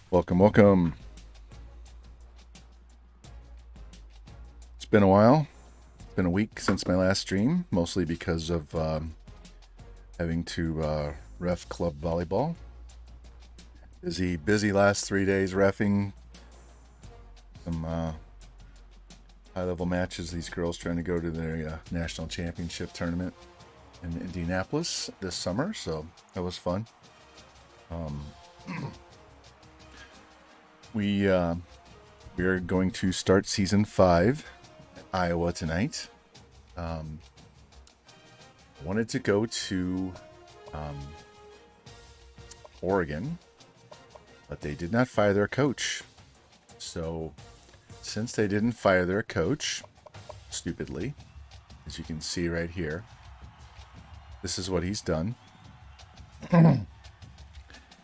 Welcome, welcome. It's been a while. It's been a week since my last stream, mostly because of having to ref club volleyball. Busy last 3 days refing some high-level matches. These girls trying to go to their national championship tournament in Indianapolis this summer, so that was fun. We are going to start season 5 at Iowa tonight. Wanted to go to Oregon, but they did not fire their coach. So since they didn't fire their coach, stupidly, as you can see right here, this is what he's done.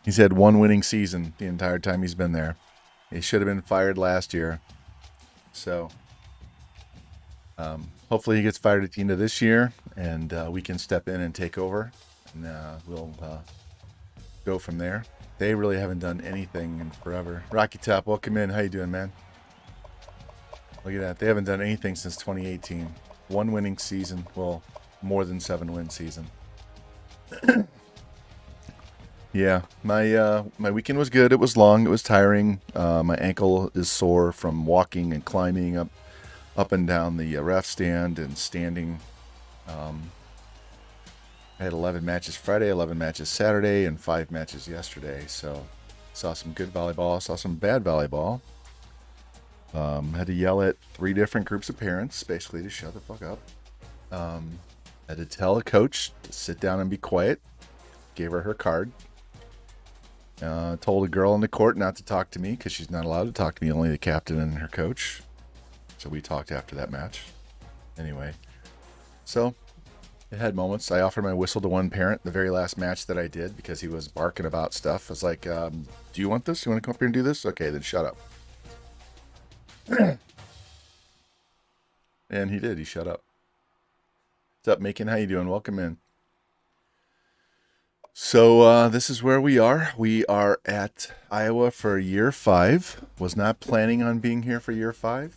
He's had one winning season the entire time he's been there. He should have been fired last year. So hopefully he gets fired at the end of this year, and we can step in and take over, and we'll go from there. They really haven't done anything in forever. Rocky Top, welcome in. How you doing, man? Look at that. They haven't done anything since 2018. One winning season. Well, more than 7-win season. Yeah, my weekend was good. It was long. It was tiring. My ankle is sore from walking and climbing up and down the ref stand and standing. I had 11 matches Friday, 11 matches Saturday, and 5 matches yesterday. So saw some good volleyball, saw some bad volleyball. Had to yell at 3 different groups of parents, basically, to shut the fuck up. Had to tell a coach to sit down and be quiet. Gave her her card. Told a girl in the court not to talk to me because she's not allowed to talk to me, only the captain and her coach. So we talked after that match. Anyway, so it had moments. I offered my whistle to one parent the very last match that I did because he was barking about stuff. I was like, do you want this? You want to come up here and do this? Okay, then shut up. And he did. He shut up. What's up, Macon? How you doing? Welcome in. So this is where we are. We are at Iowa for year 5. Was not planning on being here for year 5.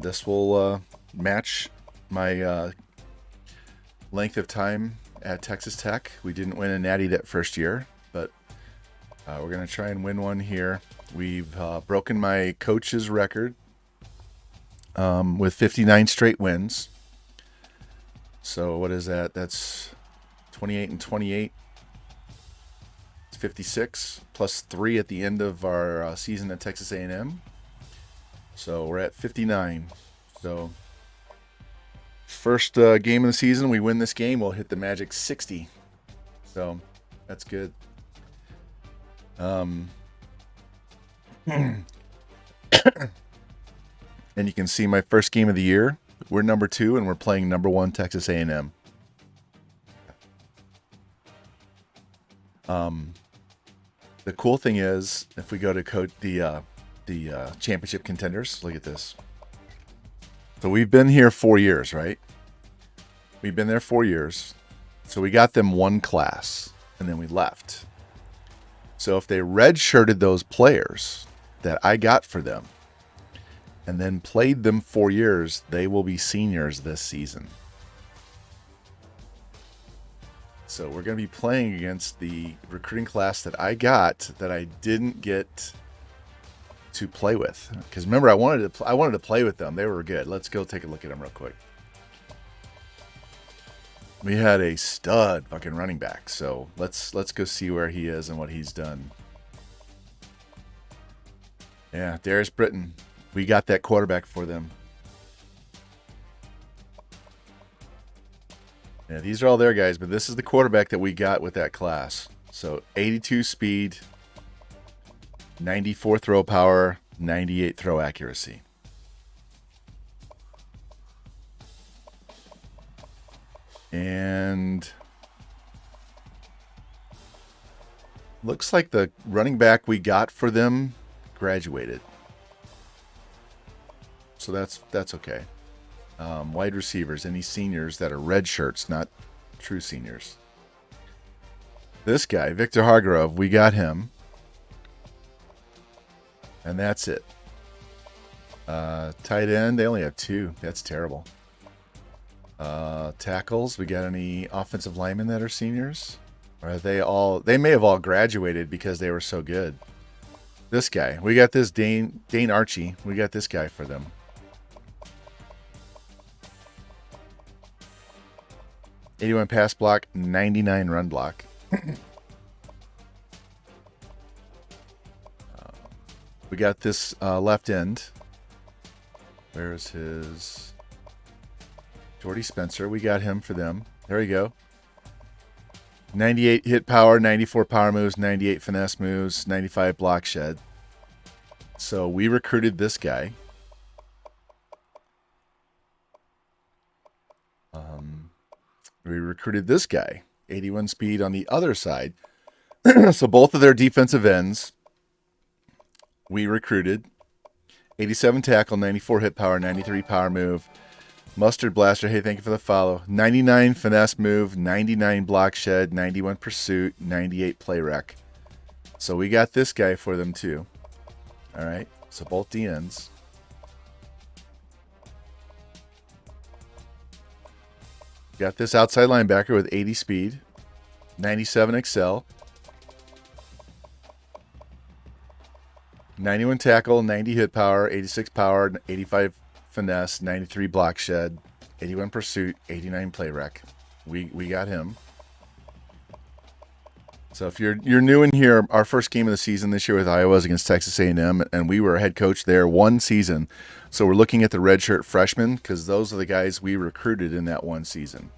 This will match my length of time at Texas Tech. We didn't win a Natty that first year, but we're going to try and win one here. We've broken my coach's record with 59 straight wins. So what is that? That's 28 and 28. It's 56 plus 3 at the end of our season at Texas A&amp. So we're at 59. So first game of the season, we win this game, we'll hit the magic 60. So that's good. And you can see my first game of the year. We're number 2 and we're playing number 1 Texas A&M. The cool thing is, if we go to the championship contenders, look at this. So we've been here 4 years, right? We've been there 4 years. So we got them 1 class, and then we left. So if they redshirted those players that I got for them, and then played them 4 years, they will be seniors this season. So we're going to be playing against the recruiting class that I got that I didn't get to play with. Because remember, I wanted to play with them. They were good. Let's go take a look at them real quick. We had a stud fucking running back. So let's go see where he is and what he's done. Yeah, Darius Britton. We got that quarterback for them. Yeah, these are all their guys, but this is the quarterback that we got with that class. So 82 speed, 94 throw power, 98 throw accuracy. And looks like the running back we got for them graduated. So that's okay. Wide receivers, any seniors that are red shirts, not true seniors. This guy, Victor Hargrove, we got him. And that's it. Tight end, they only have 2. That's terrible. Tackles, we got any offensive linemen that are seniors? Or are they all... They may have all graduated because they were so good. This guy. We got this Dane Archie. We got this guy for them. 81 pass block, 99 run block. We got this left end. Where's his... Jordy Spencer. We got him for them. There we go. 98 hit power, 94 power moves, 98 finesse moves, 95 block shed. So we recruited this guy. We recruited this guy. 81 speed on the other side. So both of their defensive ends we recruited. 87 tackle, 94 hit power, 93 power move. Mustard Blaster, hey, thank you for the follow. 99 finesse move, 99 block shed, 91 pursuit, 98 play rec. So we got this guy for them too. All right, so both DNs. Got this outside linebacker with 80 speed, 97 excel, 91 tackle, 90 hit power, 86 power, 85 finesse, 93 block shed, 81 pursuit, 89 play rec. We got him. So if you're new in here, our first game of the season this year with Iowa was against Texas A&M, and we were head coach there one season. So we're looking at the redshirt freshmen because those are the guys we recruited in that one season.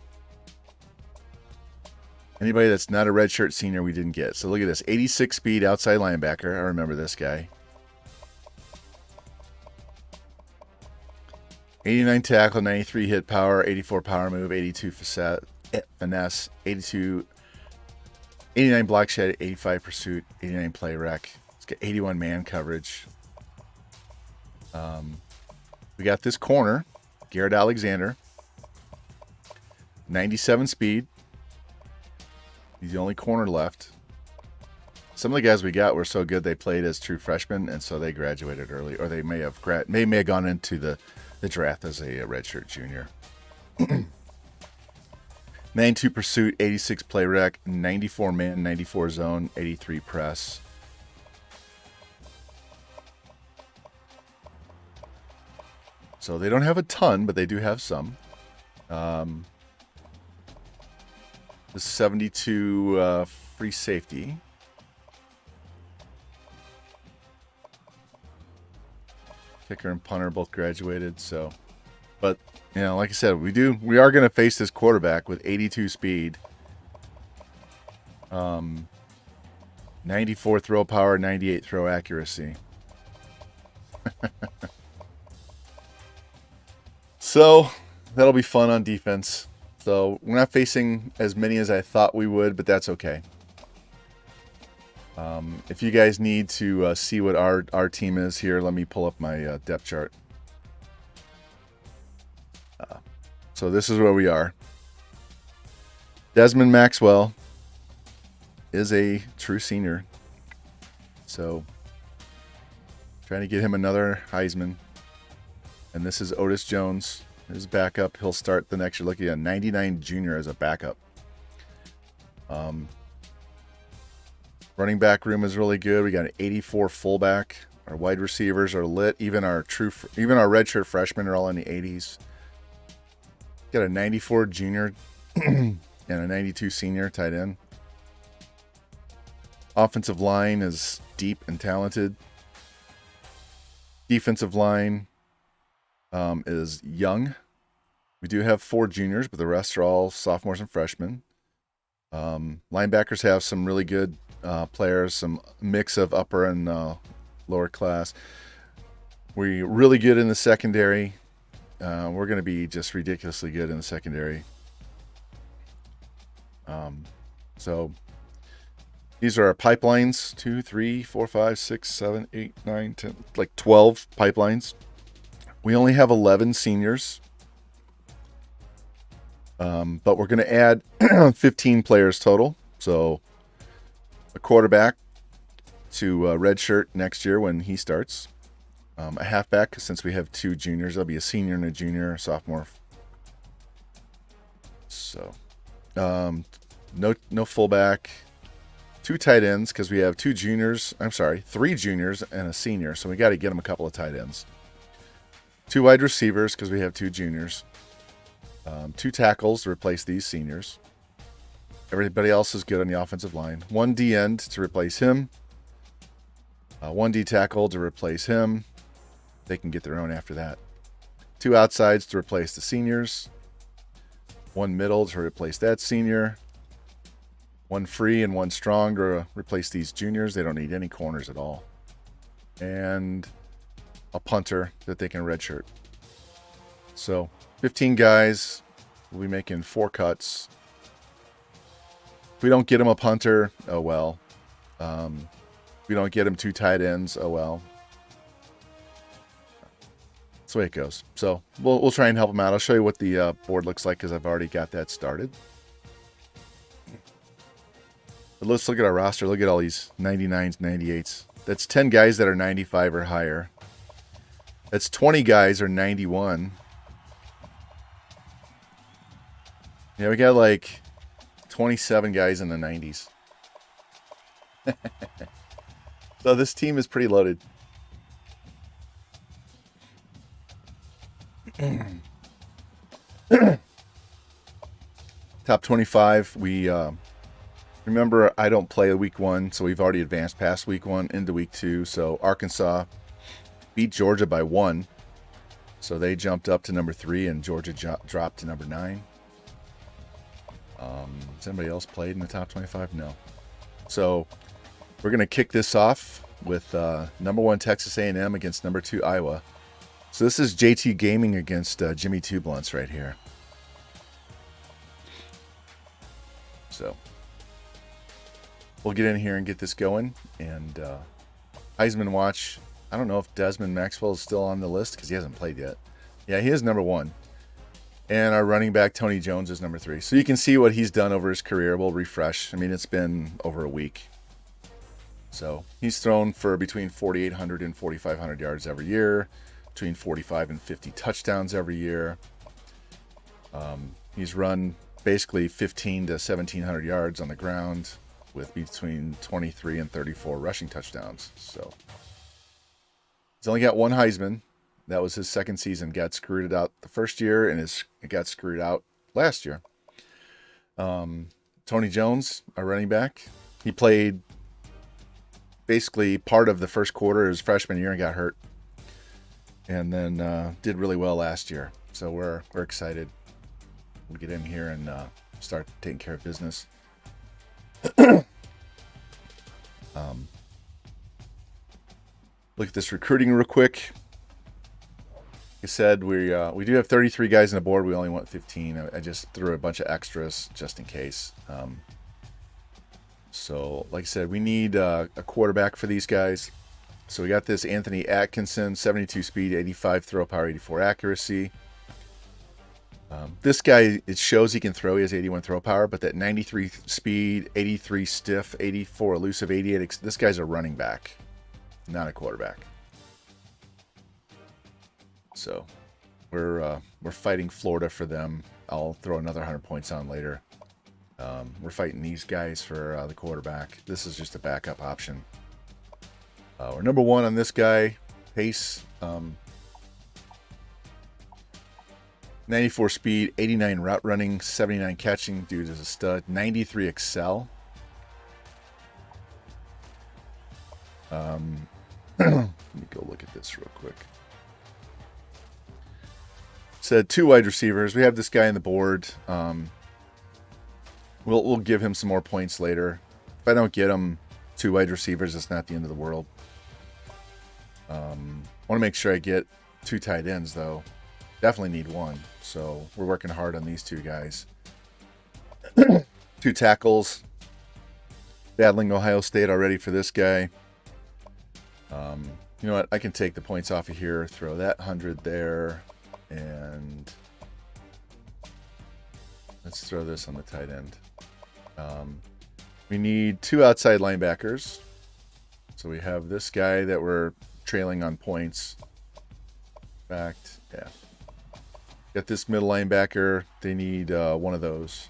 Anybody that's not a redshirt senior, we didn't get. So look at this, 86 speed outside linebacker. I remember this guy. 89 tackle, 93 hit power, 84 power move, 82 finesse, 89 block shed, 85 pursuit, 89 play rec. It's got 81 man coverage. We got this corner, Garrett Alexander, 97 speed. He's the only corner left. Some of the guys we got were so good they played as true freshmen, and so they graduated early, or they may have gone into the draft as a redshirt junior. 92 pursuit, 86 play rec, 94 man, 94 zone, 83 press. So they don't have a ton, but they do have some. The 72 free safety. Kicker and punter both graduated, so. But, you know, like I said, we are going to face this quarterback with 82 speed. 94 throw power, 98 throw accuracy. So, that'll be fun on defense. So, we're not facing as many as I thought we would, but that's okay. If you guys need to see what our team is here, let me pull up my depth chart. So this is where we are. Desmond Maxwell is a true senior. So trying to get him another Heisman. And this is Otis Jones, his backup. He'll start the next year. Looking at 99 junior as a backup. Running back room is really good. We got an 84 fullback. Our wide receivers are lit. Even our redshirt freshmen are all in the 80s. Got a 94 junior and a 92 senior tight end. Offensive line is deep and talented. Defensive line is young. We do have 4 juniors, but the rest are all sophomores and freshmen. Linebackers have some really good players, some mix of upper and lower class. We're really good in the secondary. We're going to be just ridiculously good in the secondary. So these are our pipelines. 2, 3, 4, 5, 6, 7, 8, 9, 10, like 12 pipelines. We only have 11 seniors. But we're going to add 15 players total. So a quarterback, to redshirt next year when he starts. A halfback, since we have 2 juniors. There'll be a senior and a junior, a sophomore. So, no fullback. 2 tight ends because we have 2 juniors. I'm sorry, 3 juniors and a senior. So we got to get them a couple of tight ends. 2 wide receivers because we have 2 juniors. 2 tackles to replace these seniors. Everybody else is good on the offensive line. 1 D end to replace him. 1 D tackle to replace him. They can get their own after that. 2 outsides to replace the seniors. 1 middle to replace that senior. 1 free and 1 strong to replace these juniors. They don't need any corners at all. And a punter that they can redshirt. So 15 guys. We'll be making 4 cuts. If we don't get him a punter, oh well. If we don't get him 2 tight ends, oh well. That's the way it goes. So we'll try and help him out. I'll show you what the board looks like because I've already got that started. But let's look at our roster. Look at all these 99s, 98s. That's 10 guys that are 95 or higher. That's 20 guys are 91. Yeah, we got like 27 guys in the 90s. So this team is pretty loaded. Top 25. We remember I don't play week 1, so we've already advanced past week 1 into week 2. So Arkansas beat Georgia by 1, so they jumped up to number 3, and Georgia dropped to number 9. Has anybody else played in the top 25? No. So we're gonna kick this off with number 1 Texas A&M against number 2 Iowa. So this is JT Gaming against Jimmy Two Blunts right here. So we'll get in here and get this going. And Heisman watch. I don't know if Desmond Maxwell is still on the list because he hasn't played yet. Yeah, he is number 1. And our running back, Tony Jones, is number 3. So you can see what he's done over his career. We'll refresh. I mean, it's been over a week. So he's thrown for between 4,800 and 4,500 yards every year, between 45 and 50 touchdowns every year. He's run basically 15 to 1,700 yards on the ground with between 23 and 34 rushing touchdowns. So he's only got 1 Heisman. That was his second season. Got screwed out the first year, and it got screwed out last year. Tony Jones, our running back, he played basically part of the first quarter of his freshman year and got hurt, and then did really well last year. So we're excited. We'll get in here and start taking care of business. Look at this recruiting real quick. Like I said, we do have 33 guys on the board. We only want 15. I just threw a bunch of extras just in case. So, like I said, we need a quarterback for these guys. So we got this Anthony Atkinson, 72 speed, 85 throw power, 84 accuracy. This guy, it shows he can throw. He has 81 throw power, but that 93 speed, 83 stiff, 84 elusive, 88. This guy's a running back, not a quarterback. So we're fighting Florida for them. I'll throw another 100 points on later. We're fighting these guys for the quarterback. This is just a backup option. We're number 1 on this guy, pace. 94 speed, 89 route running, 79 catching. Dude is a stud. 93 excel. Let me go look at this real quick. Said 2 wide receivers. We have this guy on the board. We'll give him some more points later. If I don't get him 2 wide receivers, it's not the end of the world. Want to make sure I get 2 tight ends though. Definitely need 1. So we're working hard on these 2 guys. 2 tackles. Battling Ohio State already for this guy. You know what? I can take the points off of here. Throw that 100 there. And let's throw this on the tight end. We need 2 outside linebackers. So we have this guy that we're trailing on points. In fact, yeah. Got this middle linebacker. They need one of those.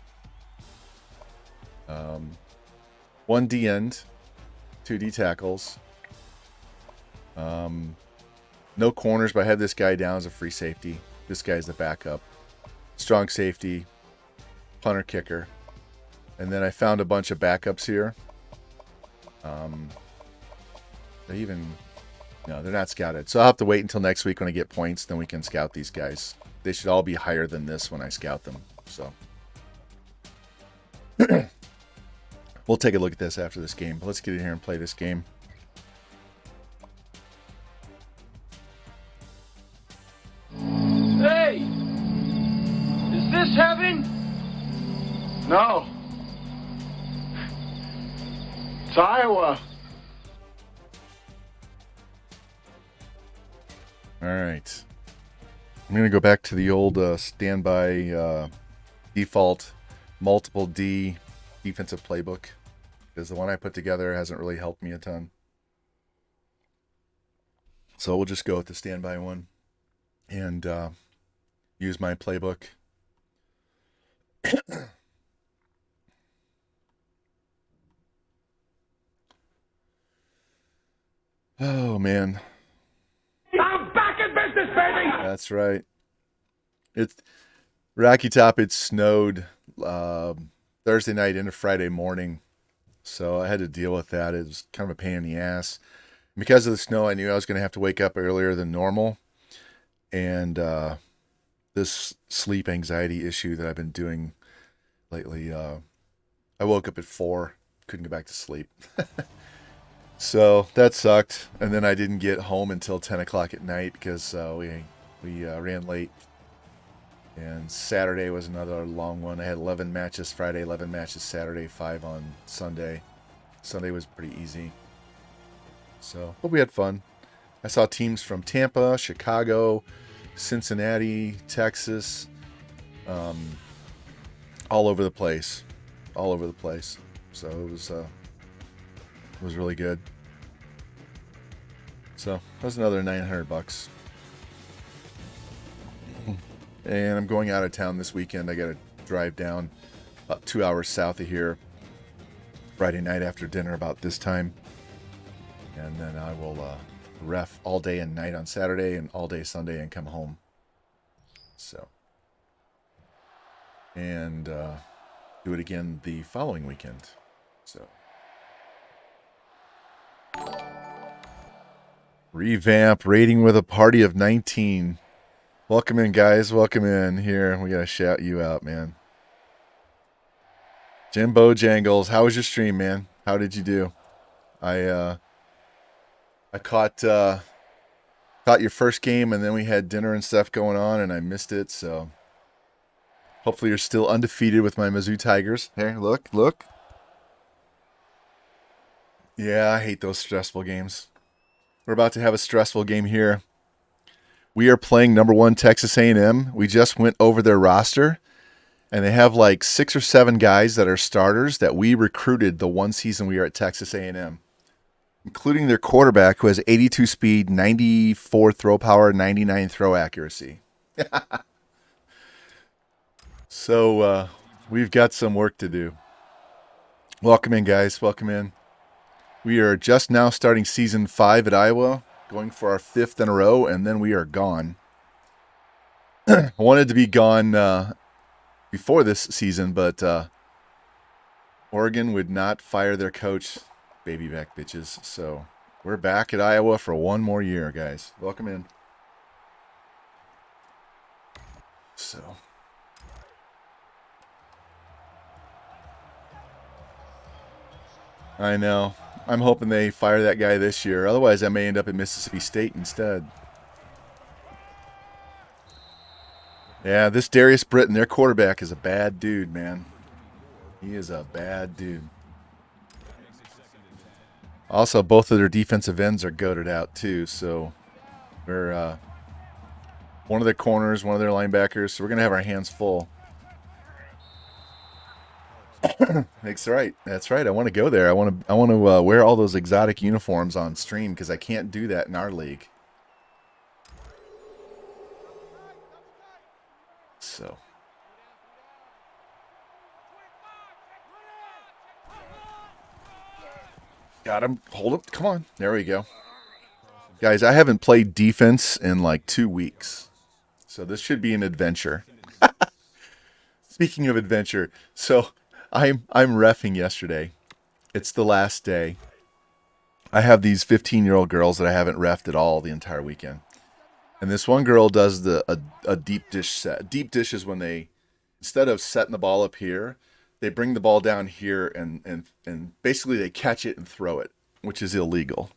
One D end, 2 D tackles. No corners, but I had this guy down as a free safety. This guy's the backup. Strong safety, punter, kicker. And then I found a bunch of backups here. No, they're not scouted. So I'll have to wait until next week when I get points. Then we can scout these guys. They should all be higher than this when I scout them. So we'll take a look at this after this game. But let's get in here and play this game. Hey! Is this heaven? No. It's Iowa. All right. I'm going to go back to the old standby default multiple D defensive playbook, because the one I put together hasn't really helped me a ton. So we'll just go with the standby one and use my playbook. Oh, man. I'm back in business, baby! That's right. It's Rocky Top. It snowed Thursday night into Friday morning, so I had to deal with that. It was kind of a pain in the ass. Because of the snow, I knew I was going to have to wake up earlier than normal, and this sleep anxiety issue that I've been doing lately, I woke up at 4, couldn't go back to sleep. So that sucked, and then I didn't get home until 10 o'clock at night because we ran late. And Saturday was another long one. I had 11 matches Friday, 11 matches Saturday, 5 on Sunday. Sunday was pretty easy. So, but we had fun. I saw teams from Tampa, Chicago, Cincinnati, Texas, all over the place. All over the place. So it was really good. So that was another $900. And I'm going out of town this weekend. I got to drive down about 2 hours south of here Friday night after dinner about this time. And then I will ref all day and night on Saturday and all day Sunday and come home. So. And do it again the following weekend. So. Revamp rating with a party of 19. Welcome in, guys. Welcome in here. We got to shout you out, man. Jimbo Jangles, how was your stream, man? How did you do? I caught your first game, and then we had dinner and stuff going on, and I missed it. So hopefully you're still undefeated with my Mizzou Tigers. Here, look. Yeah, I hate those stressful games. We're about to have a stressful game here. We are playing number 1 Texas A&M. We just went over their roster, and they have like 6 or 7 guys that are starters that we recruited the one season we were at Texas A&M, including their quarterback who has 82 speed, 94 throw power, 99 throw accuracy. So we've got some work to do. Welcome in, guys. Welcome in. We are just now starting season 5 at Iowa, going for our 5th in a row, and then we are gone. I wanted to be gone before this season, but Oregon would not fire their coach, baby back bitches. So we're back at Iowa for one more year, guys. Welcome in. So. I know. I'm hoping they fire that guy this year. Otherwise, I may end up at Mississippi State instead. Yeah, this Darius Britton, their quarterback, is a bad dude, man. He is a bad dude. Also, both of their defensive ends are goated out, too. So, we're one of their corners, one of their linebackers. So, we're going to have our hands full. That's right. That's right. I want to go there. I want to wear all those exotic uniforms on stream because I can't do that in our league. So. Got him. Hold up. Come on. There we go. Guys, I haven't played defense in like 2 weeks. So this should be an adventure. Speaking of adventure, so I'm reffing yesterday. It's the last day. I have these 15-year-old girls that I haven't reffed at all the entire weekend. And this one girl does a deep dish set. Deep dish is when they, instead of setting the ball up here, they bring the ball down here and basically they catch it and throw it, which is illegal.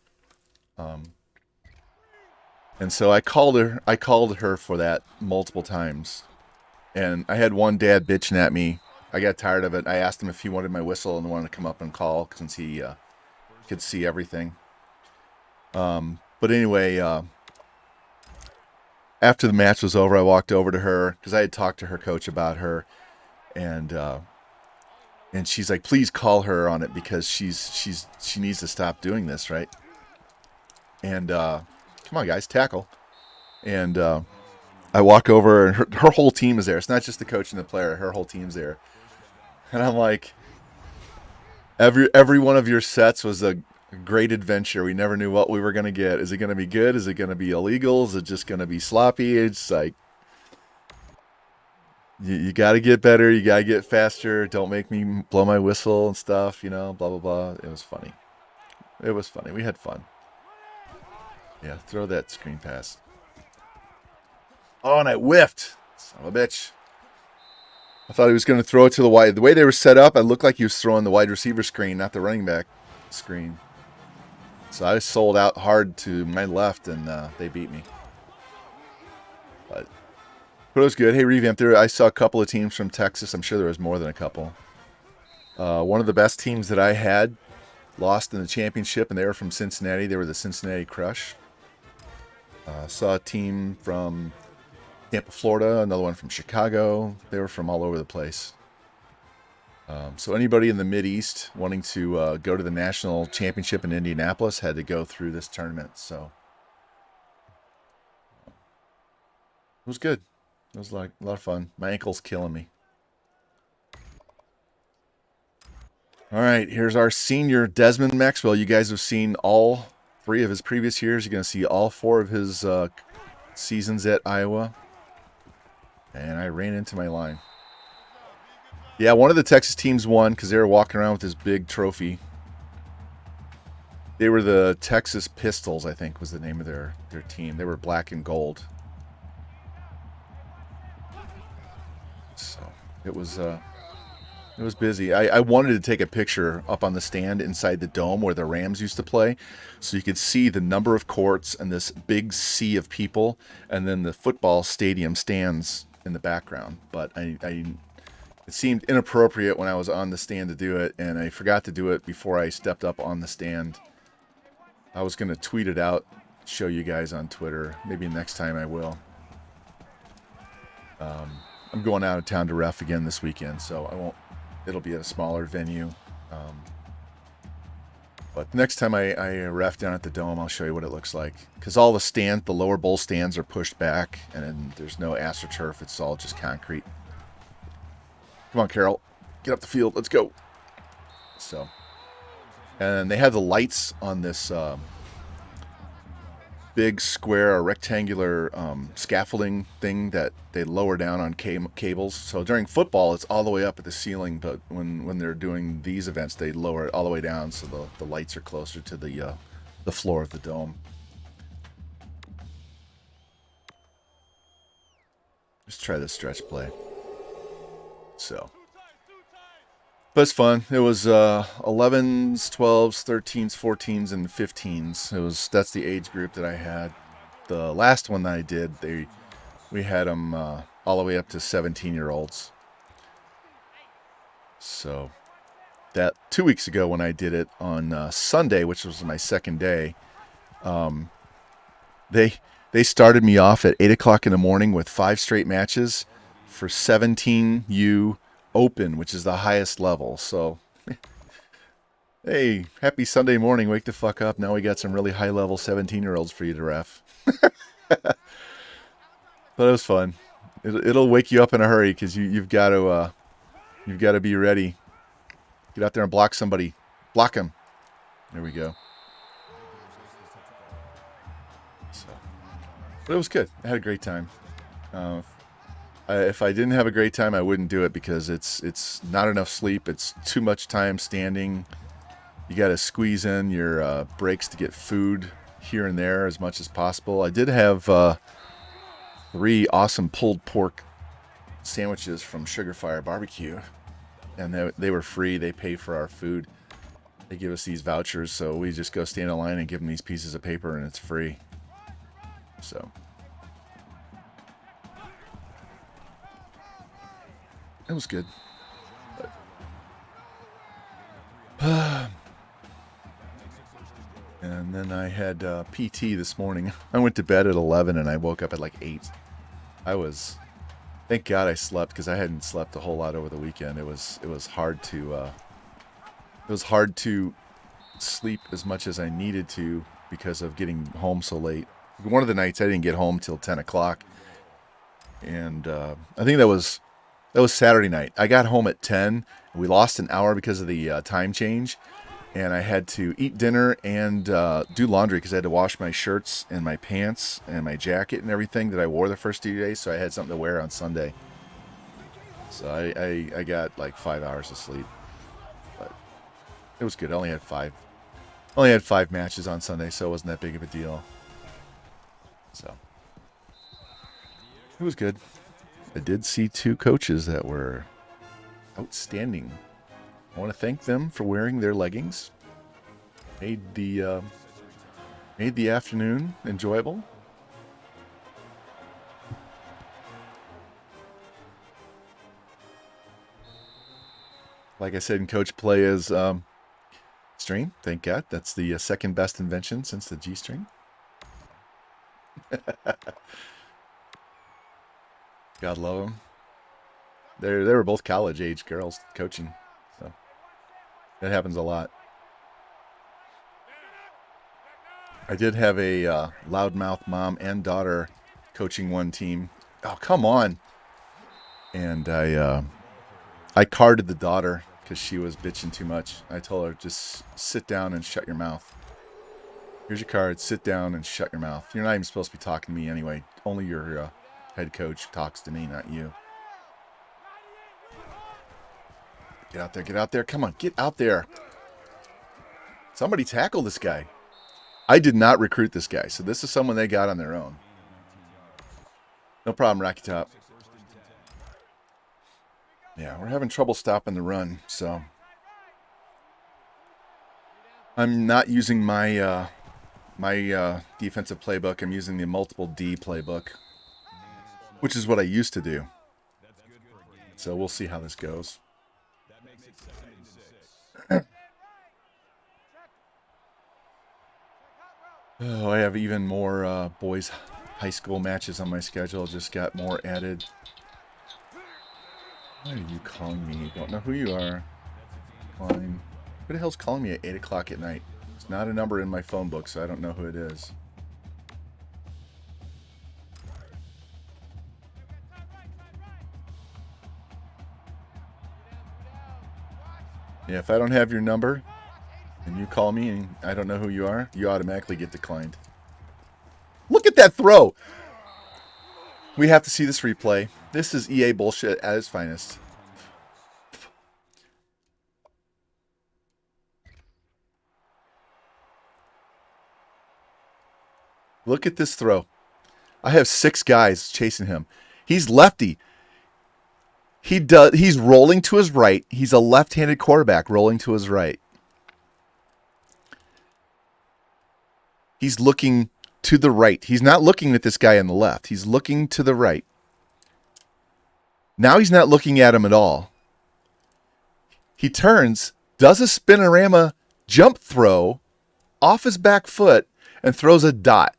And so I called her for that multiple times. And I had one dad bitching at me. I got tired of it. I asked him if he wanted my whistle and wanted to come up and call since he could see everything. But anyway, after the match was over, I walked over to her because I had talked to her coach about her, and she's like, "Please call her on it because she needs to stop doing this, right?" And come on, guys, tackle. And I walk over, and her whole team is there. It's not just the coach and the player; her whole team's there. And I'm like, every one of your sets was a great adventure. We never knew what we were going to get. Is it going to be good? Is it going to be illegal? Is it just going to be sloppy? It's like, you got to get better. You got to get faster. Don't make me blow my whistle and stuff, blah, blah, blah. It was funny. It was funny. We had fun. Yeah, throw that screen pass. Oh, and I whiffed. Son of a bitch. I thought he was going to throw it to the wide. The way they were set up, it looked like he was throwing the wide receiver screen, not the running back screen. So I sold out hard to my left, and they beat me. But it was good. Hey, Revamped, I saw a couple of teams from Texas. I'm sure there was more than a couple. One of the best teams that I had lost in the championship, and they were from Cincinnati. They were the Cincinnati Crush. Saw a team from Tampa, Florida, another one from Chicago. They were from all over the place. So anybody in the Mideast wanting to go to the national championship in Indianapolis had to go through this tournament. So it was good. It was like a lot of fun. My ankle's killing me. All right, here's our senior, Desmond Maxwell. You guys have seen all 3 of his previous years. You're going to see all 4 of his seasons at Iowa. And I ran into my line. Yeah, one of the Texas teams won because they were walking around with this big trophy. They were the Texas Pistols, I think, was the name of their team. They were black and gold. So it was busy. I wanted to take a picture up on the stand inside the dome where the Rams used to play, so you could see the number of courts and this big sea of people, and then the football stadium stands in the background. But it seemed inappropriate when I was on the stand to do it, and I forgot to do it before I stepped up on the stand. I was going to tweet it out, show you guys on Twitter. Maybe next time I will. I'm going out of town to ref again this weekend, so I won't. It'll be a smaller venue. But next time I ref down at the Dome, I'll show you what it looks like. Because all the lower bowl stands are pushed back, and there's no AstroTurf. It's all just concrete. Come on, Carol. Get up the field. Let's go. So, and they have the lights on this big square or rectangular scaffolding thing that they lower down on cables. So during football, it's all the way up at the ceiling, but when they're doing these events, they lower it all the way down so the lights are closer to the floor of the dome. Let's try this stretch play. So, but it's fun. It was 11s, 12s, 13s, 14s, and 15s. That's the age group that I had. The last one that I did, we had them all the way up to 17-year-olds. So that 2 weeks ago when I did it on Sunday, which was my second day, they started me off at 8 o'clock in the morning with 5 straight matches for 17U open, which is the highest level. So, hey, happy Sunday morning. Wake the fuck up. Now we got some really high level 17-year-olds for you to ref. But it was fun. It'll wake you up in a hurry because you've got to be ready. Get out there and block somebody. Block him. There we go. So, but it was good. I had a great time. If I didn't have a great time, I wouldn't do it because it's not enough sleep. It's too much time standing. You got to squeeze in your breaks to get food here and there as much as possible. I did have 3 awesome pulled pork sandwiches from Sugar Fire Barbecue, and they were free. They pay for our food. They give us these vouchers, so we just go stand in line and give them these pieces of paper, and it's free. So it was good. And then I had PT this morning. I went to bed at 11 and I woke up at like 8. Thank God I slept because I hadn't slept a whole lot over the weekend. It was hard to sleep as much as I needed to because of getting home so late. One of the nights I didn't get home till 10 o'clock, and I think that was Saturday night. I got home at 10. We lost an hour because of the time change. And I had to eat dinner and do laundry because I had to wash my shirts and my pants and my jacket and everything that I wore the first 2 days. So I had something to wear on Sunday. So I got like 5 hours of sleep. But it was good. I only had 5. Only had 5 matches on Sunday, so it wasn't that big of a deal. So it was good. I did see 2 coaches that were outstanding. I want to thank them for wearing their leggings. Made the afternoon enjoyable. Like I said in Coach Playa's stream, thank God. That's the second best invention since the G-string. God love them. They were both college-age girls coaching. So that happens a lot. I did have a loudmouth mom and daughter coaching one team. Oh, come on. And I carded the daughter because she was bitching too much. I told her, just sit down and shut your mouth. Here's your card. Sit down and shut your mouth. You're not even supposed to be talking to me anyway. Only your head coach talks to me, not you. Get out there. Get out there. Come on. Get out there. Somebody tackle this guy. I did not recruit this guy, so this is someone they got on their own. No problem, Rocky Top. Yeah, we're having trouble stopping the run, so I'm not using my defensive playbook. I'm using the multiple D playbook, which is what I used to do. So we'll see how this goes. Oh, I have even more boys high school matches on my schedule. Just got more added. Why are you calling me? I don't know who you are. Fine. Who the hell's calling me at 8 o'clock at night? It's not a number in my phone book, so I don't know who it is. Yeah, if I don't have your number and you call me and I don't know who you are, you automatically get declined. Look at that throw! We have to see this replay. This is EA bullshit at its finest. Look at this throw. I have 6 guys chasing him. He's lefty. He's rolling to his right. He's a left-handed quarterback rolling to his right. He's looking to the right. He's not looking at this guy on the left. He's looking to the right. Now he's not looking at him at all. He turns, does a spinorama jump throw off his back foot, and throws a dot.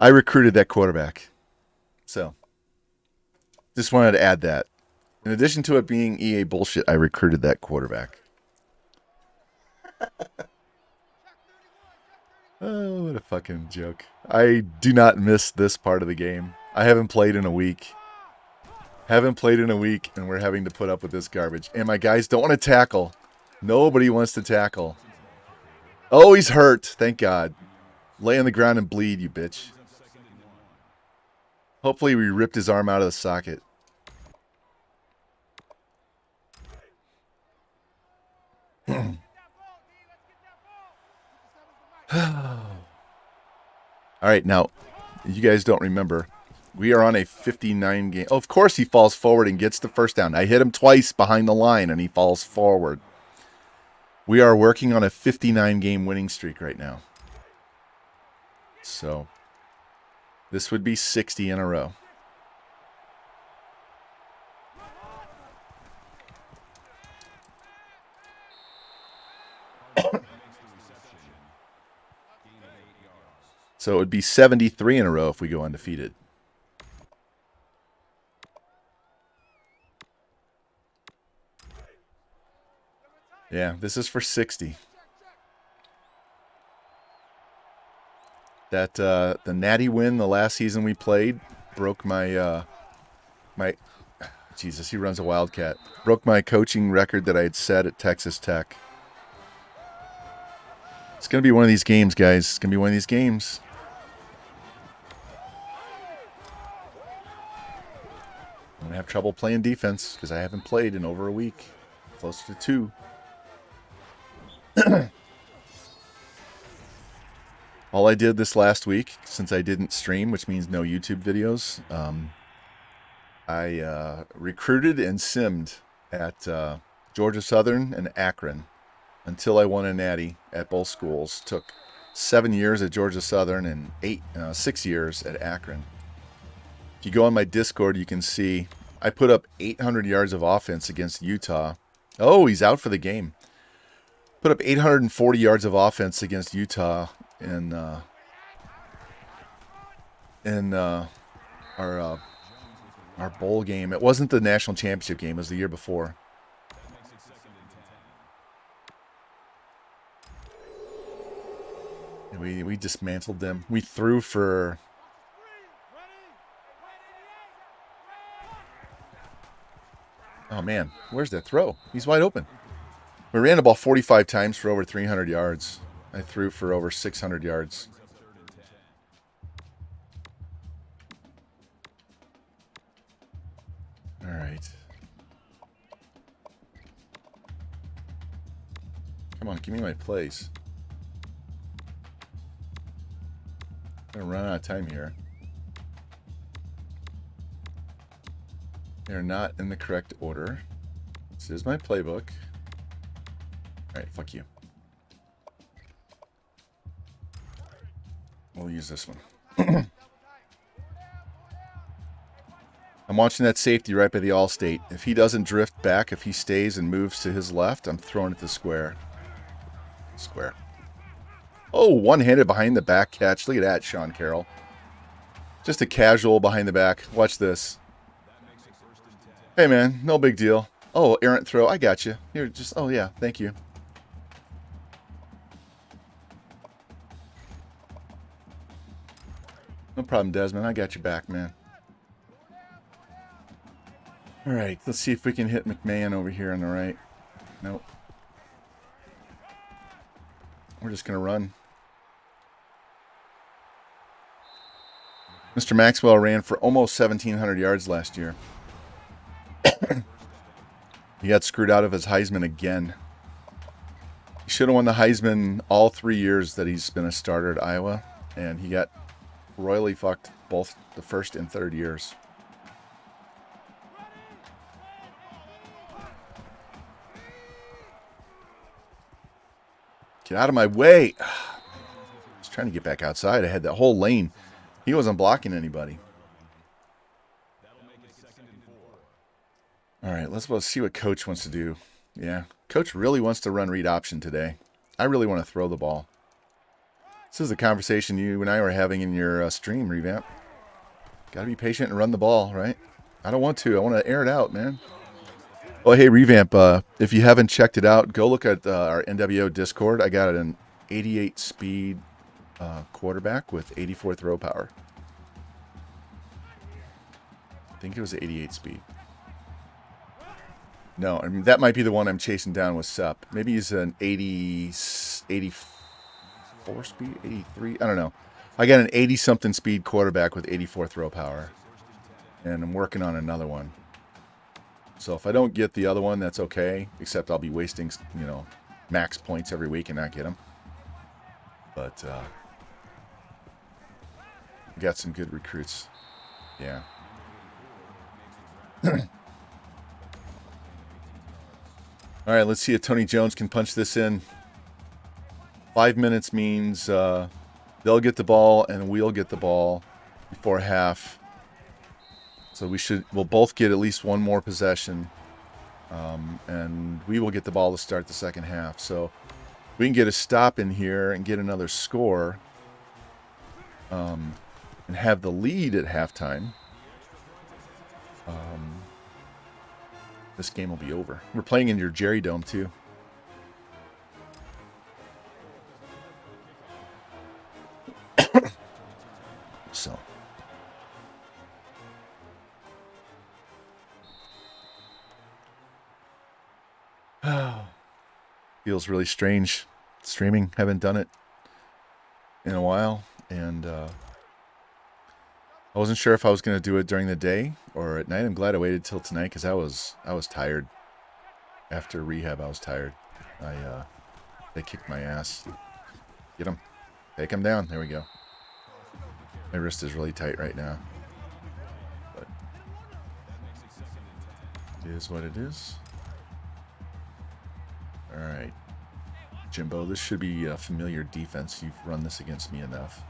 I recruited that quarterback. So, just wanted to add that. In addition to it being EA bullshit, I recruited that quarterback. Oh, what a fucking joke. I do not miss this part of the game. I haven't played in a week. And we're having to put up with this garbage. And my guys don't want to tackle. Nobody wants to tackle. Oh, he's hurt. Thank God. Lay on the ground and bleed, you bitch. Hopefully we ripped his arm out of the socket. All right, now, you guys don't remember. We are on a 59 game. Oh, of course he falls forward and gets the first down. I hit him twice behind the line and he falls forward. We are working on a 59 game winning streak right now. So, this would be 60 in a row. So it would be 73 in a row if we go undefeated. Yeah, this is for 60. That the Natty win the last season we played broke my Jesus, he runs a Wildcat. Broke my coaching record that I had set at Texas Tech. It's going to be one of these games, guys. It's going to be one of these games. I'm going to have trouble playing defense because I haven't played in over a week. Close to 2. All I did this last week, since I didn't stream, which means no YouTube videos, I recruited and simmed at Georgia Southern and Akron until I won a Natty at both schools. Took 7 years at Georgia Southern and 6 years at Akron. If you go on my Discord, you can see I put up 800 yards of offense against Utah. Oh, he's out for the game. Put up 840 yards of offense against Utah in our bowl game. It wasn't the national championship game. It was the year before. And we dismantled them. We threw for... Oh, man. Where's that throw? He's wide open. We ran the ball 45 times for over 300 yards. I threw for over 600 yards. All right. Come on, give me my plays. I'm going to run out of time here. They're not in the correct order. This is my playbook. All right, fuck you. We'll use this one. I'm watching that safety right by the All-State. If he doesn't drift back, if he stays and moves to his left, I'm throwing it to square. Square. Oh, one-handed behind the back catch. Look at that, Sean Carroll. Just a casual behind the back. Watch this. Hey, man, no big deal. Oh, errant throw. I got you. You're just, oh, yeah, thank you. No problem, Desmond. I got your back, man. All right, let's see if we can hit McMahon over here on the right. Nope. We're just going to run. Mr. Maxwell ran for almost 1,700 yards last year. He got screwed out of his Heisman again. He should have won the Heisman all 3 years that he's been a starter at Iowa, and he got royally fucked both the first and third years. Get out of my way. I was trying to get back outside. I had that whole lane. He wasn't blocking anybody. All right, let's see what Coach wants to do. Yeah, Coach really wants to run read option today. I really want to throw the ball. This is a conversation you and I were having in your stream, Revamp. Got to be patient and run the ball, right? I don't want to. I want to air it out, man. Oh, hey, Revamp, if you haven't checked it out, go look at our NWO Discord. I got an 88 speed quarterback with 84 throw power. I think it was 88 speed. No, I mean, that might be the one I'm chasing down with Sup. Maybe he's an 84 speed, 83. I don't know. I got an 80-something speed quarterback with 84 throw power. And I'm working on another one. So if I don't get the other one, that's okay. Except I'll be wasting, you know, max points every week and not get them. But we got some good recruits. Yeah. All right, let's see if Tony Jones can punch this in. 5 minutes means they'll get the ball and we'll get the ball before half. So we'll both get at least one more possession. And we will get the ball to start the second half. So we can get a stop in here and get another score. And have the lead at halftime. This game will be over. We're playing in your Jerry Dome, too. So. Feels really strange streaming. Haven't done it in a while. And I wasn't sure if I was going to do it during the day or at night. I'm glad I waited till tonight because I was tired. After rehab, I was tired. They kicked my ass. Get him. Take him down. There we go. My wrist is really tight right now. But it is what it is. All right. Jimbo, this should be a familiar defense. You've run this against me enough.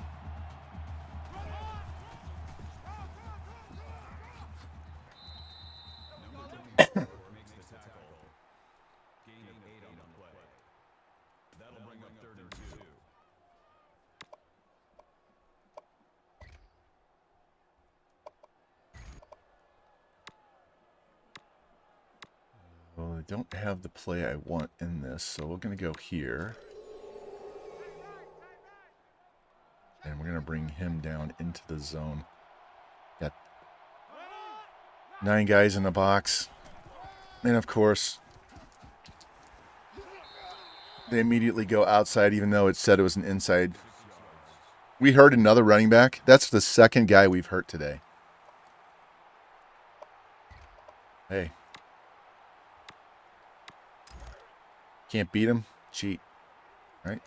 Well, I don't have the play I want in this, so we're going to go here. And we're going to bring him down into the zone. Got 9 guys in the box. And, of course, they immediately go outside, even though it said it was an inside. We hurt another running back. That's the second guy we've hurt today. Hey. Can't beat him? Cheat. Right?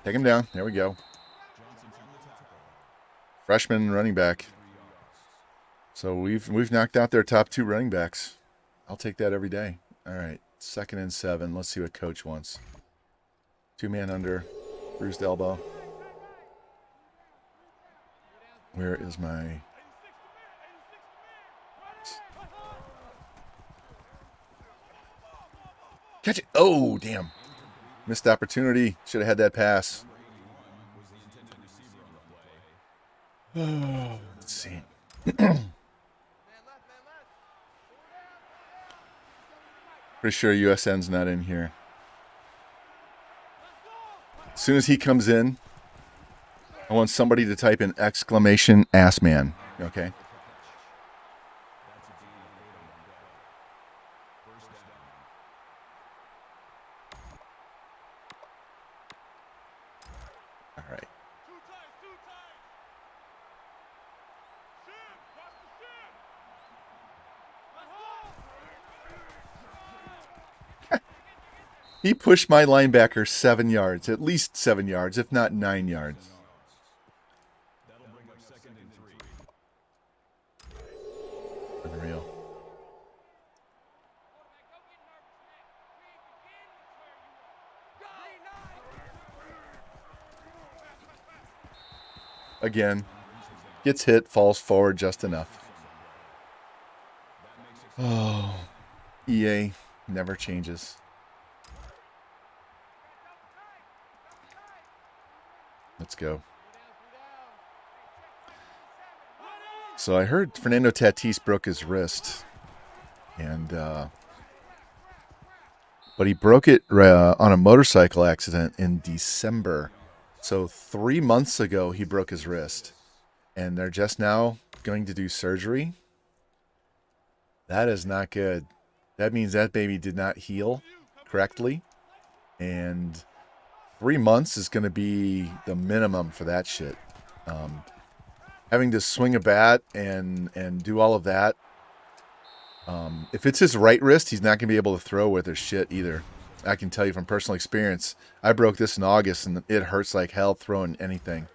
Take him down. There we go. Freshman running back. So we've knocked out their top 2 running backs. I'll take that every day. All right. 2nd and 7. Let's see what coach wants. 2-man under. Bruised elbow. Where is my... Catch it. Oh, damn. Missed opportunity. Should have had that pass. Oh, let's see. Pretty sure USN's not in here. As soon as he comes in, I want somebody to type in exclamation ass man. Okay? All right. He pushed my linebacker 7 yards, at least 7 yards, if not 9 yards. Unreal. Again, gets hit, falls forward just enough. Oh. EA never changes. Let's go. So I heard Fernando Tatis broke his wrist, and but he broke it on a motorcycle accident in December. So 3 months ago he broke his wrist, and they're just now going to do surgery. That is not good. That means that baby did not heal correctly, and 3 months is going to be the minimum for that shit. Having to swing a bat and do all of that. If it's his right wrist, he's not going to be able to throw with his shit either. I can tell you from personal experience. I broke this in August, and it hurts like hell throwing anything.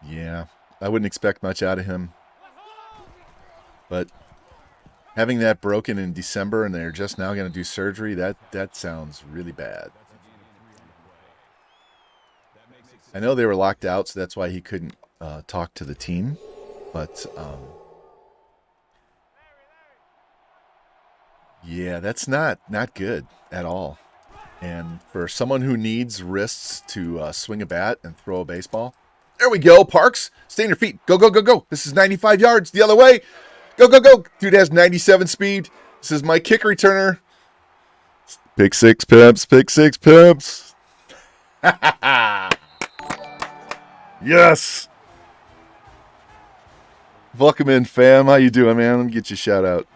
Yeah, I wouldn't expect much out of him. But having that broken in December and they're just now going to do surgery, that sounds really bad. I know they were locked out, so that's why he couldn't talk to the team. But yeah, that's not good at all. And for someone who needs wrists to swing a bat and throw a baseball, there we go, Parks. Stay on your feet. Go, go, go, go. This is 95 yards the other way. Go, go, go. Dude has 97 speed. This is my kick returner. Pick six pimps. Pick six pimps. Yes. Welcome in, fam. How you doing, man? Let me get you a shout out.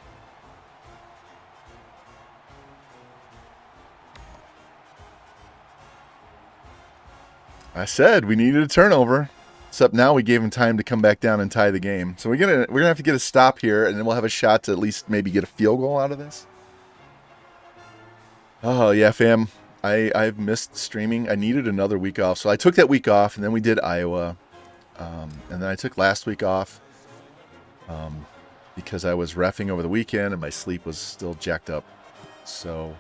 I said we needed a turnover. Except now we gave him time to come back down and tie the game. So we're gonna have to get a stop here, and then we'll have a shot to at least maybe get a field goal out of this. Oh yeah, fam. I've missed streaming. I needed another week off, so I took that week off, and then we did Iowa, and then I took last week off because I was reffing over the weekend and my sleep was still jacked up. So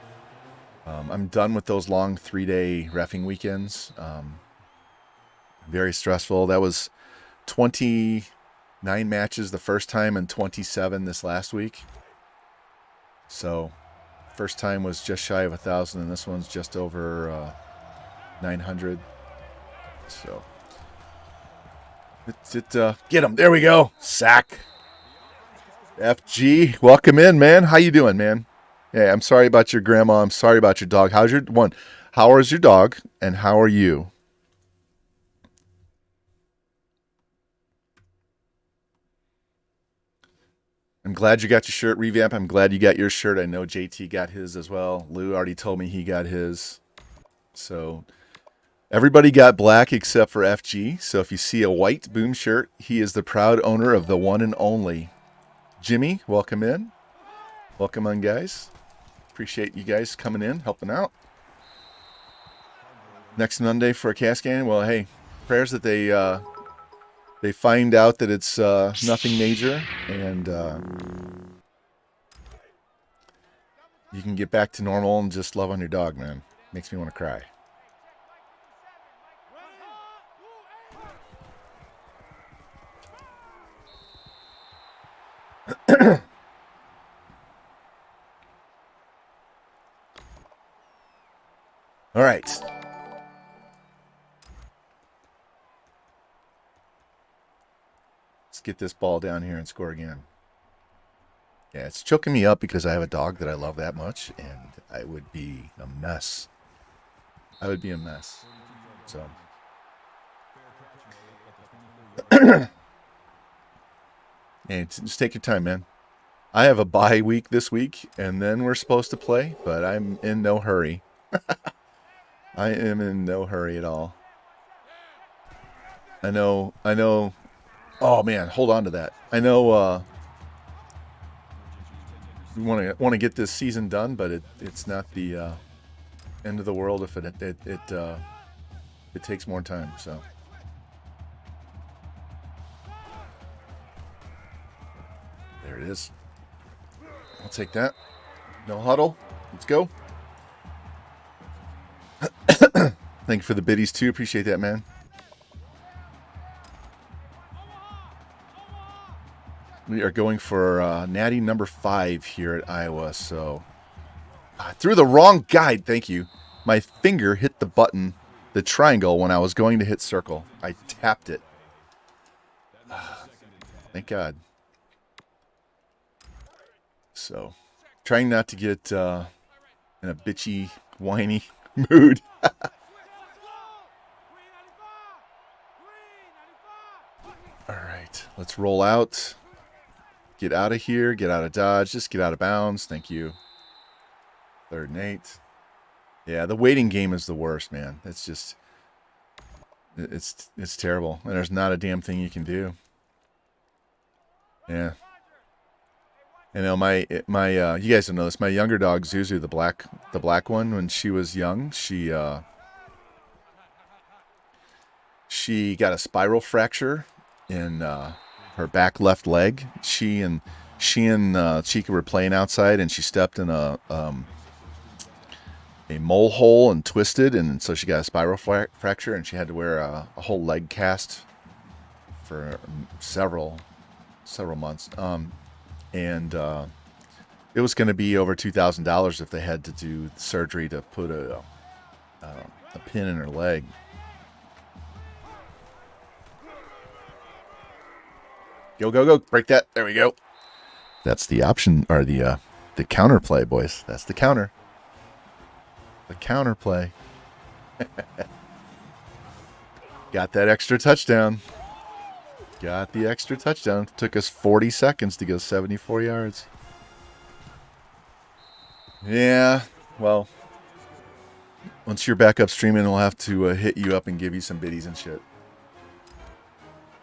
I'm done with those long 3-day reffing weekends. Very stressful. That was 29 matches the first time and 27 this last week. So first time was just shy of 1,000 and this one's just over 900. So get him. There we go. Sack. FG, welcome in, man. How you doing, man? Yeah, I'm sorry about your grandma. I'm sorry about your dog. How is your dog and how are you? I'm glad you got your shirt, Revamp. I'm glad you got your shirt. I know JT got his as well. Lou already told me he got his. So everybody got black except for FG. So if you see a white Boom shirt, he is the proud owner of the one and only. Jimmy, welcome in. Welcome on, guys. Appreciate you guys coming in, helping out. Next Monday for a cascade. Well, hey, prayers that they find out that it's nothing major, and you can get back to normal and just love on your dog, man. Makes me want to cry. All right. Let's get this ball down here and score again. Yeah, it's choking me up because I have a dog that I love that much, and I would be a mess. I would be a mess. So. Hey, just take your time, man. I have a bye week this week, and then we're supposed to play, but I'm in no hurry. I am in no hurry at all. I know. Oh man, hold on to that. I know we want to get this season done, but it's not the end of the world if it takes more time. So there it is. I'll take that. No huddle. Let's go. Thank you for the biddies too. Appreciate that, man. We are going for Natty number 5 here at Iowa. So I threw the wrong guide. Thank you. My finger hit the button, the triangle, when I was going to hit circle. I tapped it. Thank God. So trying not to get in a bitchy, whiny mood. All right, let's roll out. Get out of here. Get out of dodge. Just get out of bounds. Thank you. 3rd and 8. Yeah, the waiting game is the worst, man. It's just, it's terrible, and there's not a damn thing you can do. Yeah. You know, my you guys don't know this. My younger dog Zuzu, the black one, when she was young, she got a spiral fracture in her back left leg. She and Chica were playing outside, and she stepped in a mole hole and twisted, and so she got a spiral fracture, and she had to wear a whole leg cast for several months. And it was going to be over $2,000 if they had to do surgery to put a pin in her leg. Go, go, go. Break that. There we go. That's the option, or the counter play, boys. That's the counter. The counter play. Got that extra touchdown. Got the extra touchdown. Took us 40 seconds to go 74 yards. Yeah, well, once you're back up streaming, we'll have to hit you up and give you some biddies and shit.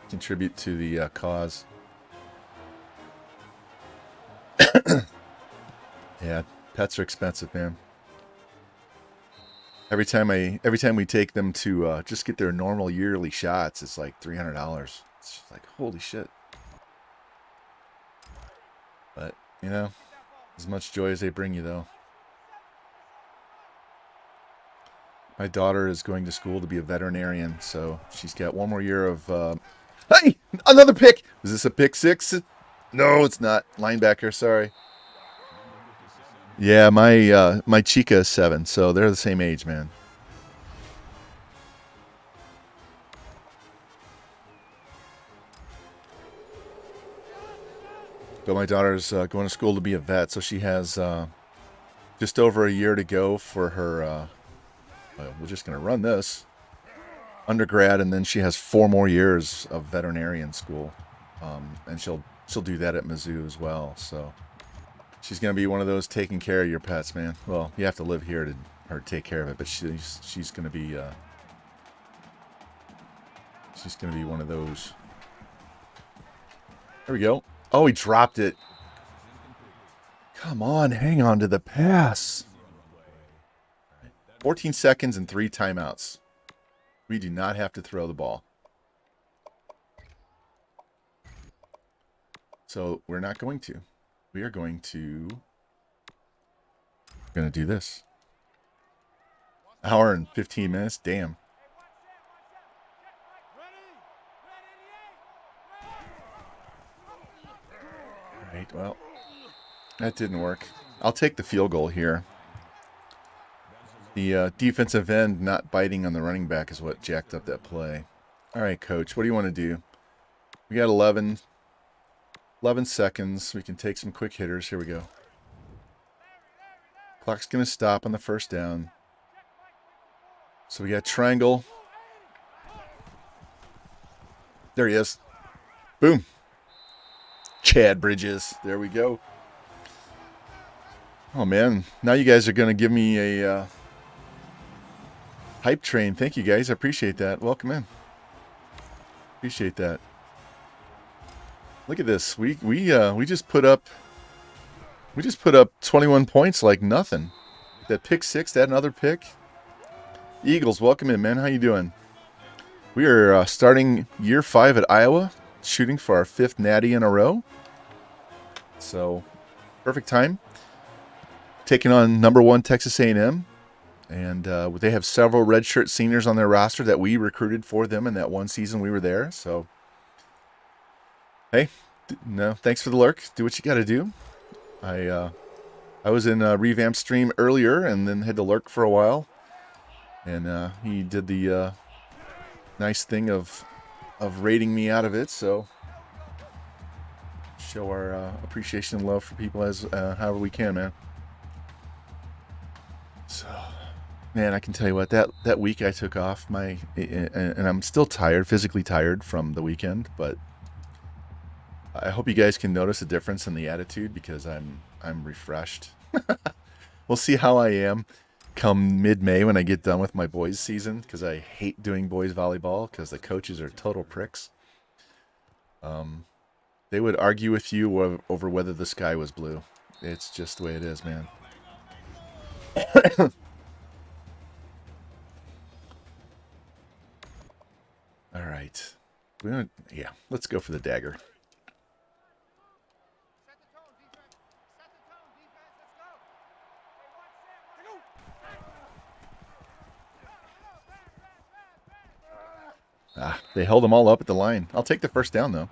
Contribute to the cause. Yeah, pets are expensive, man. Every time we take them to just get their normal yearly shots, it's like $300. It's just like, holy shit. But, you know, as much joy as they bring you, though. My daughter is going to school to be a veterinarian, so she's got one more year of... Hey! Another pick! Was this a pick 6? No, it's not. Linebacker, sorry. Yeah, my Chica is 7, so they're the same age, man. But my daughter's going to school to be a vet, so she has just over a year to go for her... we're just going to run this undergrad, and then she has 4 more years of veterinarian school, and she'll do that at Mizzou as well. So she's going to be one of those taking care of your pets, man. Well, you have to live here to take care of it, but she's going to be one of those. There we go. Oh, he dropped it. Come on, hang on to the pass. 14 seconds and 3 timeouts. We do not have to throw the ball. So we're not going to. We are going to do this. Hour and 15 minutes. Damn. All right, well, that didn't work. I'll take the field goal here. The defensive end not biting on the running back is what jacked up that play. All right, coach, what do you want to do? We got 11 seconds. We can take some quick hitters. Here we go. Clock's going to stop on the first down. So we got triangle. There he is. Boom. Chad Bridges. There we go. Oh, man. Now you guys are going to give me a... hype train. Thank you, guys. I appreciate that. Welcome in. Appreciate that. Look at this. We just put up 21 points like nothing. That pick 6, that another pick. Eagles, welcome in, man. How you doing? We are starting year 5 at Iowa, shooting for our 5th natty in a row. So, perfect time. Taking on number 1 Texas A&M. And they have several redshirt seniors on their roster that we recruited for them in that one season we were there. So, hey, No, thanks for the lurk. Do what you got to do. I was in a Revamped stream earlier and then had to lurk for a while. And he did the nice thing of raiding me out of it, so show our appreciation and love for people as however we can, man. So, man, I can tell you what, that week I took off and I'm still tired, physically tired from the weekend, but I hope you guys can notice a difference in the attitude because I'm refreshed. We'll see how I am come mid-May when I get done with my boys season, because I hate doing boys volleyball because the coaches are total pricks. They would argue with you over whether the sky was blue. It's just the way it is, man. All right. Yeah, let's go for the dagger. They held them all up at the line. I'll take the first down, though.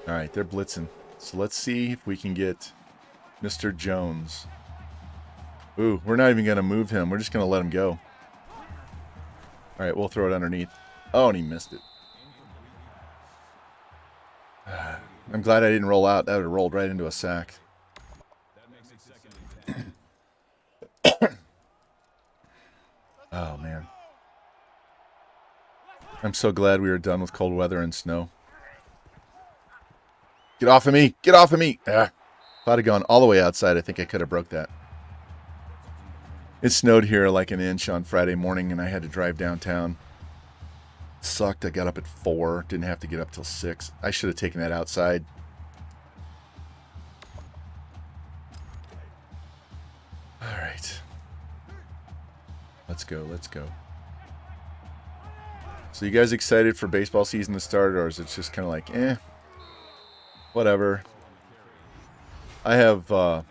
All right, they're blitzing. So let's see if we can get Mr. Jones. Ooh, we're not even going to move him. We're just going to let him go. All right, we'll throw it underneath. Oh, and he missed it. I'm glad I didn't roll out. That would have rolled right into a sack. Oh, man. I'm so glad we were done with cold weather and snow. Get off of me! Get off of me! If I'd have gone all the way outside, I think I could have broke that. It snowed here like an inch on Friday morning, and I had to drive downtown. It sucked. I got up at 4. Didn't have to get up till 6. I should have taken that outside. All right. Let's go. Let's go. So you guys excited for baseball season to start, or is it just kind of like, whatever? I have, I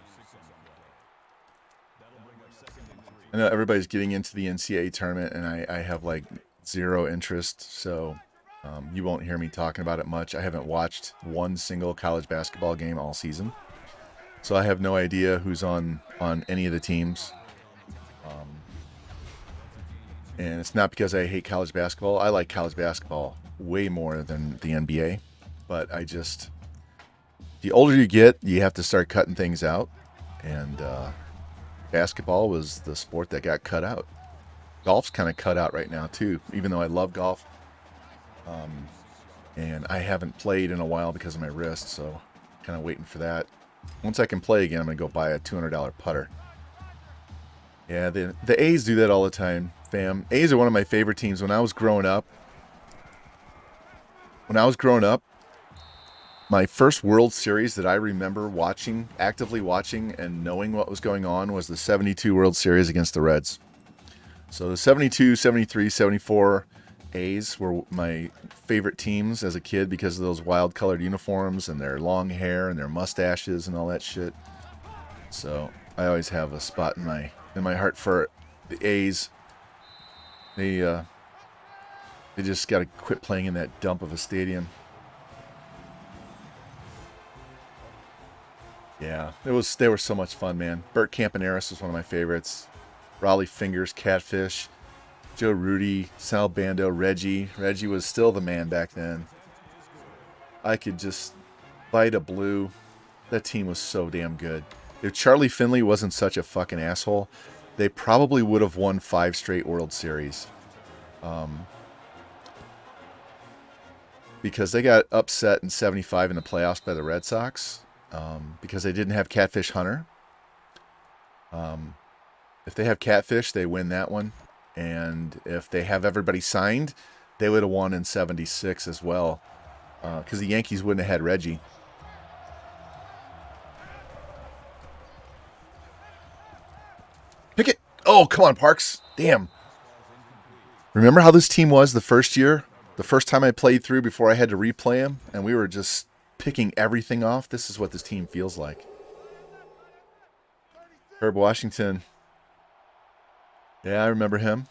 know everybody's getting into the NCAA tournament, and I have like zero interest, so you won't hear me talking about it much. I haven't watched one single college basketball game all season, so I have no idea who's on any of the teams. And it's not because I hate college basketball. I like college basketball way more than the NBA, but the older you get, you have to start cutting things out, and basketball was the sport that got cut out. Golf's kind of cut out right now too, even though I love golf. And I haven't played in a while because of my wrist, so kind of waiting for that. Once I can play again, I'm going to go buy a $200 putter. Yeah, the A's do that all the time, fam. A's are one of my favorite teams. When I was growing up, my first World Series that I remember actively watching and knowing what was going on was the 72 World Series against the Reds. So the 72, 73, 74 A's were my favorite teams as a kid because of those wild colored uniforms and their long hair and their mustaches and all that shit. So I always have a spot in my heart for the A's. They just got to quit playing in that dump of a stadium. Yeah, they were so much fun, man. Bert Campaneris was one of my favorites. Raleigh Fingers, Catfish, Joe Rudy, Sal Bando, Reggie. Reggie was still the man back then. I could just bite a blue. That team was so damn good. If Charlie Finley wasn't such a fucking asshole, they probably would have won 5 straight World Series. Because they got upset in 75 in the playoffs by the Red Sox. Because they didn't have Catfish Hunter. If they have Catfish, they win that one. And if they have everybody signed, they would have won in 76 as well. Because the Yankees wouldn't have had Reggie. Pick it! Oh, come on, Parks. Damn. Remember how this team was the first year? The first time I played through before I had to replay them? And we were just picking everything off? This is what this team feels like. Herb Washington. Yeah, I remember him.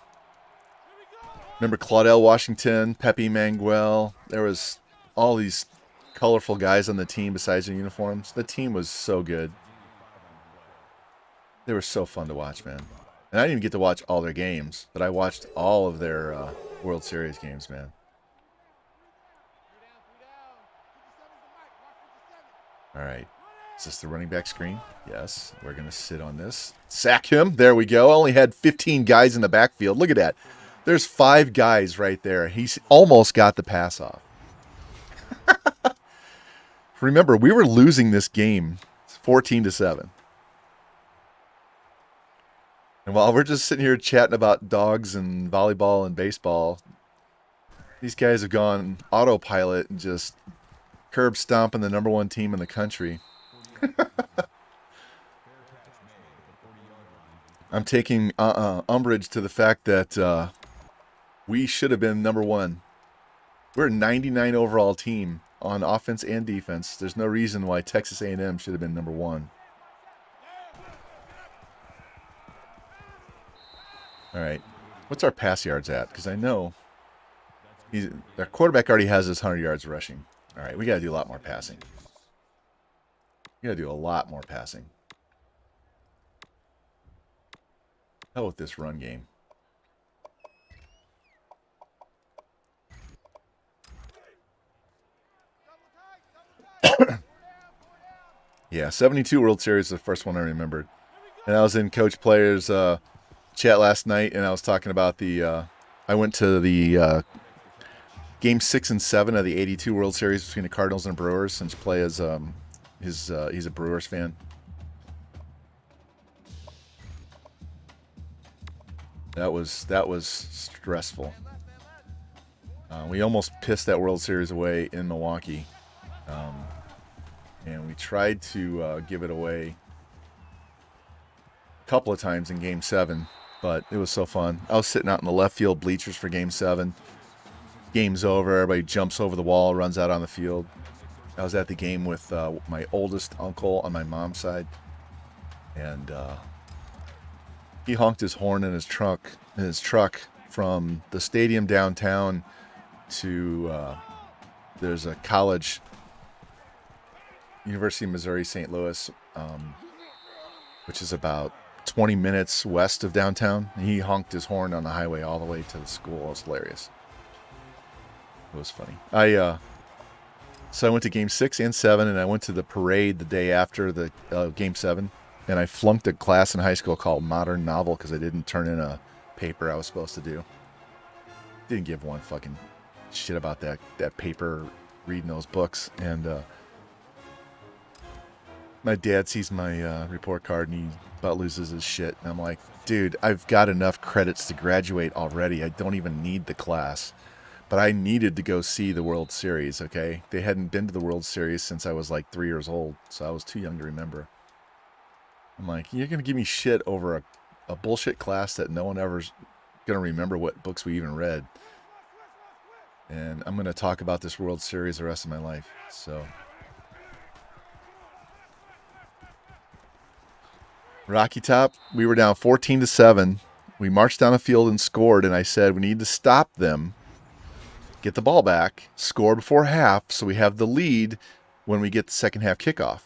Remember Claudel Washington, Pepe Manguel. There was all these colorful guys on the team besides their uniforms. The team was so good. They were so fun to watch, man. And I didn't even get to watch all their games, but I watched all of their World Series games, man. All right. Is this the running back screen? Yes. We're going to sit on this. Sack him. There we go. Only had 15 guys in the backfield. Look at that. There's 5 guys right there. He's almost got the pass off. Remember, we were losing this game 14-7. And while we're just sitting here chatting about dogs and volleyball and baseball, these guys have gone autopilot and just curb stomping the #1 team in the country. I'm taking umbrage to the fact that we should have been #1. We're a 99 overall team on offense and defense. There's no reason why Texas A&M should have been #1. All right. What's our pass yards at? Because I know our quarterback already has his 100 yards rushing. All right. We got to do a lot more passing. We got to do a lot more passing. Hell with this run game. Yeah, 72 World Series is the first one I remembered. And I was in Coach Player's chat last night, and I was talking about the I went to the game 6 and 7 of the 82 World Series between the Cardinals and Brewers, since Play is he's a Brewers fan. That was stressful. We almost pissed that World Series away in Milwaukee, and we tried to give it away a couple of times in Game 7, but it was so fun. I was sitting out in the left field bleachers for Game 7. Game's over. Everybody jumps over the wall, runs out on the field. I was at the game with my oldest uncle on my mom's side, and he honked his horn in his truck from the stadium downtown to there's a college, University of Missouri St. Louis, which is about 20 minutes west of downtown. He honked his horn on the highway all the way to the school. It was hilarious. It was funny. So I went to Game 6 and 7, and I went to the parade the day after the Game 7, and I flunked a class in high school called Modern Novel because I didn't turn in a paper I was supposed to do. Didn't give one fucking shit about that paper, reading those books. And my dad sees my report card, and he about loses his shit. And I'm like, dude, I've got enough credits to graduate already. I don't even need the class. But I needed to go see the World Series, okay? They hadn't been to the World Series since I was like 3 years old, so I was too young to remember. I'm like, you're going to give me shit over a bullshit class that no one ever's going to remember what books we even read. And I'm going to talk about this World Series the rest of my life, so. Rocky Top, we were down 14-7. We marched down the field and scored, and I said, we need to stop them. Get the ball back, score before half, so we have the lead when we get the second half kickoff.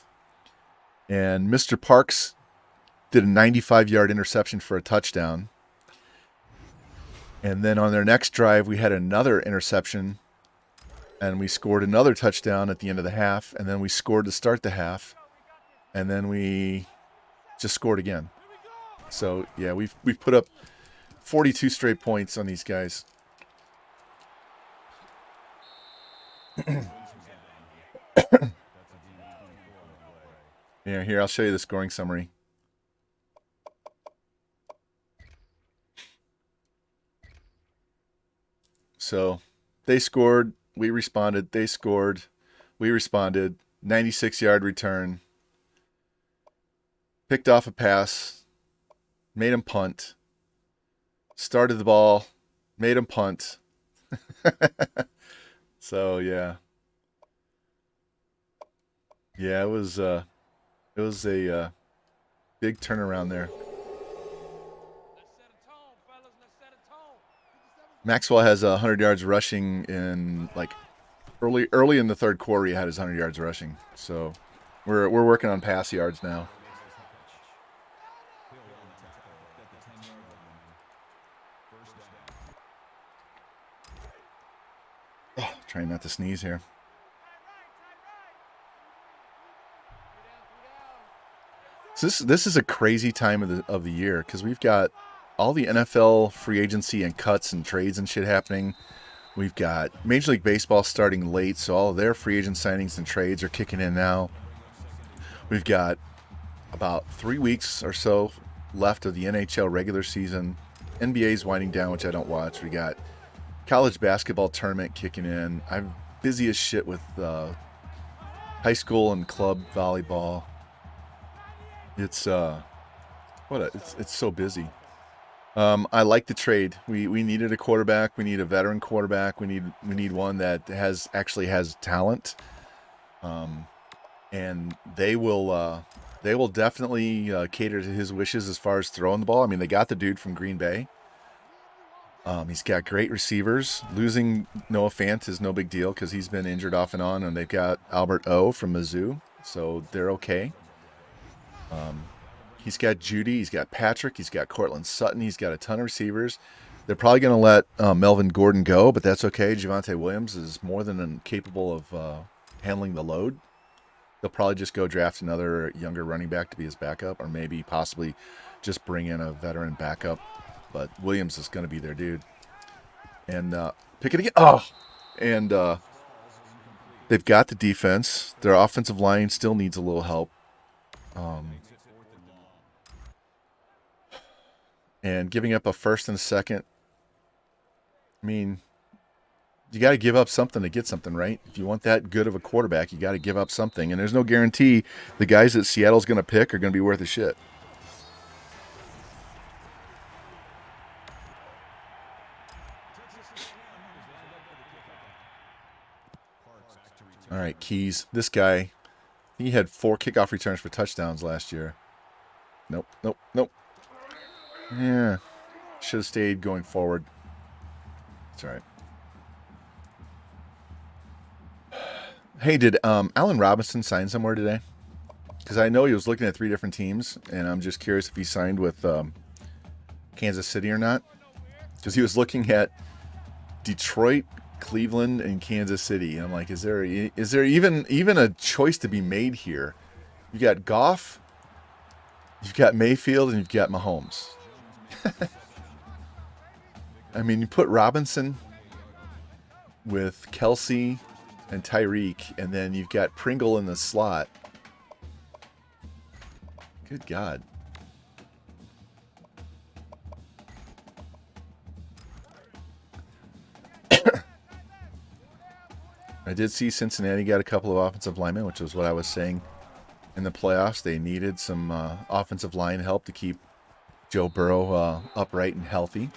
And Mr. Parks did a 95-yard interception for a touchdown. And then on their next drive, we had another interception, and we scored another touchdown at the end of the half, and then we scored to start the half, and then we just scored again. So, yeah, we've put up 42 straight points on these guys. Yeah, here, I'll show you the scoring summary. So they scored, we responded, they scored, we responded, 96-yard return, picked off a pass, made him punt, started the ball, made him punt. So, yeah. Yeah, it was a big turnaround there. Maxwell has 100 yards rushing in like early in the third quarter. He had his 100 yards rushing. So we're working on pass yards now. Oh, trying not to sneeze here. So this is a crazy time of the year because we've got all the NFL free agency and cuts and trades and shit happening. We've got Major League Baseball starting late, so all of their free agent signings and trades are kicking in now. We've got about 3 weeks or so left of the NHL regular season. NBA's winding down, which I don't watch. We got college basketball tournament kicking in. I'm busy as shit with high school and club volleyball. It's it's so busy. I like the trade. We needed a quarterback. We need a veteran quarterback. We need one that actually has talent. And they will definitely cater to his wishes as far as throwing the ball. I mean, they got the dude from Green Bay. He's got great receivers. Losing Noah Fant is no big deal because he's been injured off and on, and they've got Albert O from Mizzou, so they're okay. He's got Judy, he's got Patrick, he's got Cortland Sutton, he's got a ton of receivers. They're probably going to let Melvin Gordon go, but that's okay. Javonte Williams is more than capable of handling the load. They'll probably just go draft another younger running back to be his backup, or maybe possibly just bring in a veteran backup. But Williams is going to be their dude. And pick it again. Oh! And they've got the defense. Their offensive line still needs a little help. And giving up a first and a second, I mean, you got to give up something to get something, right? If you want that good of a quarterback, you got to give up something. And there's no guarantee the guys that Seattle's going to pick are going to be worth a shit. All right, Keys. This guy, he had 4 kickoff returns for touchdowns last year. Nope. Yeah, should have stayed going forward. It's all right. Hey, did Allen Robinson sign somewhere today? Because I know he was looking at 3 different teams, and I'm just curious if he signed with Kansas City or not. Because he was looking at Detroit, Cleveland, and Kansas City. And I'm like, is there even a choice to be made here? You got Goff, you've got Mayfield, and you've got Mahomes. I mean, you put Robinson with Kelsey and Tyreek, and then you've got Pringle in the slot. Good God. I did see Cincinnati got a couple of offensive linemen, which was what I was saying in the playoffs. They needed some offensive line help to keep Joe Burrow upright and healthy.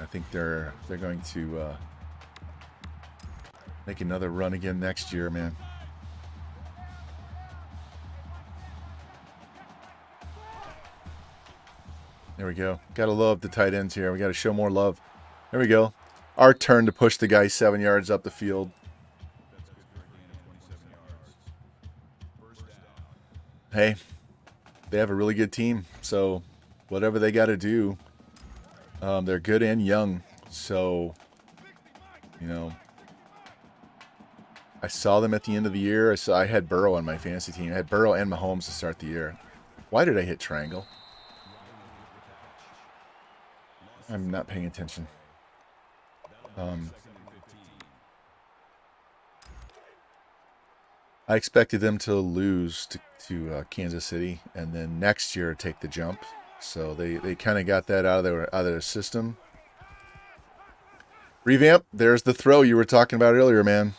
I think they're going to make another run again next year, man. There we go. Gotta love the tight ends here. We gotta show more love. There we go. Our turn to push the guy 7 yards up the field. Hey, they have a really good team, so whatever they got to do, they're good and young. So, I saw them at the end of the year. I had Burrow on my fantasy team. I had Burrow and Mahomes to start the year. Why did I hit triangle? I'm not paying attention. I expected them to lose to Kansas City and then next year take the jump. So they kind of got that out of their system. Revamp, there's the throw you were talking about earlier, man.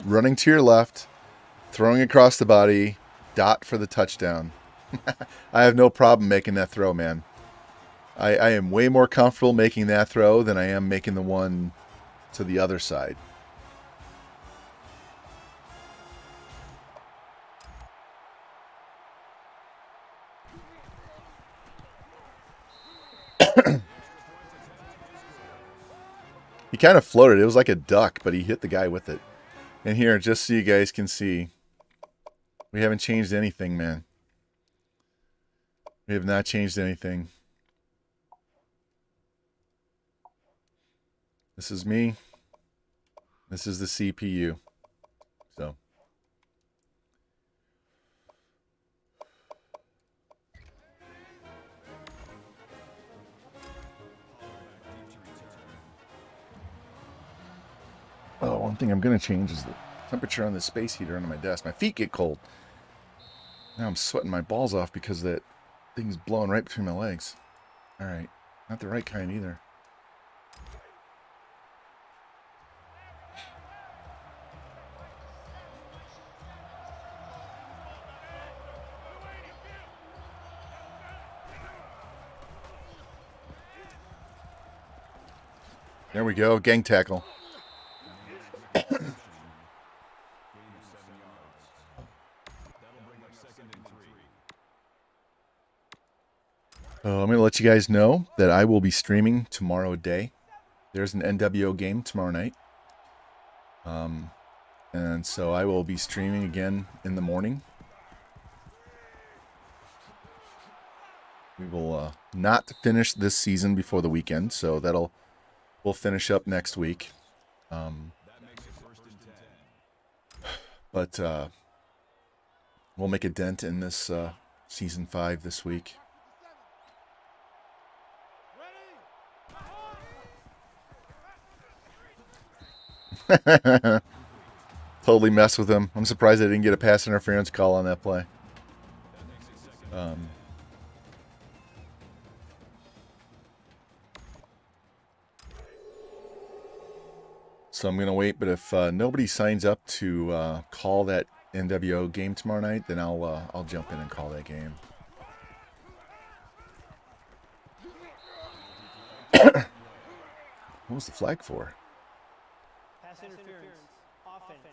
Running to your left, throwing across the body, dot for the touchdown. I have no problem making that throw, man. I am way more comfortable making that throw than I am making the one to the other side. He kind of floated. It was like a duck, but he hit the guy with it. And here, just so you guys can see, we haven't changed anything, man. We have not changed anything. This is me. This is the CPU. So. Oh, one thing I'm going to change is the temperature on the space heater under my desk. My feet get cold. Now I'm sweating my balls off because that thing's blowing right between my legs. All right. Not the right kind either. There we go. Gang tackle. I'm going to let you guys know that I will be streaming tomorrow day. There's an NWO game tomorrow night. And so I will be streaming again in the morning. We will not finish this season before the weekend, so we'll finish up next week. But we'll make a dent in this season 5 this week. Totally messed with him. I'm surprised I didn't get a pass interference call on that play. So I'm going to wait, but if nobody signs up to call that NWO game tomorrow night, then I'll jump in and call that game. What was the flag for? Pass interference.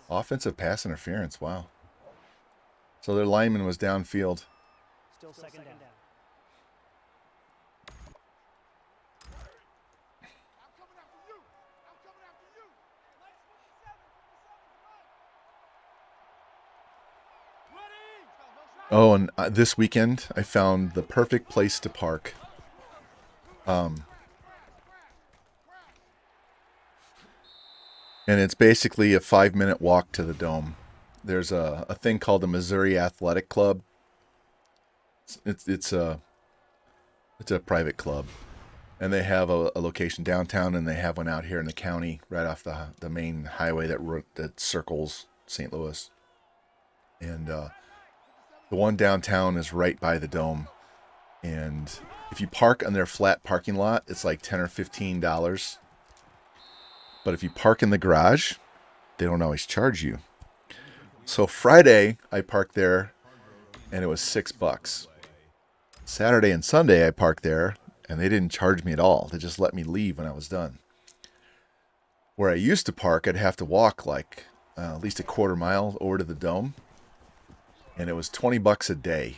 Offensive pass interference. Wow. So their lineman was downfield. Still second down. Oh, and this weekend I found the perfect place to park. And it's basically a 5-minute walk to the Dome. There's a thing called the Missouri Athletic Club. It's a private club, and they have a location downtown, and they have one out here in the county, right off the main highway that circles St. Louis. And the one downtown is right by the Dome. And if you park on their flat parking lot, it's like $10 or $15. But if you park in the garage, they don't always charge you. So Friday, I parked there, and it was $6. Saturday and Sunday, I parked there, and they didn't charge me at all. They just let me leave when I was done. Where I used to park, I'd have to walk like at least a quarter mile over to the Dome, and it was $20 a day.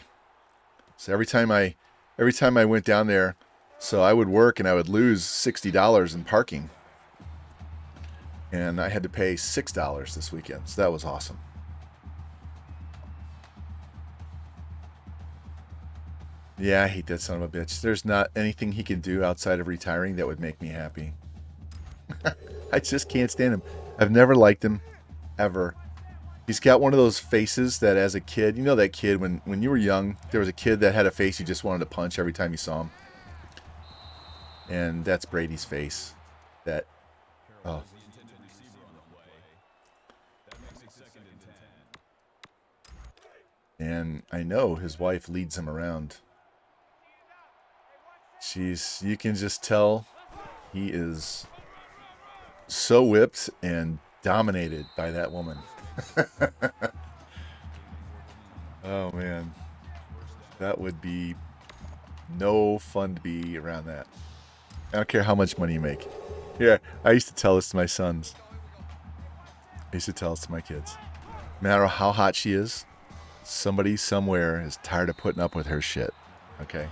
So every time I went down there, so I would work and I would lose $60 in parking. And I had to pay $6 this weekend. So that was awesome. Yeah, I hate that son of a bitch. There's not anything he can do outside of retiring that would make me happy. I just can't stand him. I've never liked him, ever. He's got one of those faces that as a kid, you know that kid when you were young, there was a kid that had a face you just wanted to punch every time you saw him. And that's Brady's face. Oh. And I know his wife leads him around. You can just tell he is so whipped and dominated by that woman. Oh man, that would be no fun to be around that. I don't care how much money you make. Yeah, I used to tell this to my sons. I used to tell this to my kids. No matter how hot she is, somebody somewhere is tired of putting up with her shit. Okay?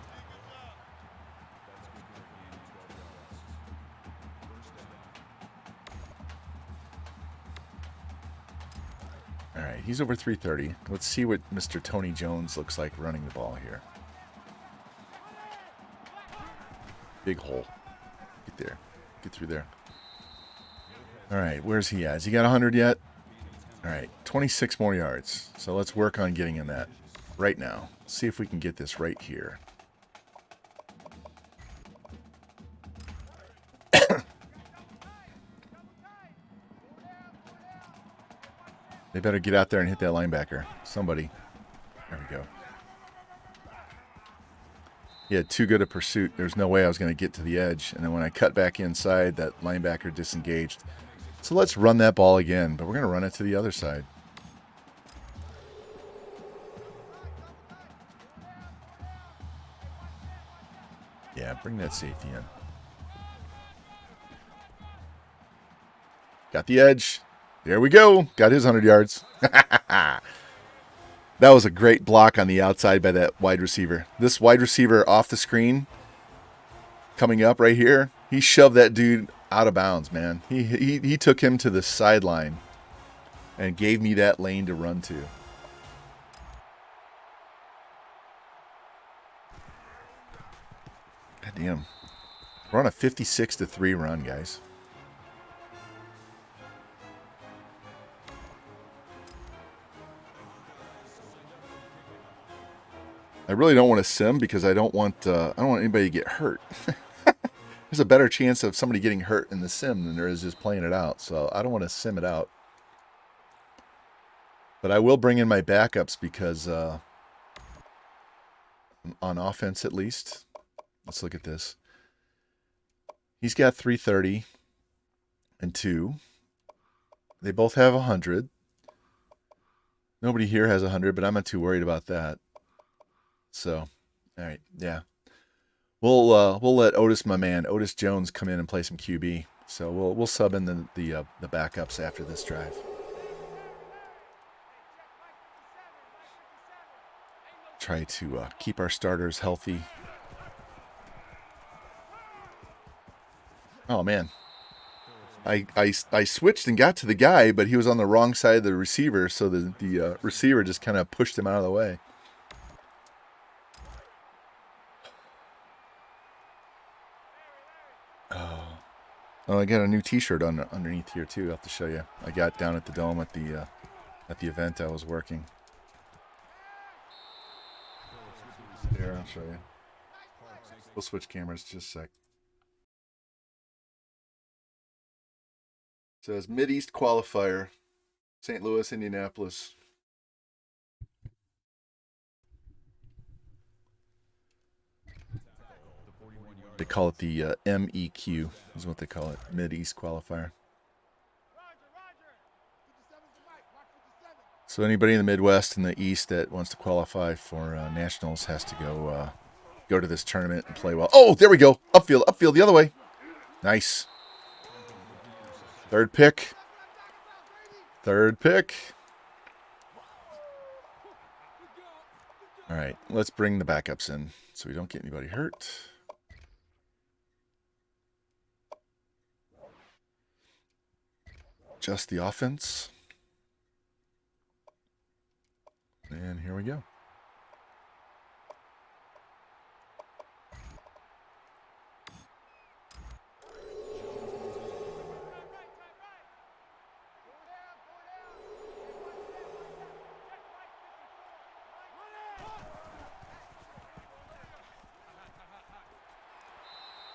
All right, he's over 330. Let's see what Mr. Tony Jones looks like running the ball here. Big hole. Get there. Get through there. All right, where's he at? Has he got 100 yet? All right, 26 more yards. So let's work on getting in that right now. See if we can get this right here. They better get out there and hit that linebacker. Somebody. There we go. He had too good a pursuit. There's no way I was going to get to the edge. And then when I cut back inside, that linebacker disengaged. So let's run that ball again, but we're going to run it to the other side. Yeah, bring that safety in. Got the edge. There we go. Got his 100 yards. That was a great block on the outside by that wide receiver. This wide receiver off the screen, coming up right here, he shoved that dude out of bounds, man. He took him to the sideline and gave me that lane to run to. God damn. We're on a 56-3 run, guys. I really don't want to sim because I don't want anybody to get hurt. There's a better chance of somebody getting hurt in the sim than there is just playing it out. So I don't want to sim it out. But I will bring in my backups because on offense at least. Let's look at this. He's got 330 and 2. They both have 100. Nobody here has 100, but I'm not too worried about that. So, all right, yeah. We'll let Otis, my man, Otis Jones, come in and play some QB. So we'll sub in the backups after this drive. Try to keep our starters healthy. Oh man, I switched and got to the guy, but he was on the wrong side of the receiver, so the receiver just kind of pushed him out of the way. Oh, I got a new T-shirt underneath here too. I'll have to show you. I got down at the Dome at the event I was working. Here, I'll show you. We'll switch cameras just a sec. It says Mid-East Qualifier, St. Louis, Indianapolis. They call it the MEQ, is what they call it, Mid-East Qualifier. So anybody in the Midwest and the East that wants to qualify for nationals has to go to this tournament and play well. Oh, there we go. Upfield the other way. Nice. Third pick. All right, let's bring the backups in so we don't get anybody hurt. Just the offense. And here we go.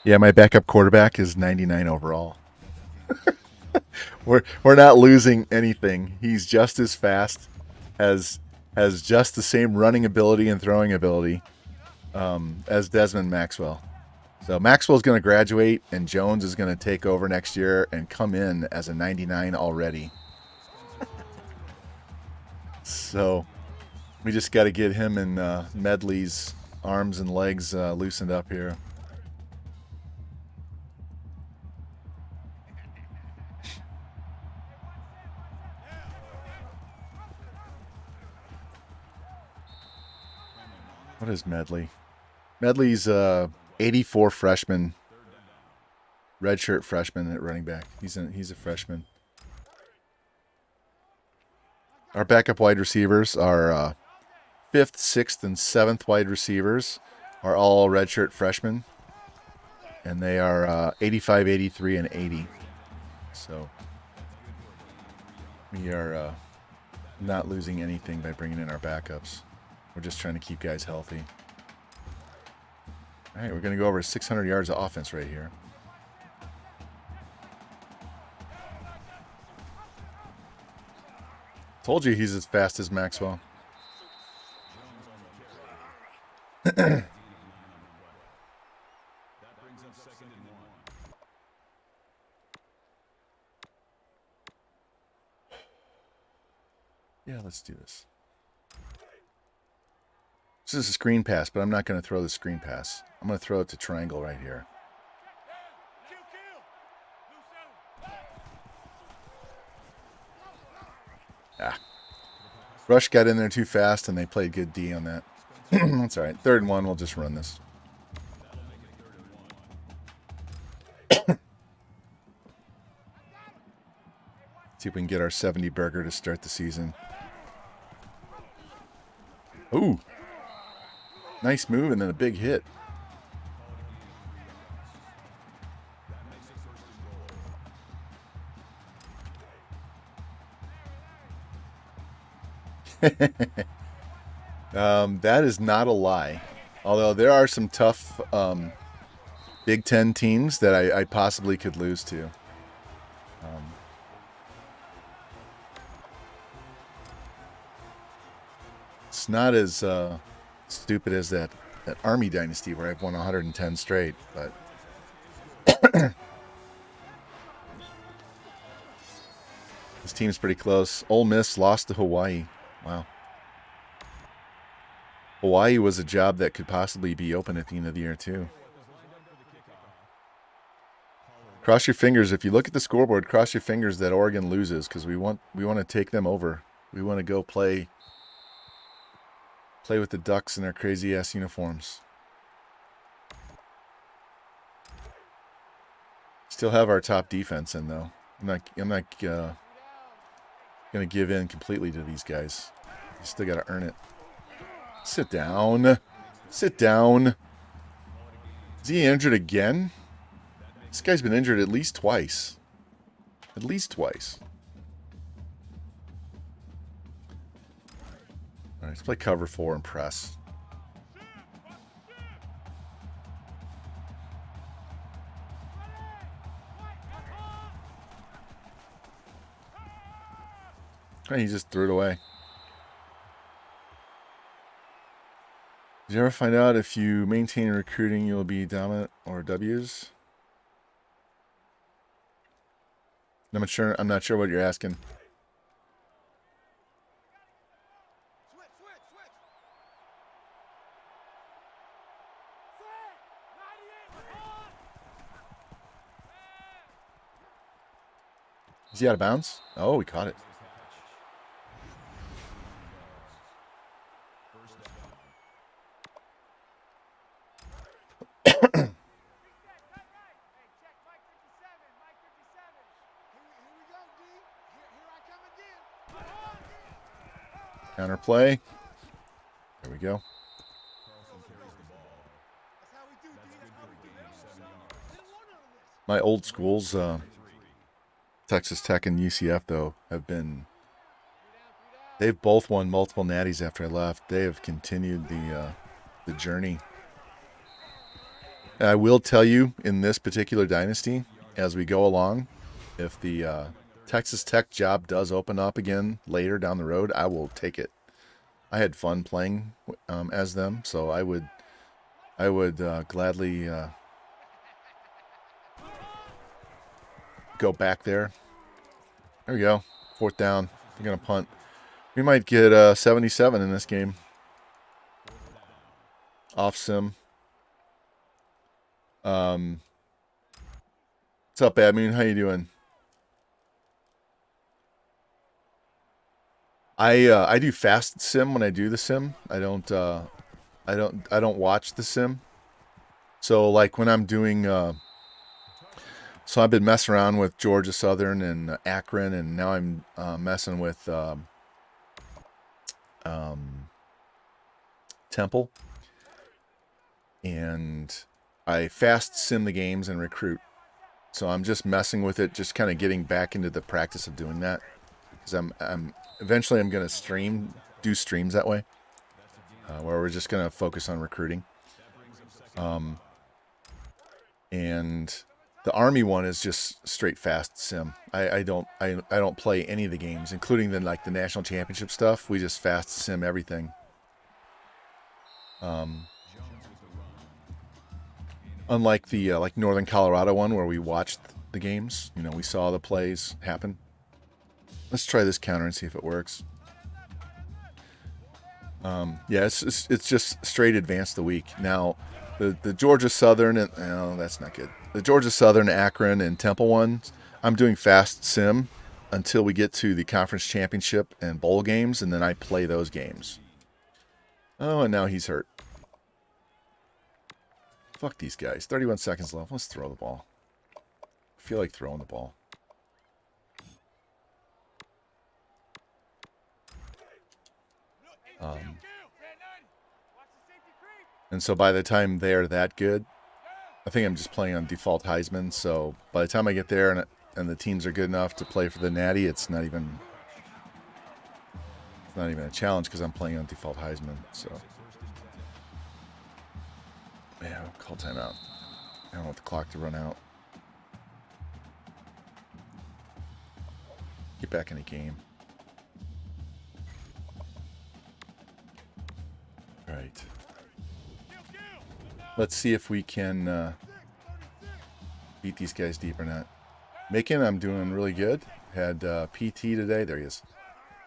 Yeah, my backup quarterback is 99 overall. We're not losing anything. He's just as fast, has just the same running ability and throwing ability as Desmond Maxwell. So Maxwell's going to graduate, and Jones is going to take over next year and come in as a 99 already. So we just got to get him and Medley's arms and legs loosened up here. What is Medley? Medley's 84 freshman, redshirt freshman at running back. He's a freshman. Our backup wide receivers, our 5th, 6th, and 7th wide receivers are all redshirt freshmen. And they are 85, 83, and 80. So we are not losing anything by bringing in our backups. We're just trying to keep guys healthy. All right, we're going to go over 600 yards of offense right here. Told you he's as fast as Maxwell. Yeah, let's do this. This is a screen pass, but I'm not going to throw the screen pass. I'm going to throw it to triangle right here. Ah. Rush got in there too fast, and they played good D on that. That's all right. 3rd and 1, we'll just run this. See if we can get our 70 burger to start the season. Ooh. Nice move and then a big hit. That is not a lie. Although there are some tough Big Ten teams that I possibly could lose to. It's not as stupid as that Army Dynasty where I've won 110 straight, but this team's pretty close. Ole Miss lost to Hawaii. Wow. Hawaii was a job that could possibly be open at the end of the year too. Cross your fingers. If you look at the scoreboard, cross your fingers that Oregon loses, because we want to take them over. We want to go play with the Ducks in their crazy ass uniforms. Still have our top defense in though. I'm not gonna give in completely to these guys. You still gotta earn it. Sit down. Sit down. Is he injured again? This guy's been injured at least twice. At least twice. All right, let's play cover 4 and press. And he just threw it away. Did you ever find out if you maintain recruiting, you'll be dominant or W's? I'm not sure what you're asking. Is he out of bounds? Oh, we caught it. Counter play. There we go. My old schools, Texas Tech and UCF, though, they've both won multiple natties after I left. They have continued the journey. And I will tell you, in this particular dynasty, as we go along, if the Texas Tech job does open up again later down the road, I will take it. I had fun playing as them, so I would gladly go back there. There we go. 4th down. We're going to punt. We might get 77 in this game. Off sim. What's up, Admin? How you doing? I do fast sim when I do the sim. I don't watch the sim. So like when I'm doing so I've been messing around with Georgia Southern and Akron, and now I'm messing with Temple, and I fast sim the games and recruit. So I'm just messing with it, just kind of getting back into the practice of doing that, because I'm eventually I'm gonna do streams that way, where we're just gonna focus on recruiting. And the Army one is just straight fast sim. I don't play any of the games, including the national championship stuff. We just fast sim everything. Unlike the like Northern Colorado one where we watched the games, we saw the plays happen. Let's try this counter and see if it works. Yeah, it's just straight advance the week. Now, the Georgia Southern and that's not good. The Georgia Southern, Akron, and Temple ones, I'm doing fast sim until we get to the conference championship and bowl games, and then I play those games. Oh, and now he's hurt. Fuck these guys. 31 seconds left. Let's throw the ball. I feel like throwing the ball. And so by the time they're that good, I think I'm just playing on default Heisman. So by the time I get there and the teams are good enough to play for the Natty, it's not even a challenge because I'm playing on default Heisman. So yeah, call timeout. I don't want the clock to run out. Get back in the game. All right. Let's see if we can beat these guys deep or not. Macon, I'm doing really good. Had PT today. There he is.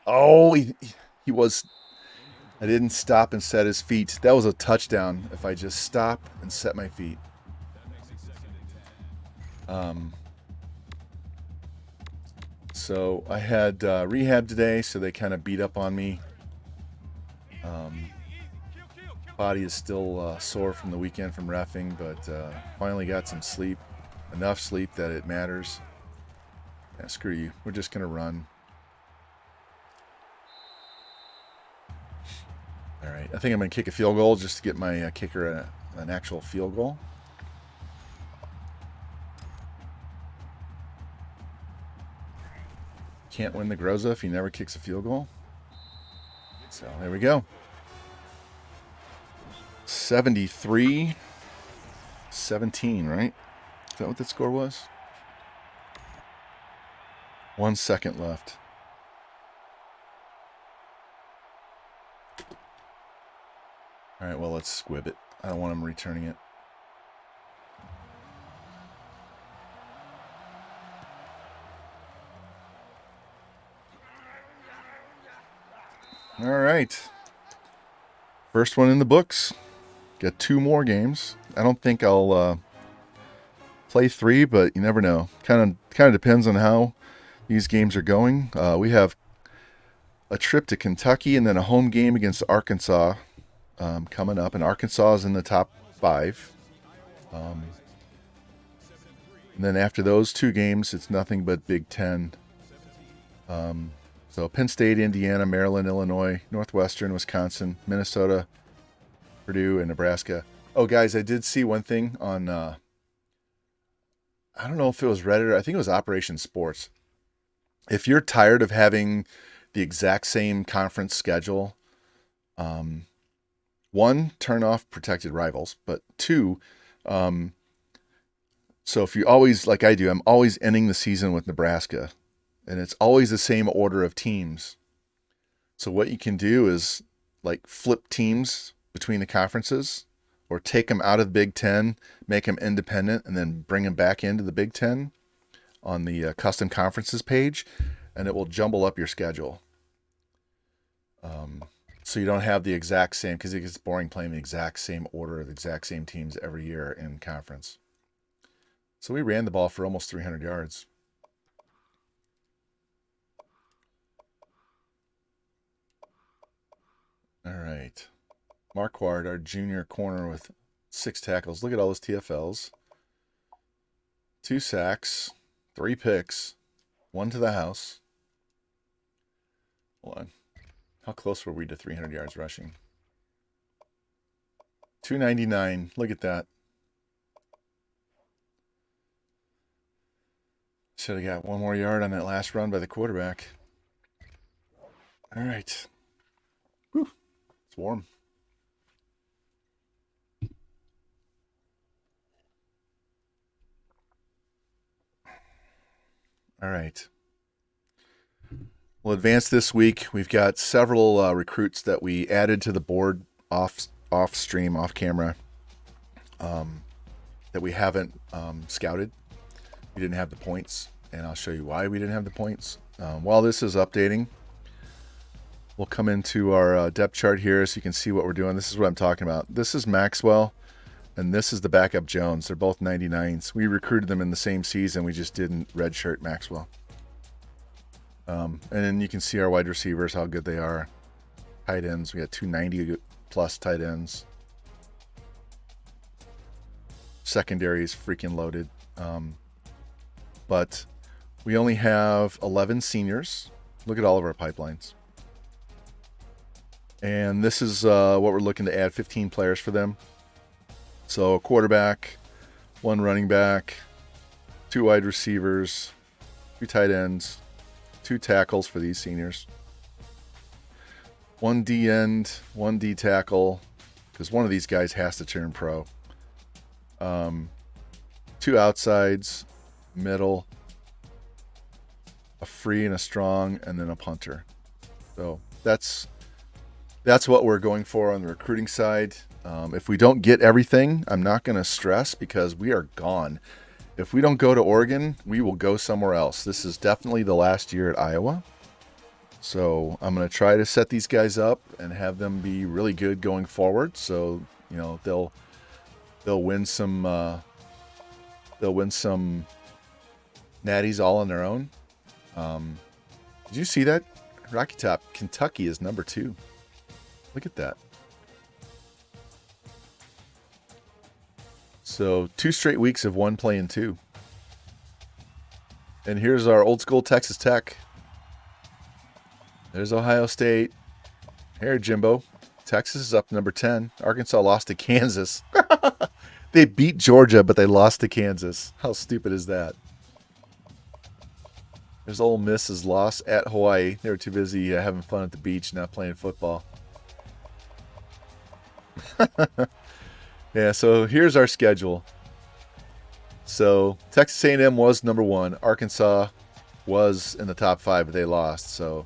Oh, he was. I didn't stop and set his feet. That was a touchdown if I just stop and set my feet. So I had rehab today, so they kind of beat up on me. Body is still sore from the weekend from reffing, but finally got some sleep. Enough sleep that it matters. Yeah, screw you. We're just going to run. All right. I think I'm going to kick a field goal just to get my kicker an actual field goal. Can't win the Groza if he never kicks a field goal. So there we go. 73-17, right? Is that what the score was? 1 second left. All right, well, let's squib it. I don't want him returning it. All right. First one in the books. Got 2 more games. I don't think I'll play 3, but you never know. Kind of depends on how these games are going. We have a trip to Kentucky and then a home game against Arkansas coming up, and Arkansas is in the top 5. And then after those 2 games, it's nothing but Big Ten. So Penn State, Indiana, Maryland, Illinois, Northwestern, Wisconsin, Minnesota, Purdue, and Nebraska. Oh, guys, I did see one thing on, I don't know if it was Reddit or I think it was Operation Sports. If you're tired of having the exact same conference schedule, 1, turn off protected rivals, but 2, so if you always, like I do, I'm always ending the season with Nebraska, and it's always the same order of teams. So what you can do is like flip teams between the conferences, or take them out of the Big Ten, make them independent, and then bring them back into the Big Ten on the custom conferences page, and it will jumble up your schedule. So you don't have the exact same, because it gets boring playing the exact same order of the exact same teams every year in conference. So we ran the ball for almost 300 yards. All right. Marquardt, our junior corner with 6 tackles. Look at all those TFLs. 2 sacks, 3 picks, 1 to the house. Hold on. How close were we to 300 yards rushing? 299. Look at that. Should have got one more yard on that last run by the quarterback. All right. Whew. It's warm. All right. We'll advance this week. We've got several recruits that we added to the board off stream, off camera, that we haven't scouted. We didn't have the points, and I'll show you why we didn't have the points. While this is updating, we'll come into our depth chart here so you can see what we're doing. This is what I'm talking about. This is Maxwell, and this is the backup Jones. They're both 99s. We recruited them in the same season. We just didn't redshirt Maxwell. And then you can see our wide receivers, how good they are. Tight ends, we got 290-plus tight ends. Secondary is freaking loaded. But we only have 11 seniors. Look at all of our pipelines. And this is what we're looking to add, 15 players for them. So a quarterback, 1 running back, 2 wide receivers, 2 tight ends, 2 tackles for these seniors, 1 D end, 1 D tackle, because one of these guys has to turn pro. 2 outsides, middle, a free and a strong, and then a punter. So that's what we're going for on the recruiting side. If we don't get everything, I'm not going to stress because we are gone. If we don't go to Oregon, we will go somewhere else. This is definitely the last year at Iowa. So I'm going to try to set these guys up and have them be really good going forward. So, you know, they'll win some natties all on their own. Did you see that? Rocky Top, Kentucky is number 2. Look at that. So 2 straight weeks of 1 playing 2. And here's our old school Texas Tech. There's Ohio State. Here, Jimbo. Texas is up number 10. Arkansas lost to Kansas. They beat Georgia, but they lost to Kansas. How stupid is that? There's Ole Miss's loss at Hawaii. They were too busy having fun at the beach, not playing football. Yeah, so here's our schedule. So Texas A&M was number 1. Arkansas was in the top 5, but they lost. So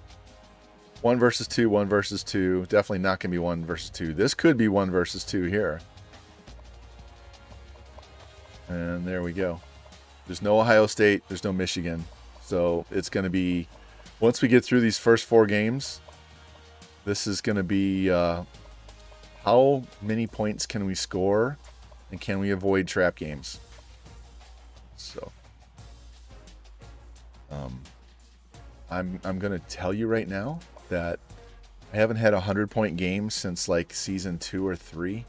1 versus 2, 1 versus 2. Definitely not going to be 1 versus 2. This could be 1 versus 2 here. And there we go. There's no Ohio State. There's no Michigan. So it's going to be, once we get through these first 4 games, this is going to be how many points can we score and can we avoid trap games? So I'm going to tell you right now that I haven't had a 100-point game since like season 2 or 3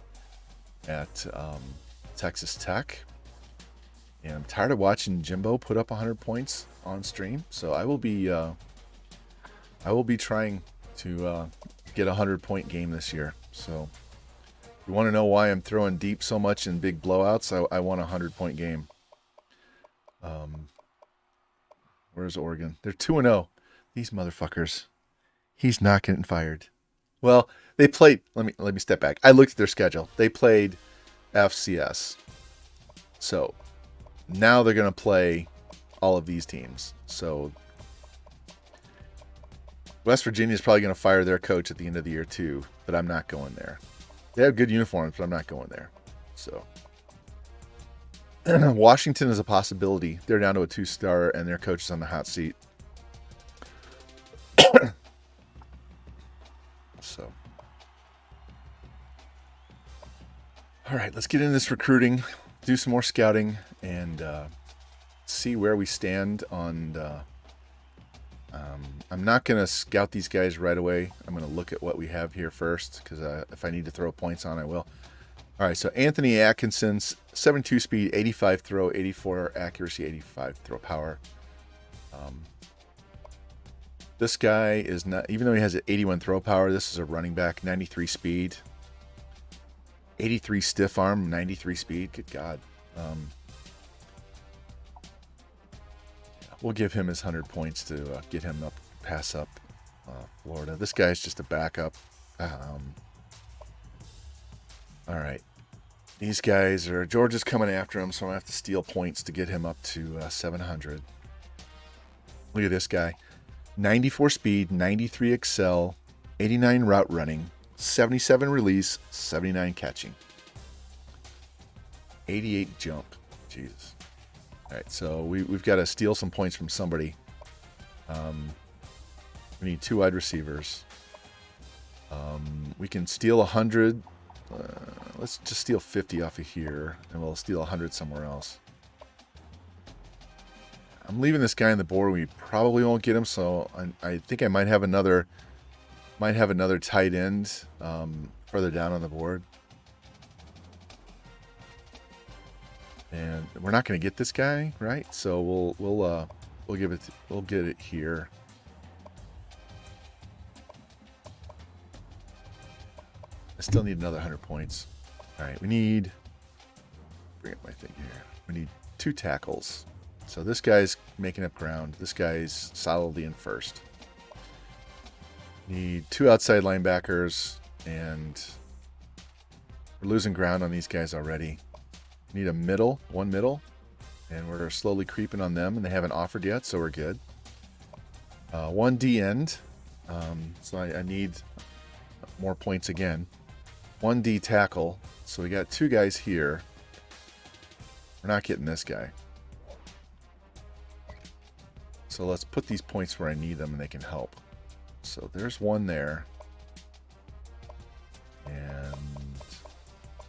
at Texas Tech. And I'm tired of watching Jimbo put up 100 points on stream. So I will be trying to get a 100-point game this year. So if you want to know why I'm throwing deep so much in big blowouts, I want a 100-point game. Where's Oregon? They're 2-0. These motherfuckers. He's not getting fired. Well, they played. Let me step back. I looked at their schedule. They played FCS. So now they're going to play all of these teams. So West Virginia is probably going to fire their coach at the end of the year too, but I'm not going there. They have good uniforms, but I'm not going there. So Washington is a possibility. They're down to a 2-star, and their coach is on the hot seat. So, all right, let's get into this recruiting, do some more scouting, and see where we stand on. I'm not going to scout these guys right away. I'm going to look at what we have here first, because if I need to throw points on, I will. All right, so Anthony Atkinson's 72 speed, 85 throw, 84 accuracy, 85 throw power. This guy is not, even though he has an 81 throw power, this is a running back, 93 speed. 83 stiff arm, 93 speed. Good God. We'll give him his 100 points to get him up, pass up Florida. This guy's just a backup. All right. These guys are, Georgia's coming after him, so I'm going to have to steal points to get him up to 700. Look at this guy. 94 speed, 93 excel, 89 route running, 77 release, 79 catching, 88 jump. Jesus. All right, so we've got to steal some points from somebody. We need 2 wide receivers. We can steal 100. Let's just steal 50 off of here, and we'll steal 100 somewhere else. I'm leaving this guy on the board. We probably won't get him, so I think I might have another tight end further down on the board. And we're not going to get this guy, right? So we'll get it here. I still need another 100 points. All right, we need, bring up my thing here. We need 2 tackles. So this guy's making up ground. This guy's solidly in first. Need 2 outside linebackers, and we're losing ground on these guys already. Need a middle, 1 middle, and we're slowly creeping on them, and they haven't offered yet, so we're good. 1 D end, so I need more points again. 1 D tackle, so we got 2 guys here. We're not getting this guy. So let's put these points where I need them and they can help. So there's 1 there. And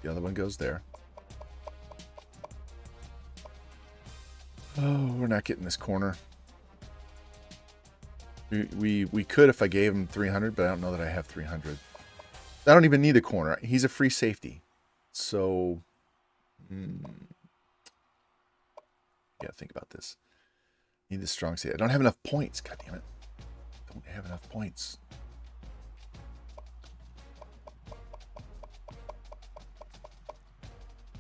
the other one goes there. Oh, we're not getting this corner. We could if I gave him 300, but I don't know that I have 300. I don't even need a corner. He's a free safety. So, yeah, think about this. Need the strong safety. I don't have enough points. God damn it. Don't have enough points.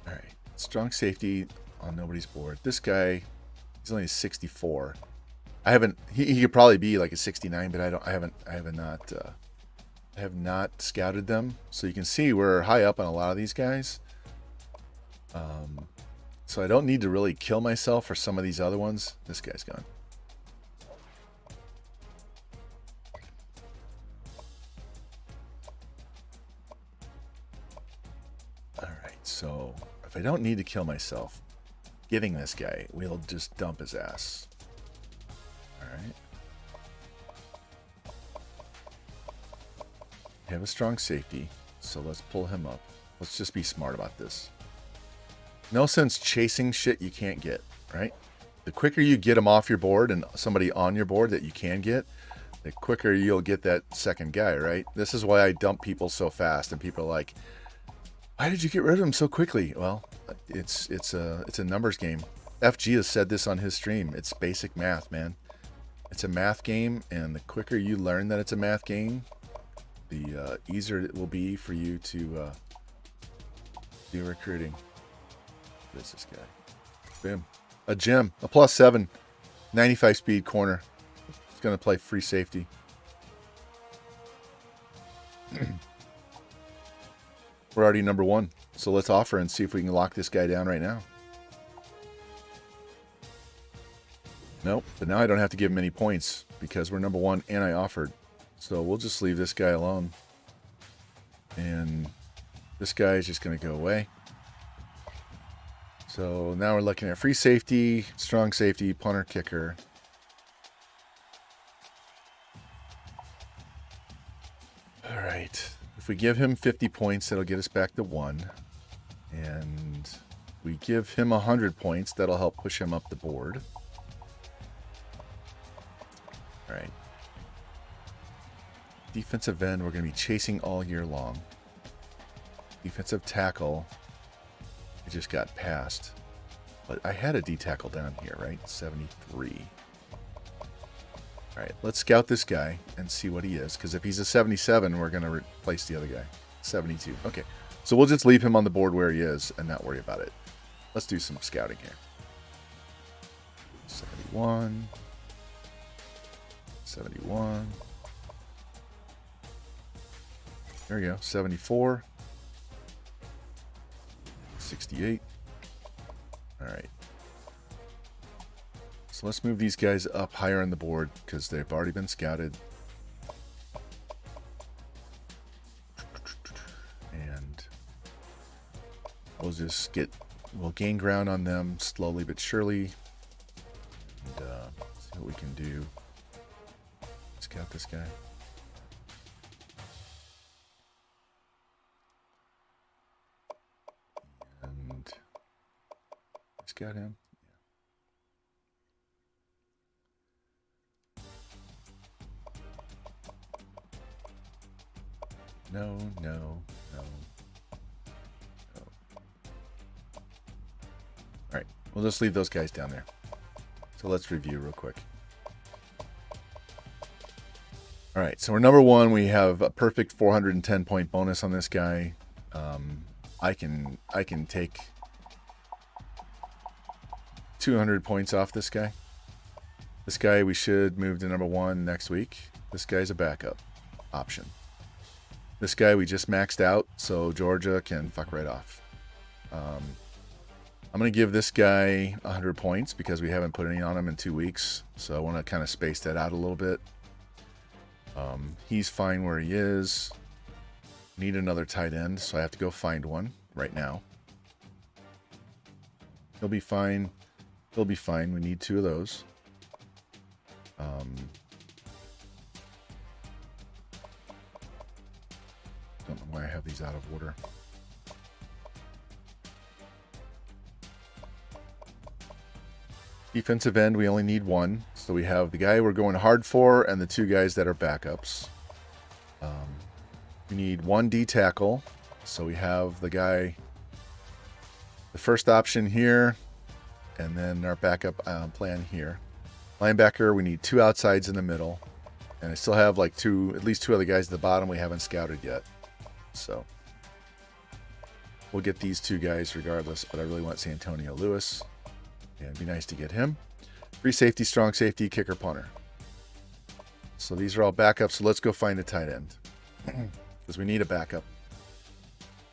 All right. Strong safety on nobody's board. This guy, he's only a 64. I haven't, he could probably be like a 69, but I have not scouted them. So you can see we're high up on a lot of these guys. So I don't need to really kill myself for some of these other ones. This guy's gone. All right, so if I don't need to kill myself, getting this guy, we'll just dump his ass. All right. We have a strong safety, so let's pull him up. Let's just be smart about this. No sense chasing shit you can't get, right? The quicker you get them off your board and somebody on your board that you can get, the quicker you'll get that second guy, right? This is why I dump people so fast, and people are like, why did you get rid of him so quickly? Well, it's a numbers game. FG has said this on his stream. It's basic math, man. It's a math game, and the quicker you learn that it's a math game, the easier it will be for you to do recruiting. What is this guy? Boom. A gem. A +7. 95 speed corner. He's going to play free safety. We're already number 1. So let's offer and see if we can lock this guy down right now. Nope. But now I don't have to give him any points because we're number 1 and I offered. So we'll just leave this guy alone. And this guy is just going to go away. So now we're looking at free safety, strong safety, punter, kicker. All right. If we give him 50 points, that'll get us back to 1. And we give him 100 points, that'll help push him up the board. All right. Defensive end, we're going to be chasing all year long. Defensive tackle, it just got passed. But I had a D tackle down here, right? 73. All right, let's scout this guy and see what he is. Because if he's a 77, we're going to replace the other guy. 72. Okay, so we'll just leave him on the board where he is and not worry about it. Let's do some scouting here. 71. 71. There we go. 74. 68. All right. So let's move these guys up higher on the board because they've already been scouted. And we'll gain ground on them slowly but surely. And see what we can do. Scout this guy. And scout him. No, no, no, no. Alright, we'll just leave those guys down there. So let's review real quick. Alright, so we're number 1. We have a perfect 410 point bonus on this guy. I can take 200 points off this guy. This guy we should move to number 1 next week. This guy's a backup option. This guy we just maxed out, so Georgia can fuck right off. I'm going to give this guy 100 points because we haven't put any on him in 2 weeks. So I want to kind of space that out a little bit. He's fine where he is. Need another tight end, so I have to go find one right now. He'll be fine. He'll be fine. We need 2 of those. Don't know why I have these out of order. Defensive end, we only need 1. So we have the guy we're going hard for and the 2 guys that are backups. We need 1 D tackle. So we have the guy, the first option here, and then our backup plan here. Linebacker, we need 2 outsides in the middle. And I still have like at least 2 other guys at the bottom we haven't scouted yet. So we'll get these 2 guys regardless, but I really want Santonio Lewis. And it'd be nice to get him. Free safety, strong safety, kicker, punter. So these are all backups. So let's go find a tight end. Because we need a backup.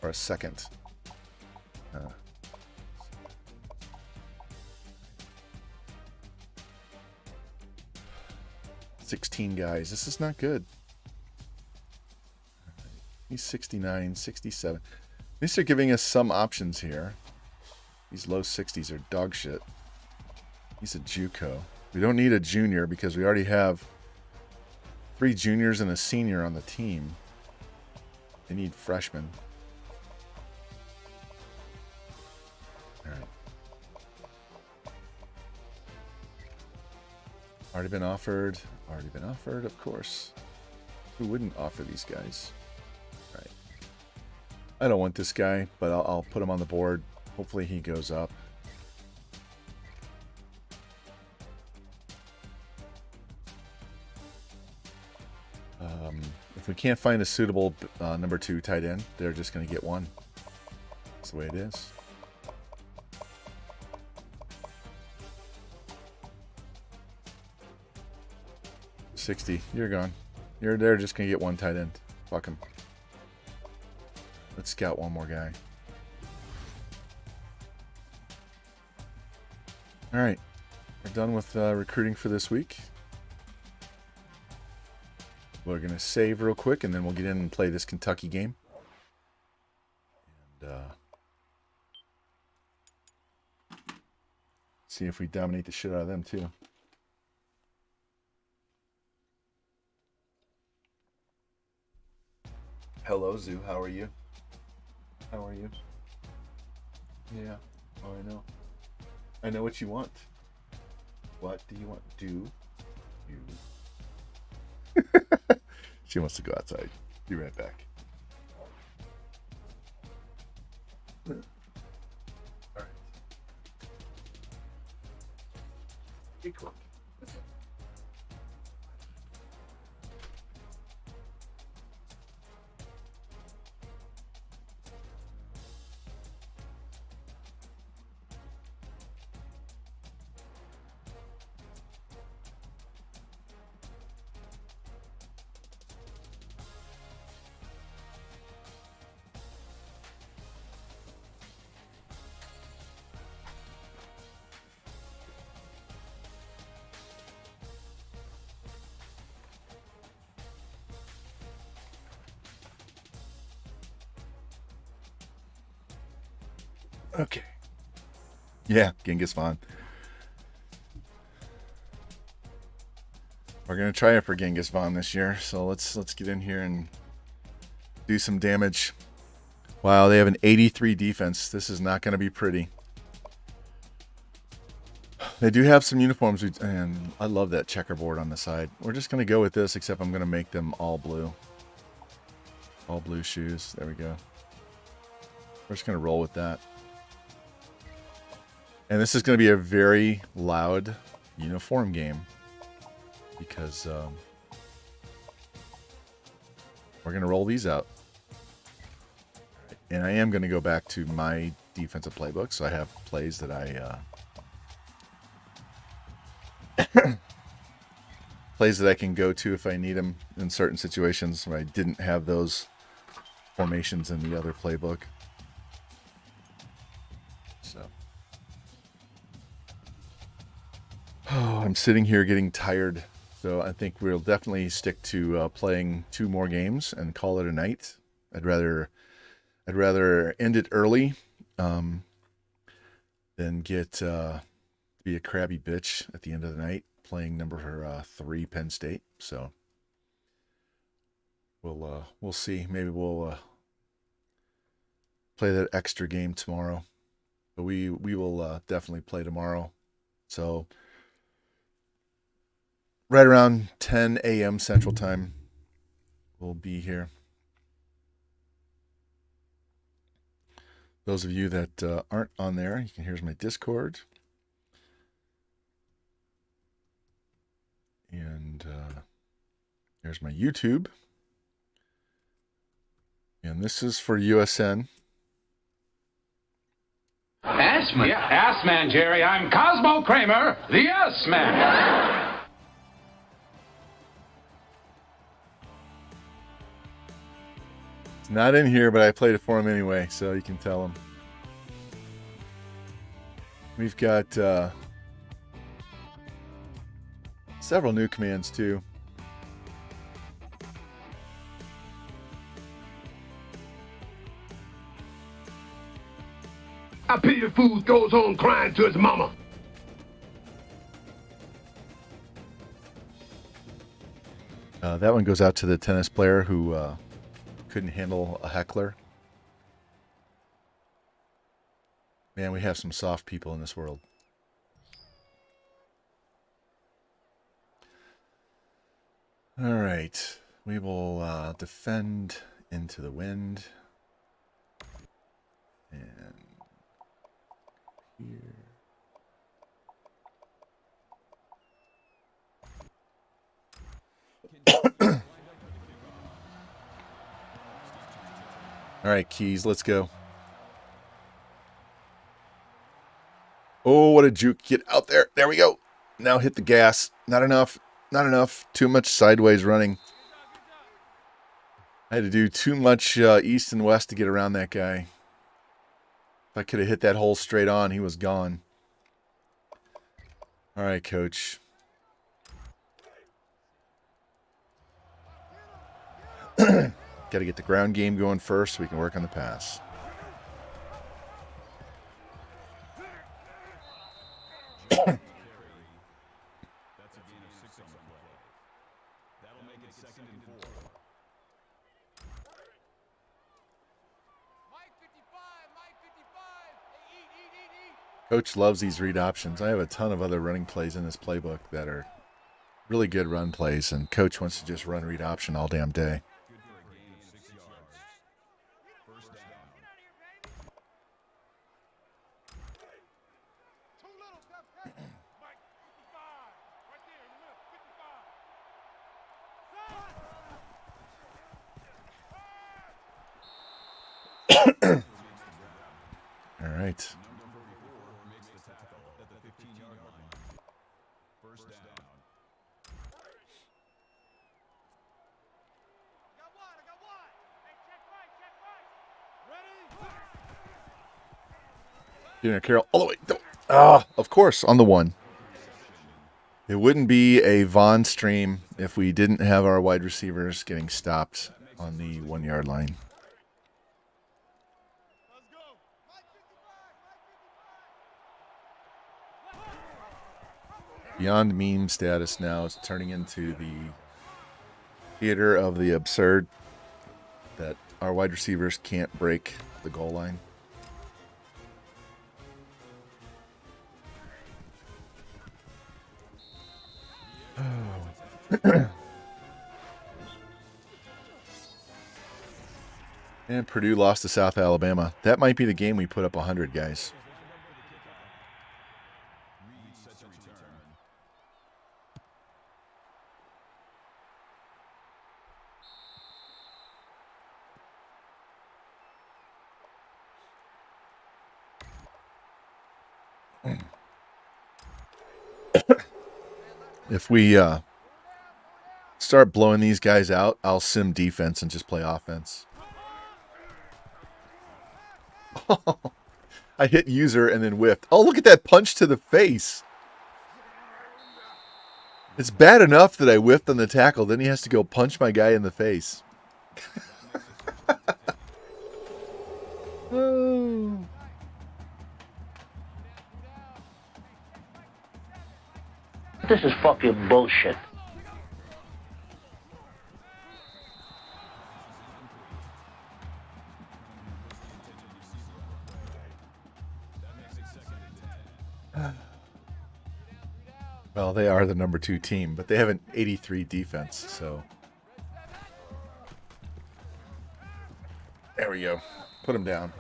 Or a second. 16 guys. This is not good. He's 69, 67. At least they're giving us some options here. These low 60s are dog shit. He's a JUCO. We don't need a junior because we already have 3 juniors and a senior on the team. They need freshmen. All right. Already been offered. Already been offered, of course. Who wouldn't offer these guys? All right. I don't want this guy, but I'll put him on the board. Hopefully he goes up. If we can't find a suitable number 2 tight end, they're just going to get 1. That's the way it is. $60. You're gone. They're just going to get 1 tight end. Fuck him. Let's scout one more guy. All right. We're done with recruiting for this week. We're going to save real quick, and then we'll get in and play this Kentucky game. And see if we dominate the shit out of them, too. Hello, Zoo. How are you? How are you? Yeah. Oh, I know. I know what you want. What do you want? Do you... She wants to go outside. Be right back. All right. Be quick. Okay. Yeah, Genghis Vaughn. We're gonna try it for Genghis Vaughn this year, so let's get in here and do some damage. Wow, they have an 83 defense. This is not gonna be pretty. They do have some uniforms, and I love that checkerboard on the side. We're just gonna go with this, except I'm gonna make them all blue. All blue shoes. There we go. We're just gonna roll with that. And this is gonna be a very loud uniform game, because we're going to roll these out. And I am going to go back to my defensive playbook, so I have plays that plays that I can go to if I need them in certain situations where I didn't have those formations in the other playbook. So, I'm sitting here getting tired. So I think we'll definitely stick to playing 2 more games and call it a night. I'd rather end it early than get be a crabby bitch at the end of the night playing number 3 Penn State. So we'll see. Maybe we'll play that extra game tomorrow. But we will definitely play tomorrow. So right around 10 a.m. Central Time, we'll be here. Those of you that aren't on there, you can here's my Discord. And here's my YouTube. And this is for USN. Assman? Yeah, Assman, Jerry. I'm Cosmo Kramer, the Assman. It's not in here, but I played it for him anyway, so you can tell him. We've got several new commands too. I pity the fool goes home crying to his mama. That one goes out to the tennis player who couldn't handle a heckler. Man, we have some soft people in this world. All right. We will defend into the wind. And here. All right, Keys, let's go. Oh, what a juke. Get out there. There we go. Now hit the gas. Not enough. Not enough. Too much sideways running. I had to do too much east and west to get around that guy. If I could have hit that hole straight on, he was gone. All right, coach. Got to get the ground game going first so we can work on the pass. Coach loves these read options. I have a ton of other running plays in this playbook that are really good run plays, and Coach wants to just run read option all damn day. All right. Junior Carroll all the way. Of course, on the 1. It wouldn't be a Vaughn stream if we didn't have our wide receivers getting stopped on the 1-yard line. beyond meme status now. It's turning into the theater of the absurd that our wide receivers can't break the goal line. And Purdue lost to South Alabama. That might be the game we put up 100, guys. If we start blowing these guys out, I'll sim defense and just play offense. I hit user and then whiffed. Oh, look at that punch to the face. It's bad enough that I whiffed on the tackle. Then he has to go punch my guy in the face. Oh. This is fucking bullshit. Well, they are the number 2 team, but they have an 83 defense, so. There we go. Put him down.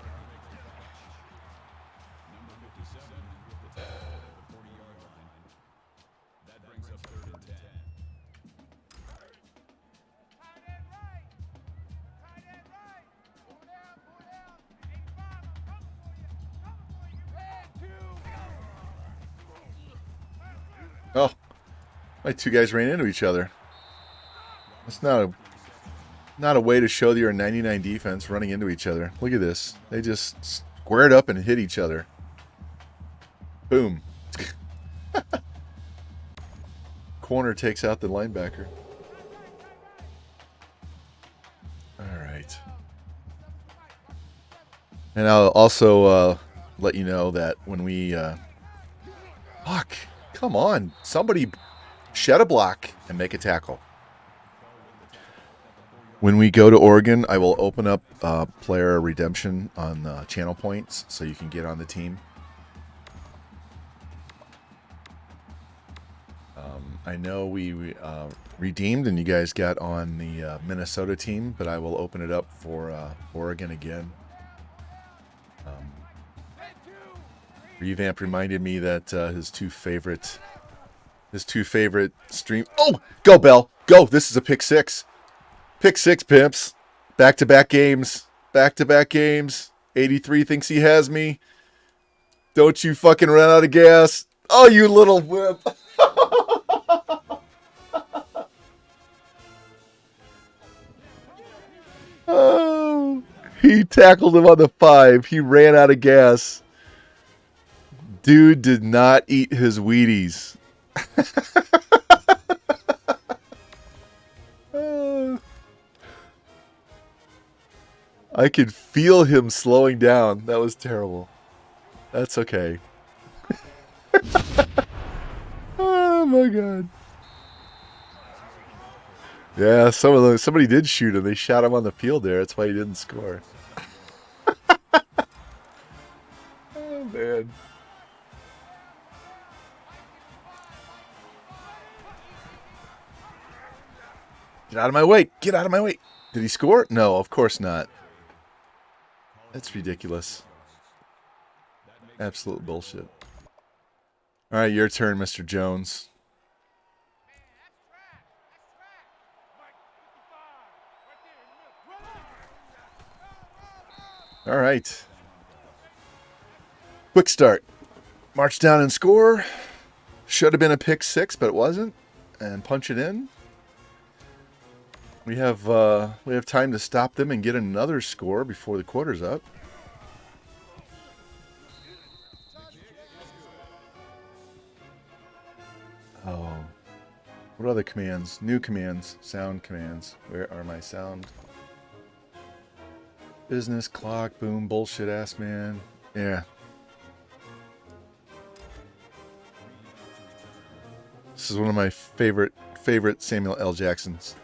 Oh, my 2 guys ran into each other. That's not a way to show that you're a 99 defense, running into each other. Look at this. They just squared up and hit each other. Boom. Corner takes out the linebacker. All right. And I'll also let you know that when we... Fuck. Come on. Somebody shed a block and make a tackle. When we go to Oregon, I will open up player redemption on channel points so you can get on the team. I know we redeemed and you guys got on the Minnesota team, but I will open it up for Oregon again. Revamped reminded me that his two favorite stream. Oh, go Bell, go! This is a pick six. Pick six, pimps. Back-to-back games. Back-to-back games. 83 thinks he has me. Don't you fucking run out of gas. Oh, you little whip. Oh, he tackled him on the 5. He ran out of gas. Dude did not eat his Wheaties. I could feel him slowing down. That was terrible. That's okay. Oh my god. Yeah, somebody did shoot him. They shot him on the field there. That's why he didn't score. Oh man. Get out of my way. Get out of my way. Did he score? No, of course not. That's ridiculous. Absolute bullshit. All right, your turn, Mr. Jones. All right. Quick start. March down and score. Should have been a pick six, but it wasn't. And punch it in. We have time to stop them and get another score before the quarter's up. Oh. What other commands? New commands. Sound commands. Where are my sound? Business, clock, boom, bullshit ass man. Yeah. This is one of my favorite Samuel L. Jacksons.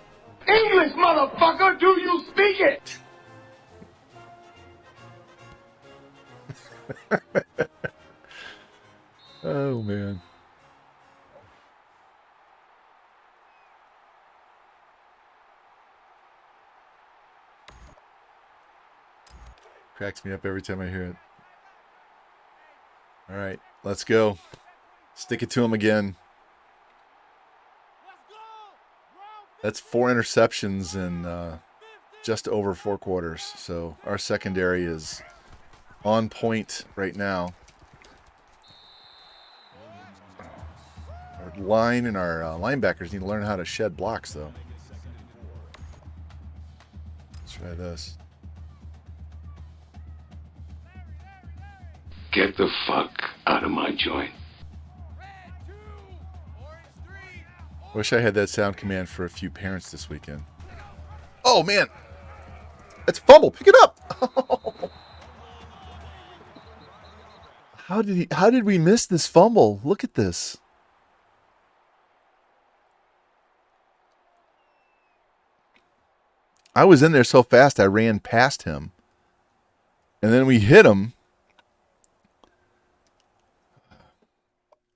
English, motherfucker, do you speak it? Oh man. Cracks me up every time I hear it. All right, let's go. Stick it to him again. That's 4 interceptions in just over 4 quarters. So our secondary is on point right now. Our line and our linebackers need to learn how to shed blocks, though. Let's try this. Get the fuck out of my joint. Wish I had that sound command for a few parents this weekend. Oh, man. That's a fumble. Pick it up. How did we miss this fumble? Look at this. I was in there so fast I ran past him. And then we hit him.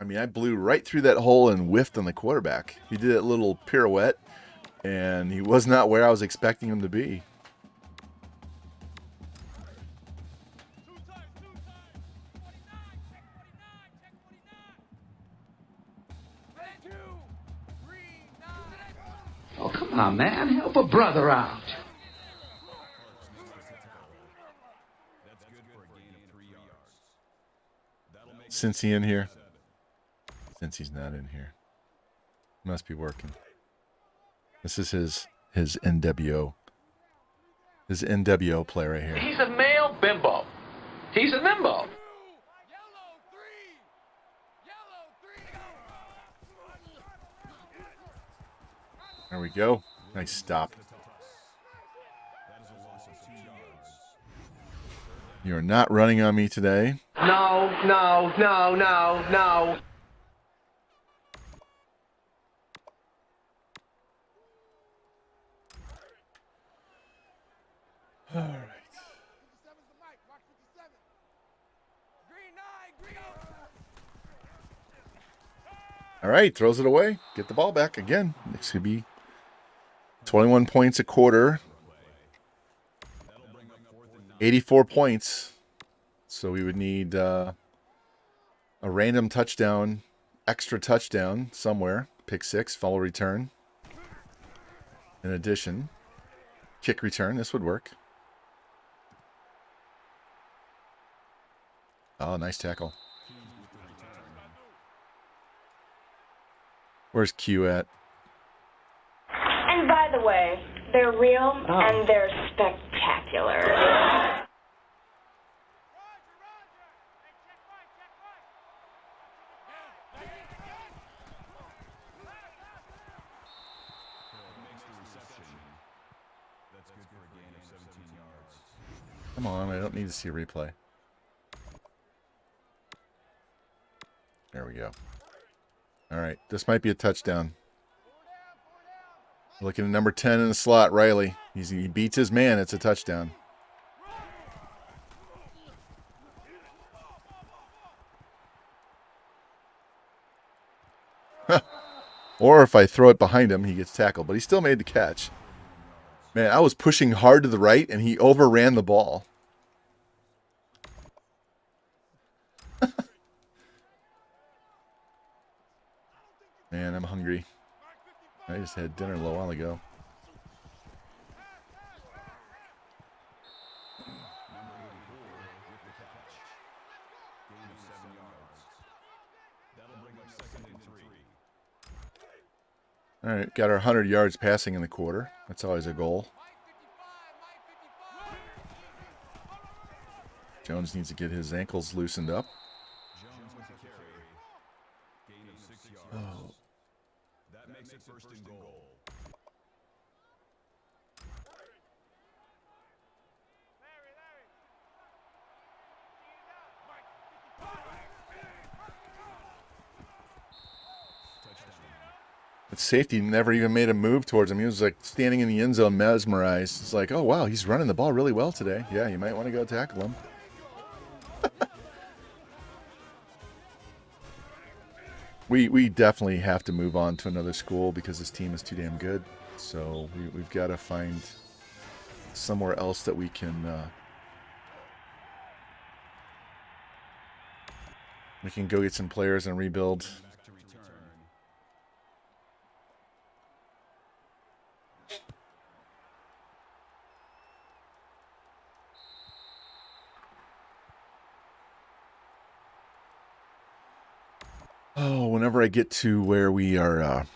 I mean, I blew right through that hole and whiffed on the quarterback. He did that little pirouette, and he was not where I was expecting him to be. Oh, come on, man. Help a brother out. Since he in here? Since he's not in here. Must be working. This is his NWO. His NWO play right here. He's a male bimbo. He's a bimbo. There we go. Nice stop. You're not running on me today. No. All right. All right, throws it away. Get the ball back again. This could be 21 points a quarter. 84 points. So we would need a random touchdown, extra touchdown somewhere. Pick 6, follow return. In addition, kick return. This would work. Oh, nice tackle. Where's Q at? And by the way, they're real and they're spectacular. Come on, I don't need to see a replay. There we go. All right, this might be a touchdown. Looking at number 10 in the slot, Riley. He beats his man. It's a touchdown. Or if I throw it behind him, he gets tackled. But he still made the catch. Man, I was pushing hard to the right, and he overran the ball. Man, I'm hungry. I just had dinner a little while ago. All right, got our 100 yards passing in the quarter. That's always a goal. Jones needs to get his ankles loosened up. Oh. That makes it first and goal. But safety never even made a move towards him. He was like standing in the end zone, mesmerized. It's like, oh wow, he's running the ball really well today. Yeah, you might want to go tackle him. We definitely have to move on to another school because this team is too damn good. So we've got to find somewhere else that we can go get some players and rebuild. Oh, whenever I get to where we are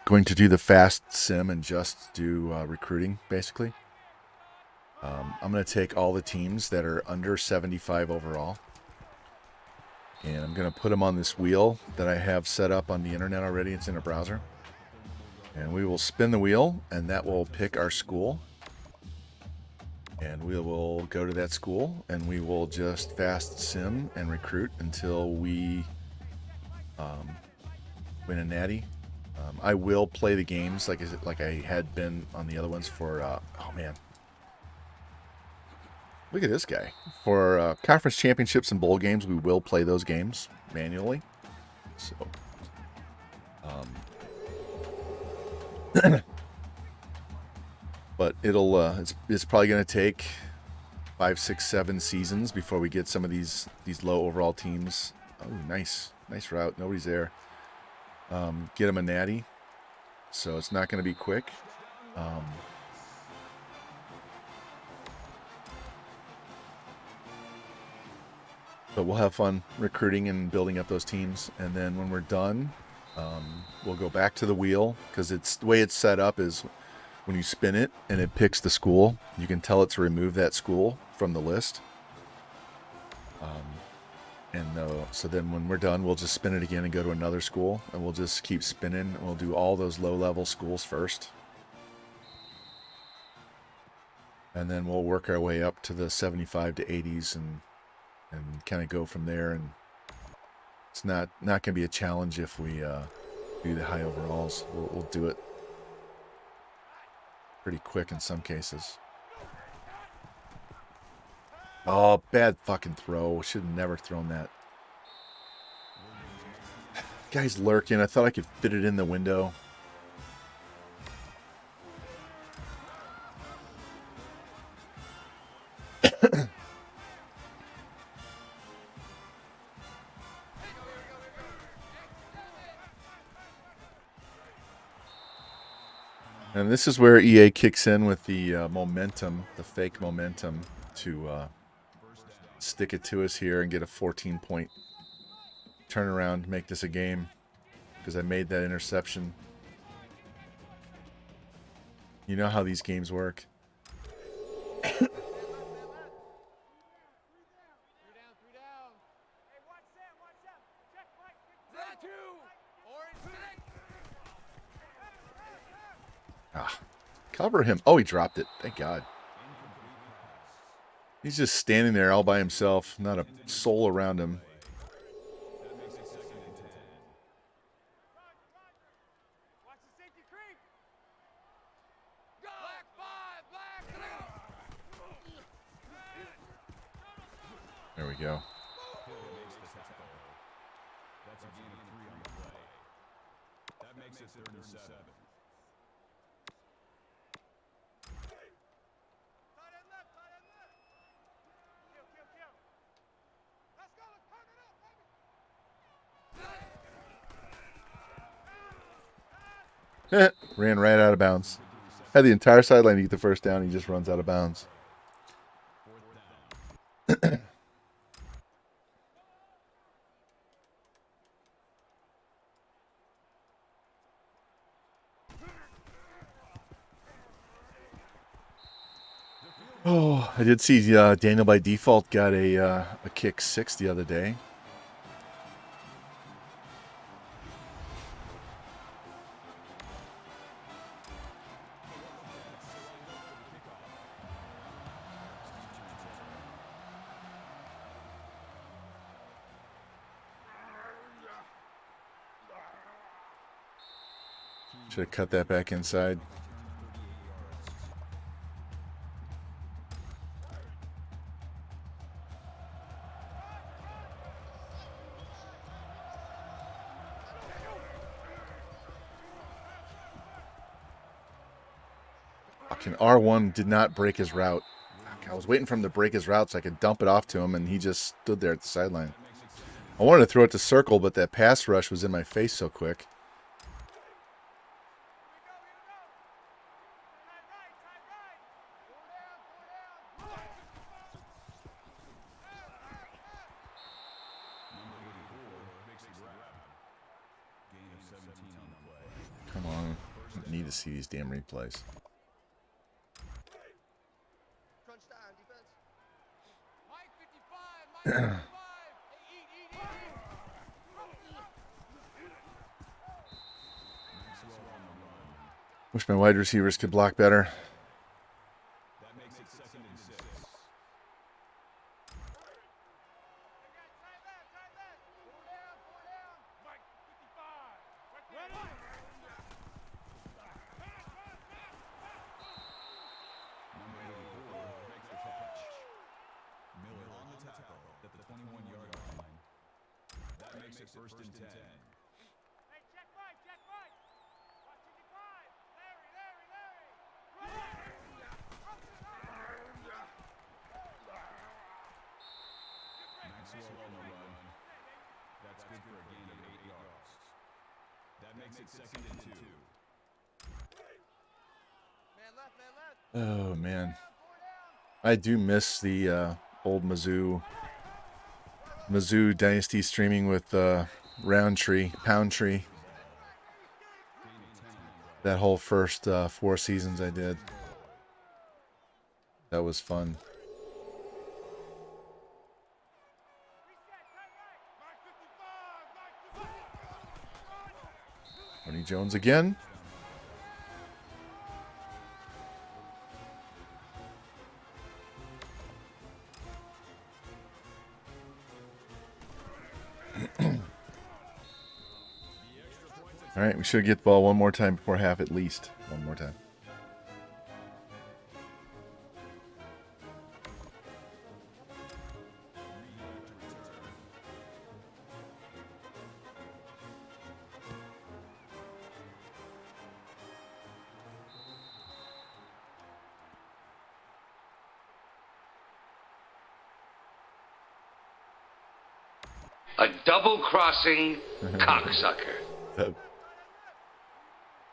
going to do the fast sim and just do recruiting, basically, I'm going to take all the teams that are under 75 overall, and I'm going to put them on this wheel that I have set up on the internet already. It's in a browser. And we will spin the wheel, and that will pick our school. And we will go to that school, and we will just fast sim and recruit until we win a natty. I will play the games like I had been on the other ones for, oh man. Look at this guy. For conference championships and bowl games, we will play those games manually. So, but it'll it's probably going to take 5, 6, 7 seasons before we get some of these low overall teams. Oh, nice route. Nobody's there. Get them a natty. So it's not going to be quick. But we'll have fun recruiting and building up those teams. And then when we're done, we'll go back to the wheel, because it's the way it's set up is when you spin it and it picks the school, you can tell it to remove that school from the list. So then when we're done, we'll just spin it again and go to another school, and we'll just keep spinning. And we'll do all those low-level schools first. And then we'll work our way up to the 75 to 80s and kind of go from there. And it's not going to be a challenge if we do the high overalls. We'll do it pretty quick in some cases. Oh, bad fucking throw. Should have never thrown that. Guy's lurking. I thought I could fit it in the window. And this is where EA kicks in with the momentum, the fake momentum, to stick it to us here and get a 14-point turnaround to make this a game, because I made that interception. You know how these games work. Cover him. Oh, he dropped it. Thank God. He's just standing there all by himself. Not a soul around him. There we go. That's a gain of 3 on the play. That makes it 37. Ran right out of bounds. Had the entire sideline to get the first down. He just runs out of bounds. Oh, I did see Daniel by default got a kick 6 the other day. Should have cut that back inside. Fucking R1 did not break his route. I was waiting for him to break his route so I could dump it off to him, and he just stood there at the sideline. I wanted to throw it to circle, but that pass rush was in my face so quick. Come on. I need to see these damn replays. Wish my wide receivers could block better. That makes it 2nd and 6. Number 84 makes the catch. Miller on the tackle at the 21-yard line. That makes it 1st and 10. Maxwell on the run. That's good for a gain of 8 yards. That makes it 2nd and 2. Oh, man. I do miss the old Mizzou Dynasty streaming with Poundtree. That whole first 4 seasons I did. That was fun. Tony Jones again. All right, we should get the ball one more time before half, at least. One more time. A double-crossing cocksucker.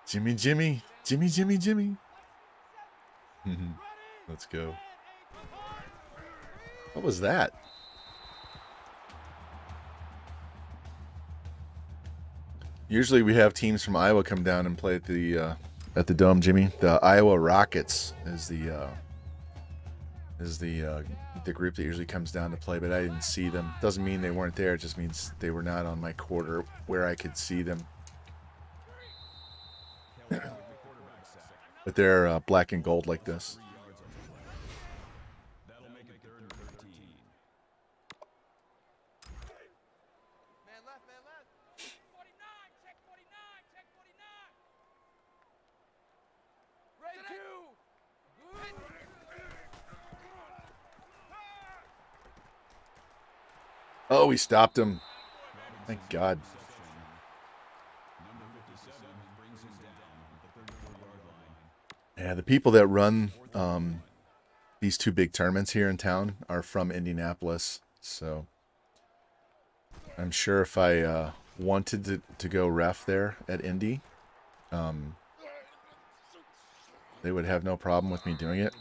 Jimmy. Let's go. What was that? Usually we have teams from Iowa come down and play at the Dome, Jimmy. The Iowa Rockets is the group that usually comes down to play, but I didn't see them. Doesn't mean they weren't there. It just means they were not on my quarter where I could see them. But they're black and gold like this. That'll make it 3rd and 13. Man left. Check 49, check 49. Red 2. Oh, he stopped him. Thank God. Number 57 brings him down at the 34-yard line. Yeah, the people that run these 2 big tournaments here in town are from Indianapolis. So I'm sure if I wanted to go ref there at Indy, they would have no problem with me doing it.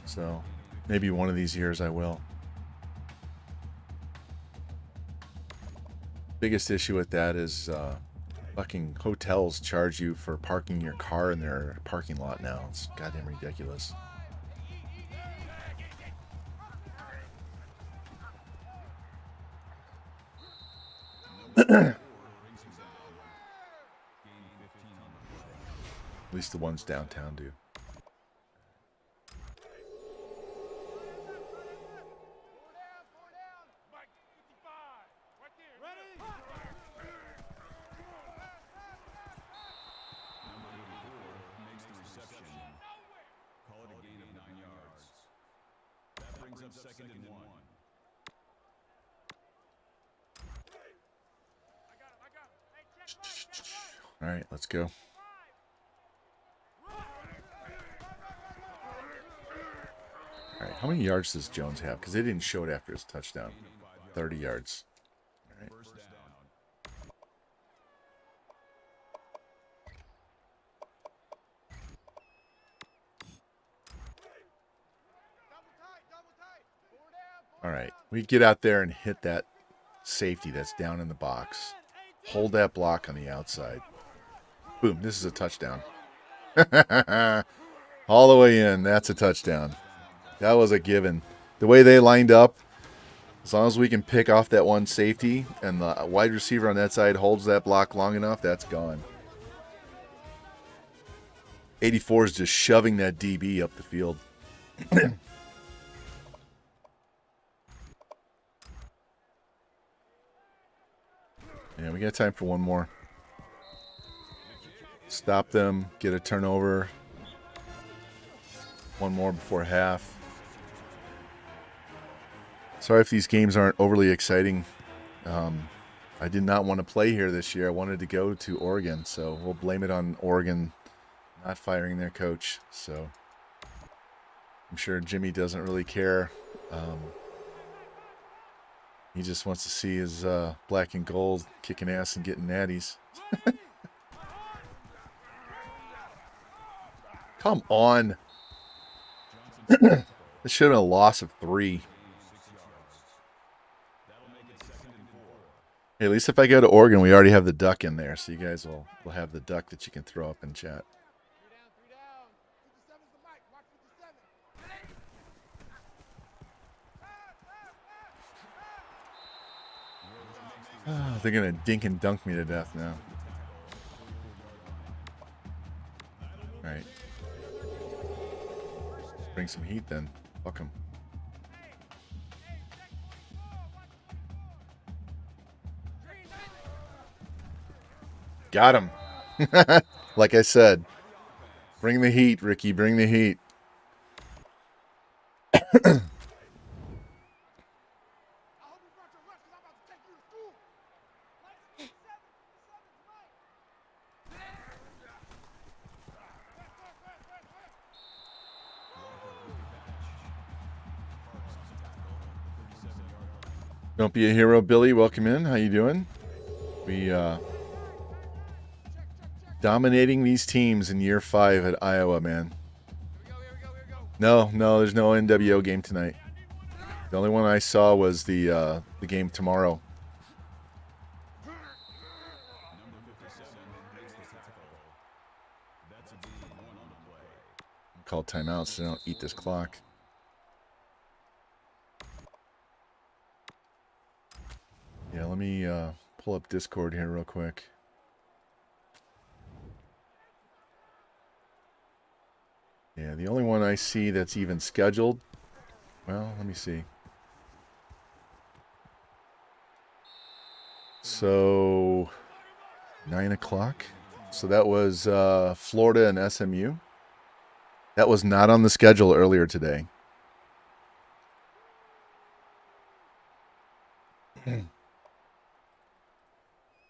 So maybe one of these years I will. Biggest issue with that is fucking hotels charge you for parking your car in their parking lot now. It's goddamn ridiculous. At least the ones downtown do. up 2nd and 1. All right, let's go. All right, how many yards does Jones have? Because they didn't show it after his touchdown. 30 yards. All right. First down. All right, we get out there and hit that safety that's down in the box. Hold that block on the outside. Boom, this is a touchdown. All the way in, that's a touchdown. That was a given. The way they lined up, as long as we can pick off that one safety and the wide receiver on that side holds that block long enough, that's gone. 84 is just shoving that DB up the field. Yeah, we got time for one more. Stop them, get a turnover. One more before half. Sorry if these games aren't overly exciting. I did not want to play here this year. I wanted to go to Oregon, so we'll blame it on Oregon not firing their coach. So I'm sure Jimmy doesn't really care. He just wants to see his black and gold kicking ass and getting natties. Come on. This should have been a loss of 3. Hey, at least if I go to Oregon, we already have the duck in there. So you guys will have the duck that you can throw up in chat. Oh, they're going to dink and dunk me to death now. All right. Bring some heat then. Fuck them. Got him. Like I said, bring the heat, Ricky. Bring the heat. Don't be a hero, Billy. Welcome in. How you doing? We dominating these teams in year 5 at Iowa, man. No, there's no NWO game tonight. The only one I saw was the game tomorrow. Call timeout so I don't eat this clock. Yeah, let me pull up Discord here real quick. Yeah, the only one I see that's even scheduled. Well, let me see. So, 9 o'clock. So that was Florida and SMU. That was not on the schedule earlier today.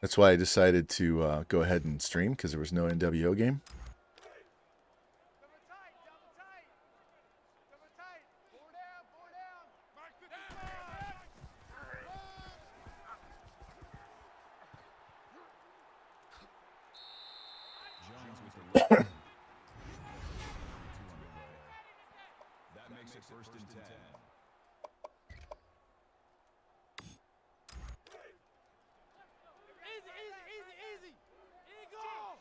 That's why I decided to go ahead and stream, because there was no NWO game. That makes it 1st and 10. Easy. Eagle.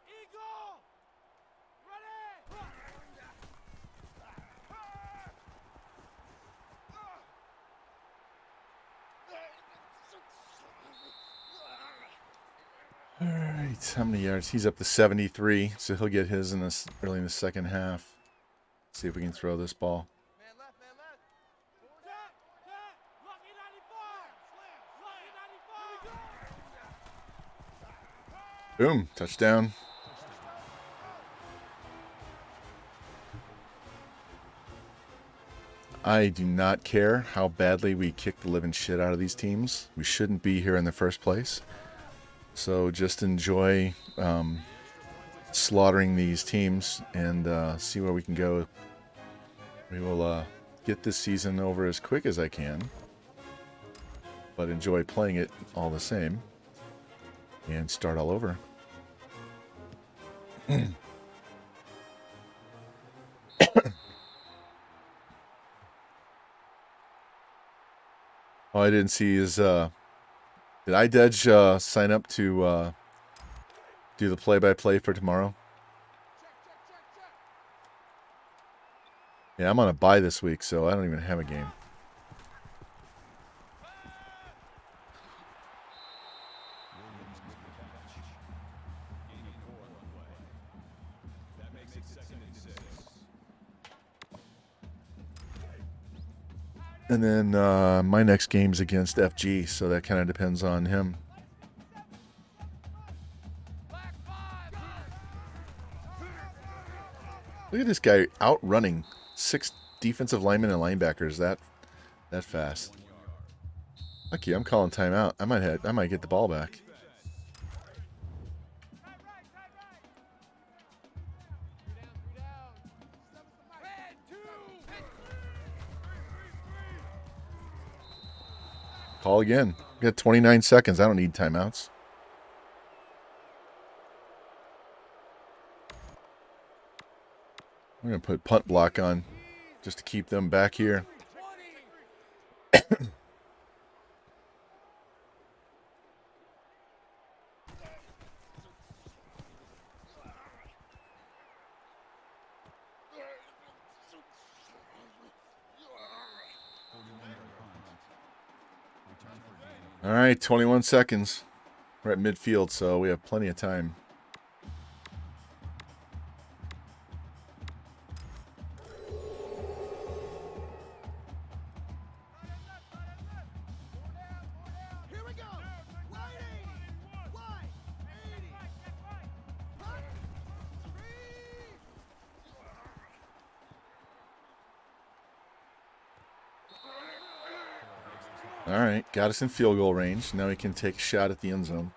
Eagle. Ready. All right, how many yards? He's up to 73, so he'll get his in this early in the second half. See if we can throw this ball. Man left. Lucky 95. Boom, touchdown. I do not care how badly we kick the living shit out of these teams. We shouldn't be here in the first place. So just enjoy slaughtering these teams and see where we can go. We will get this season over as quick as I can, but enjoy playing it all the same and start all over. All I didn't see is, did iDedge sign up to do the play-by-play for tomorrow? Yeah, I'm on a bye this week, so I don't even have a game. And then my next game's against FG, so that kind of depends on him. Look at this guy outrunning 6 defensive linemen and linebackers that fast. Lucky, I'm calling timeout. I might get the ball back. Call again. We got 29 seconds. I don't need timeouts. I'm going to put punt block on just to keep them back here. All right, 21 seconds. We're at midfield, so we have plenty of time. All right, got us in field goal range. Now we can take a shot at the end zone.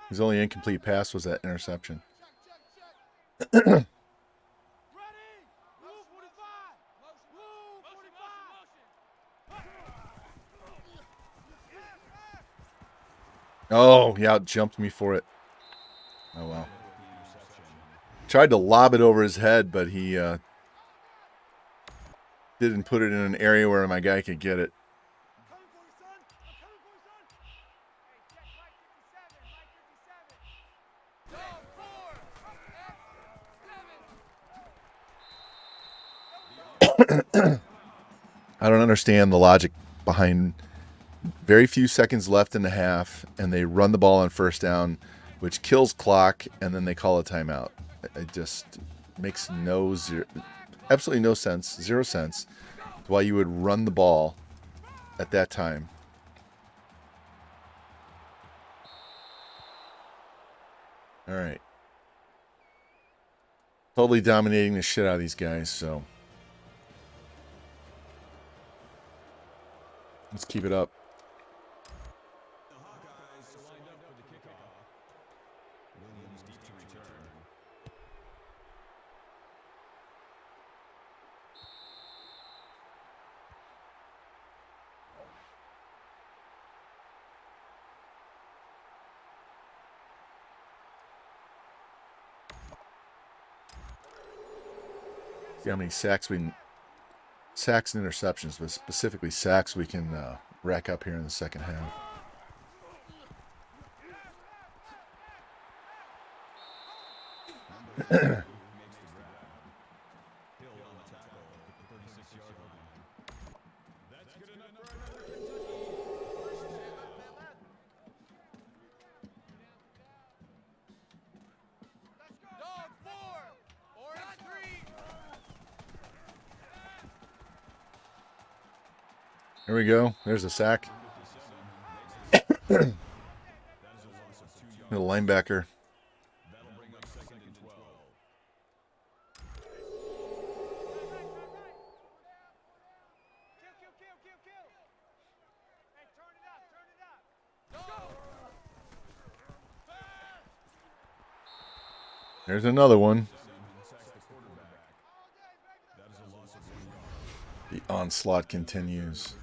His only incomplete pass was that interception. Oh, he out-jumped me for it. Oh, well. Tried to lob it over his head, but he didn't put it in an area where my guy could get it. I don't understand the logic behind very few seconds left in the half, and they run the ball on first down, which kills clock, and then they call a timeout. It just makes absolutely no sense, 0 sense, why you would run the ball at that time. All right. Totally dominating the shit out of these guys, so let's keep it up. The Hawkeyes lined up for the kickoff. Williams deep to return. See how many sacks and interceptions, but specifically sacks we can rack up here in the second half. There we go. There's a sack. Middle linebacker. That'll bring up 2nd and 12. Hey, turn it up, turn it up. Go! There's another one. Sacks the quarterback. That is a loss of 1 yard. The onslaught continues.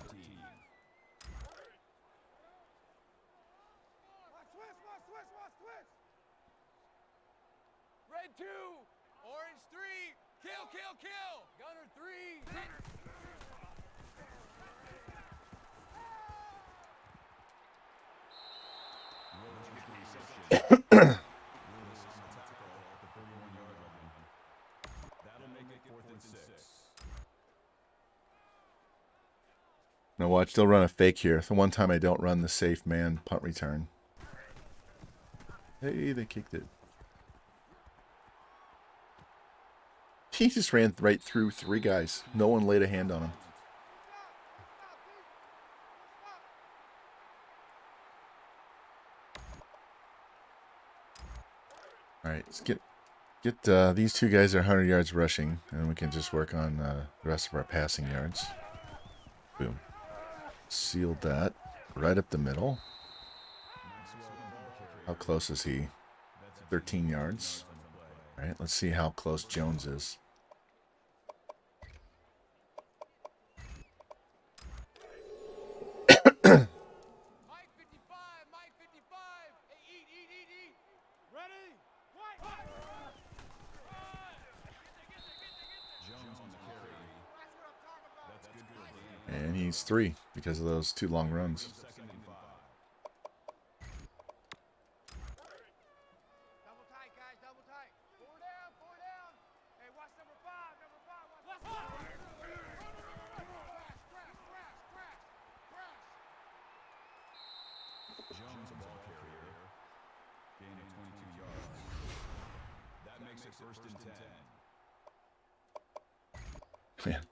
Red 2, orange 3, kill, kill, kill. Gunner 3. That'll make it 4th and 6. Now watch, they'll run a fake here. The one time I don't run the safe man punt return. Hey, they kicked it. He just ran right through 3 guys. No one laid a hand on him. All right, let's get these 2 guys are 100 yards rushing, and we can just work on the rest of our passing yards. Boom. Sealed that. Right up the middle. How close is he? 13 yards. All right, let's see how close Jones is. Mike 55, Mike 55. Hey, eat. Ready? Right. Jones on the carry. That's good for a gain. And he's 3 because of those 2 long runs. 2nd and 5. Double tight, guys, double tight. 4 down, 4 down. Hey, watch number 5, watch. Let's go. Jones, a ball carrier. Gain of 22 yards. That makes it 1st and 10. Yeah.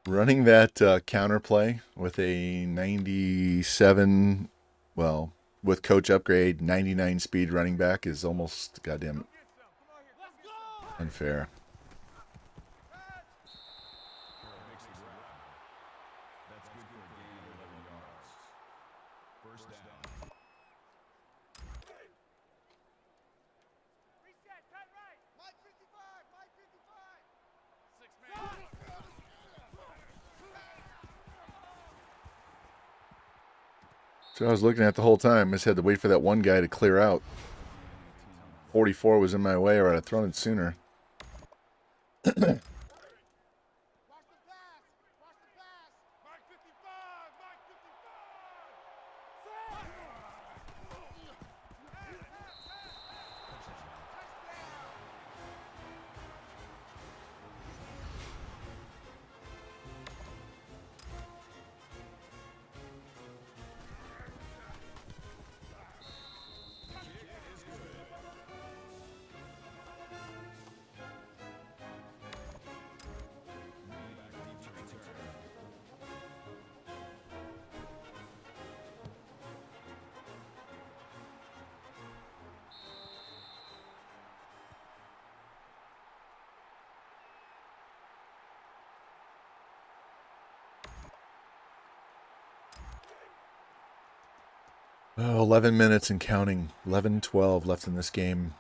Running that counter play with a 97, well, with coach upgrade, 99 speed running back is almost goddamn unfair. That's good for a gain of 11 yards. 1st down. Reset, cut right. Mike 55, Mike 55. 6 man. So I was looking at the whole time. I just had to wait for that one guy to clear out. 44 was in my way, or I'd have thrown it sooner. Watch the pass. Mike 55, Mike 11 minutes and counting. 11-12 left in this game.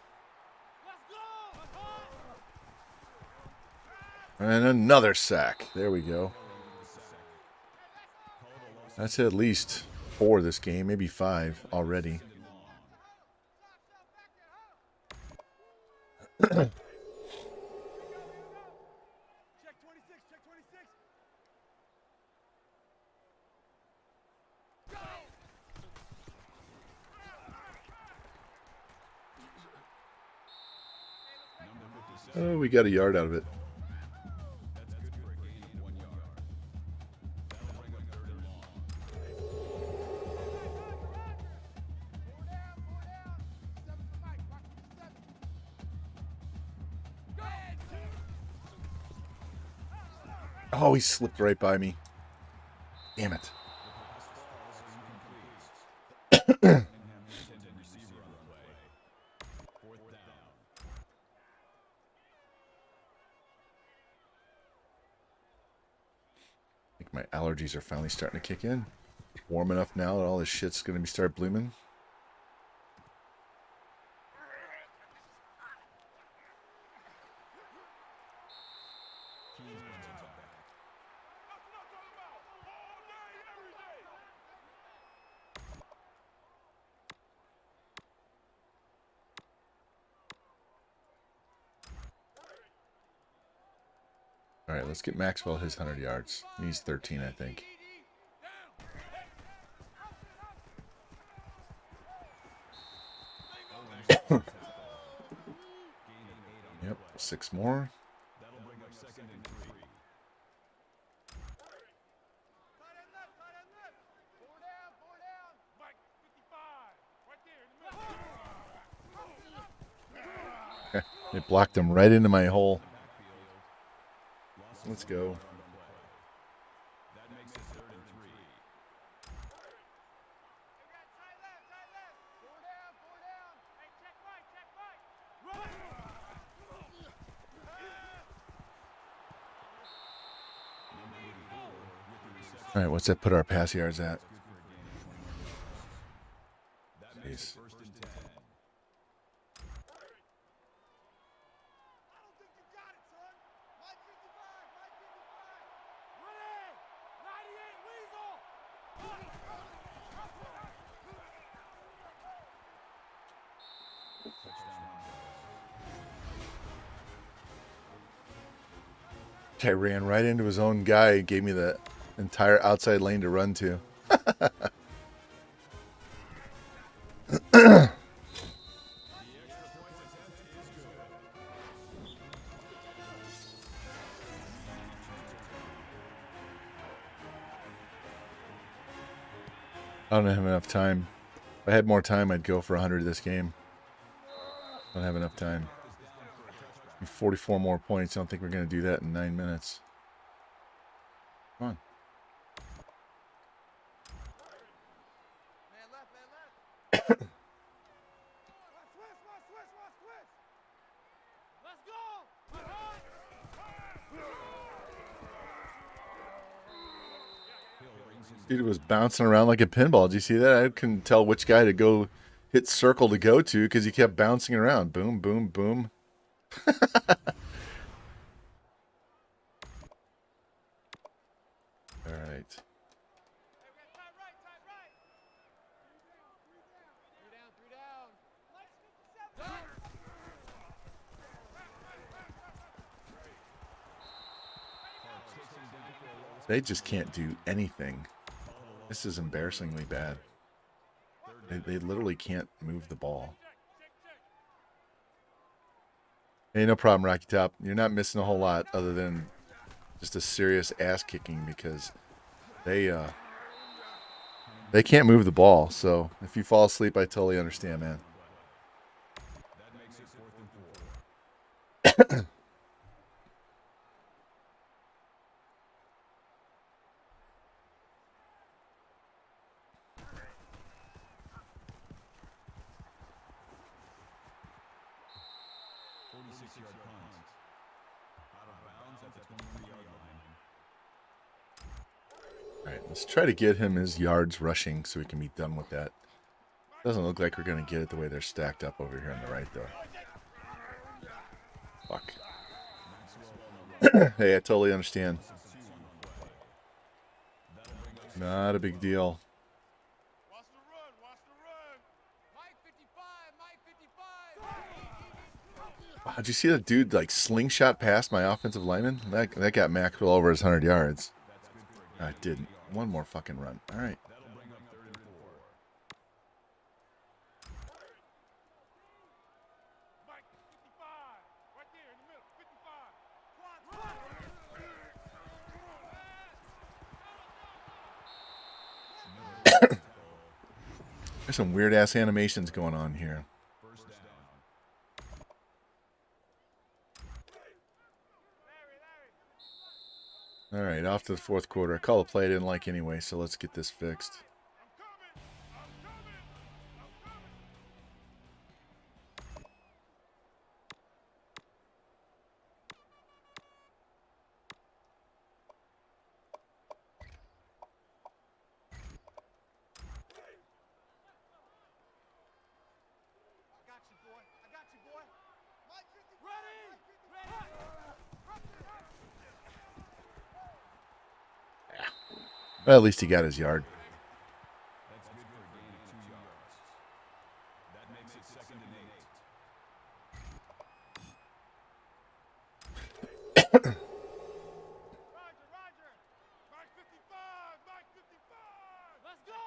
And another sack. There we go. That's at least 4 this game, maybe 5 already. check 26, check 26. Oh, we got a yard out of it. That's good for a gain of 1 yard. That'll bring up 3rd and long. Oh, he slipped right by me. Damn it. Intended receiver on the play. allergies are finally starting to kick in. Warm enough now that all this shit's going to be start blooming. All right, let's get Maxwell his 100 yards. He's 13, I think. Yep, 6 more. That'll bring up 2nd and 3. Tight end left, tight end left. Four down. Mike, 55. Right there in the middle. It blocked him right into my hole. Let's go. That makes it 3rd and 3. They got tight left. Four down. Hey, check right. Run! All right, what's that put our pass yards at? Jeez. 1st and 10. I don't think you got it, son. Mike 55. Ready! 98 Weasel! I ran right into his own guy. Gave me the entire outside lane to run to. I don't have enough time. If I had more time, I'd go for 100 this game. I don't have enough time. 44 more points. I don't think we're going to do that in 9 minutes. Come on. Man left. Watch twist. Let's go! Dude was bouncing around like a pinball. Did you see that? I couldn't tell which guy to go hit circle to go to because he kept bouncing around. Boom, boom, boom. All right. Hey, we got tight right. Three down. Mike's 57. They just can't do anything. This is embarrassingly bad. They literally can't move the ball. Hey, no problem, Rocky Top. You're not missing a whole lot other than just a serious ass kicking because they can't move the ball. So if you fall asleep, I totally understand, man. That makes it 4th and 4. Yard punt. Out of bounds at the 23-yard line. All right, let's try to get him his yards rushing so we can be done with that. Doesn't look like we're going to get it the way they're stacked up over here on the right, though. Fuck. Hey, I totally understand. Not a big deal. Watch the run. Mike 55. Wow, did you see that dude like slingshot past my offensive lineman? That got Maxwell over his 100 yards. I didn't. One more fucking run. All right. That'll bring up 3rd and 4. Mike 55. Right there in the middle. 55. There's some weird ass animations going on here. First down. All right, off to the 4th quarter. I call a play I didn't like anyway, so let's get this fixed. Well, at least he got his yard. That's good for a gain of 2 yards. That makes it 2nd and 8. Roger, Roger. Mike 55, Mike 55. Let's go.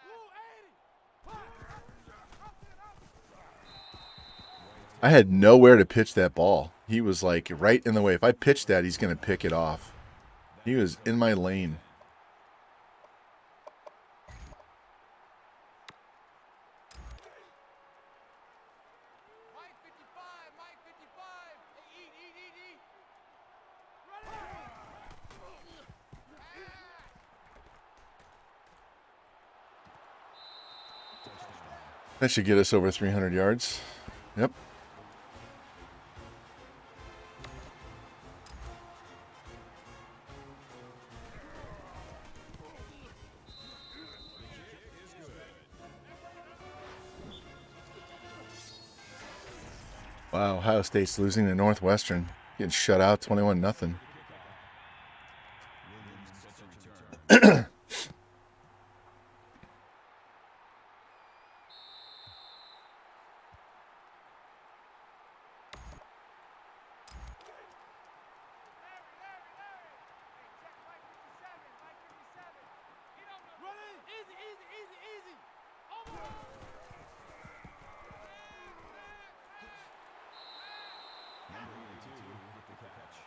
Blue 80. I had nowhere to pitch that ball. He was like right in the way. If I pitch that, he's going to pick it off. He was in my lane. Mike 55, Mike 55. Hey, eat. That should get us over 300 yards. Yep. Wow, Ohio State's losing to Northwestern. Getting shut out 21-0. Easy. Number 82 with the catch.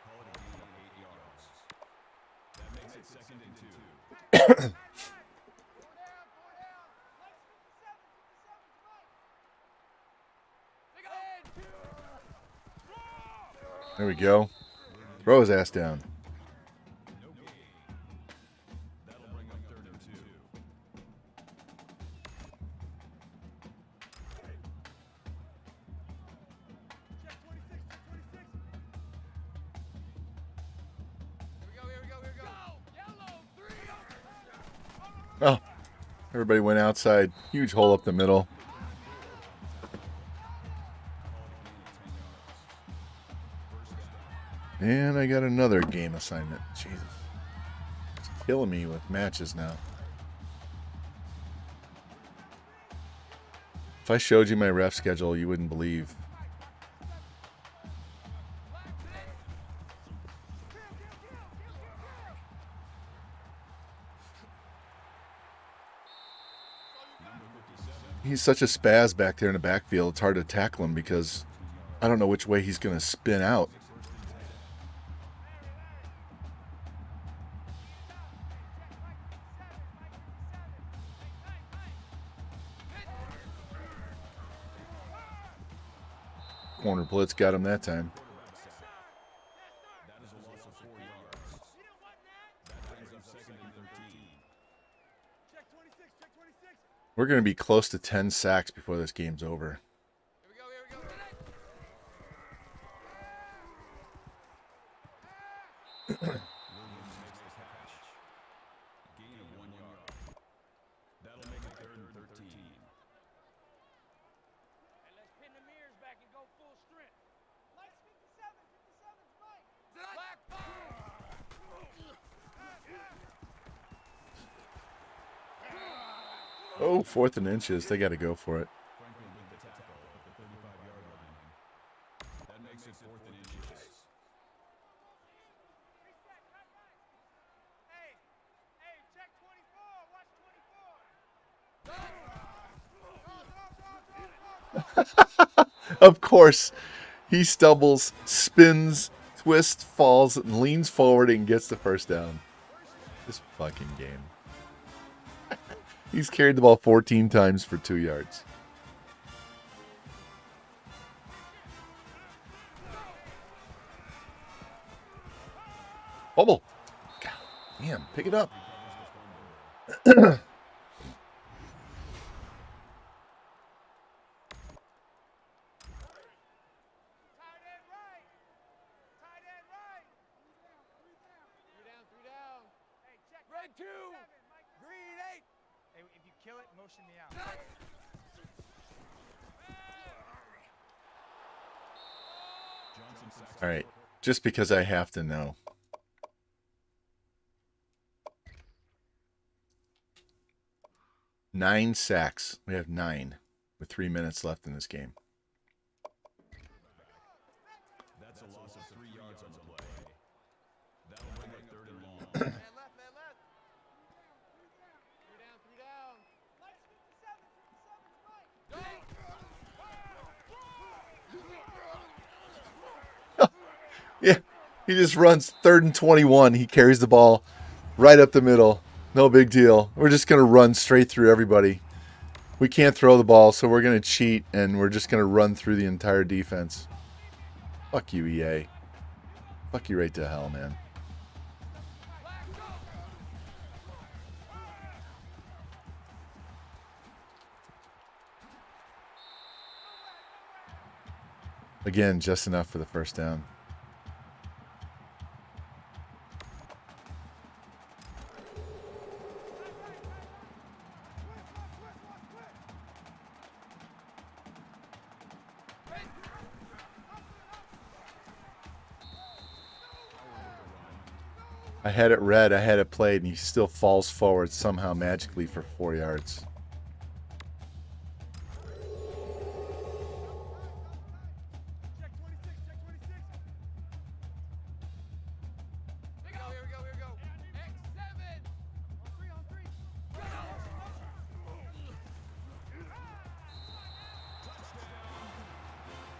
Call it a gain of 8 yards. That makes it 2nd and 2. There we go. Throw his ass down. No gain. That'll bring up 3rd and 2. Check 26, check 26. Here we go. Yellow 3. Oh, everybody went outside. Huge hole up the middle. And I got another game assignment. Jesus. It's killing me with matches now. If I showed you my ref schedule, you wouldn't believe. He's such a spaz back there in the backfield. It's hard to tackle him because I don't know which way he's going to spin out. Corner blitz got him that time. That is a loss of 4 yards. That brings up 2nd and 13. Check 26, check 26. We're going to be close to 10 sacks before this game's over. Here we go. Williams makes the catch. Gain of 1 yard. That'll make it 3rd and 13. And let's pin the mirrors back and go full strength. Mike's 57, 57's Mike. Black Oh, 4th and inches. They got to go for it. Franklin with the tackle at the 35-yard line. That makes it 4th and inches. Hey, check 24, watch 24. Of course, he stumbles, spins, twists, falls, and leans forward and gets the first down. This fucking game. He's carried the ball 14 times for 2 yards. Bubble. God damn, pick it up. Three down. Hey, check Red 2. 7, Mike. Green 8. Hey, if you kill it, motion me out. Johnson sacks. All right, just because I have to know. 9 sacks. We have 9 with 3 minutes left in this game. That's a loss of 3 yards on the play. That'll bring up 3rd and long. Man left, man left. 3 down, 3 down. Lights 57, 57's right. Yeah, he just runs 3rd and 21. He carries the ball right up the middle. No big deal. We're just going to run straight through everybody. We can't throw the ball, so we're going to cheat, and we're just going to run through the entire defense. Fuck you, EA. Fuck you right to hell, man. Again, just enough for the first down. I had it read, I had it played, and he still falls forward somehow magically for 4 yards. Check 26, check 26. Here we go, here we go, here we go. X7. On 3, on 3.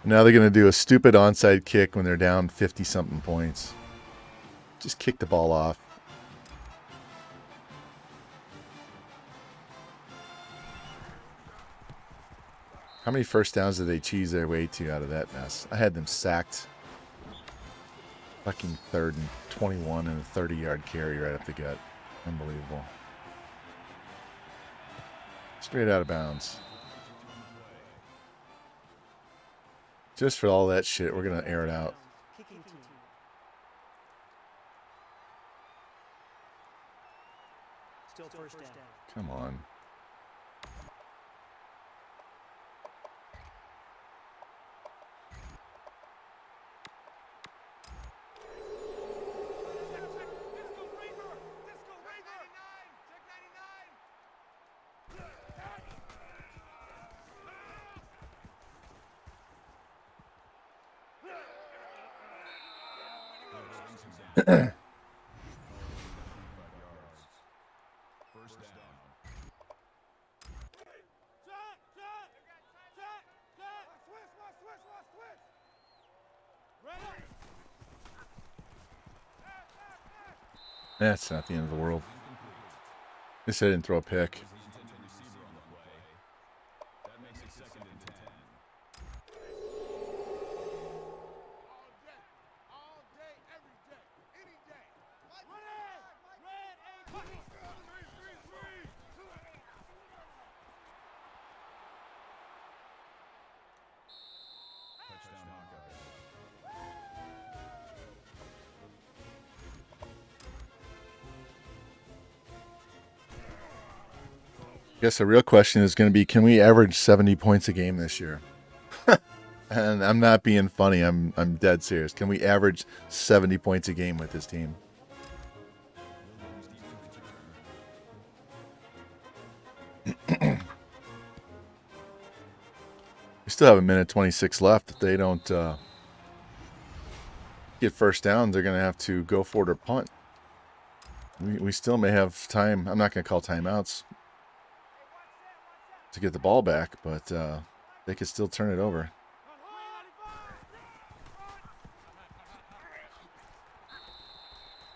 Now they're going to do a stupid onside kick when they're down 50-something points. Just kick the ball off. How many first downs did they cheese their way to out of that mess? I had them sacked. Fucking 3rd and 21 and a 30-yard carry right up the gut. Unbelievable. Straight out of bounds. Just for all that shit, we're going to air it out. Still first down. Come on. Disco Raver. Disco Raver. 99. Check 99. First down. Shot, shot. Shot, shot. Switch, switch. Ready. That's not the end of the world. At least I didn't throw a pick. That makes it 2nd and 10. All day, every day, any day. Red, 8. Touchdown Hawkeyes. I guess the real question is going to be, can we average 70 points a game this year? And I'm not being funny. I'm dead serious. Can we average 70 points a game with this team? We still have 1:26 left. If they don't get first down, they're going to have to go for it or punt. We still may have time. I'm not going to call timeouts to get the ball back, but they could still turn it over.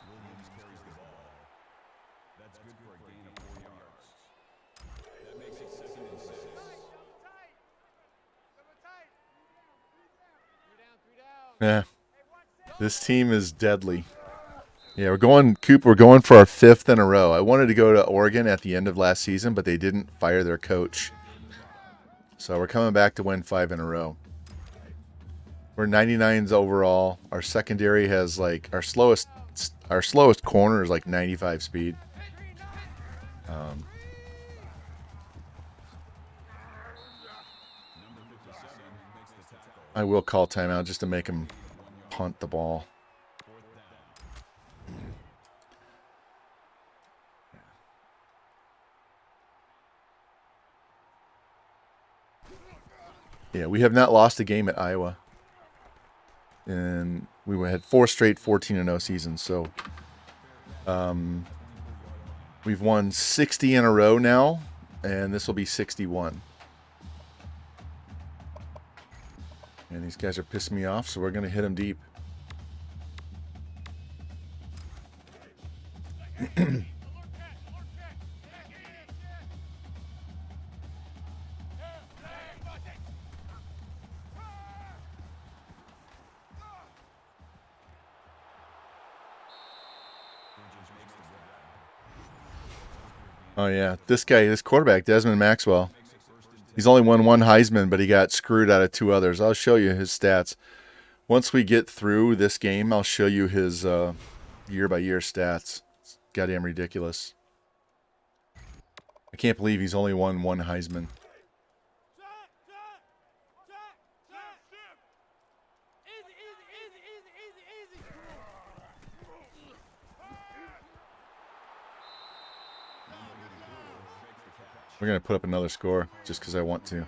Williams carries the ball. That's good for a gain of 4 yards. That makes it 2nd and 6. Yeah, this team is deadly. Yeah, we're going for our 5th in a row. I wanted to go to Oregon at the end of last season, but they didn't fire their coach. So we're coming back to win 5 in a row. We're 99s overall. Our secondary has like our slowest corner is like 95 speed. I will call timeout just to make him punt the ball. Yeah, we have not lost a game at Iowa. And we had 4 straight 14-0 seasons. So we've won 60 in a row now, and this will be 61. And these guys are pissing me off, so we're going to hit them deep. Oh, yeah. This guy, this quarterback, Desmond Maxwell, he's only won 1 Heisman, but he got screwed out of 2 others. I'll show you his stats. Once we get through this game, I'll show you his year-by-year stats. It's goddamn ridiculous. I can't believe he's only won 1 Heisman. We're going to put up another score just because I want to.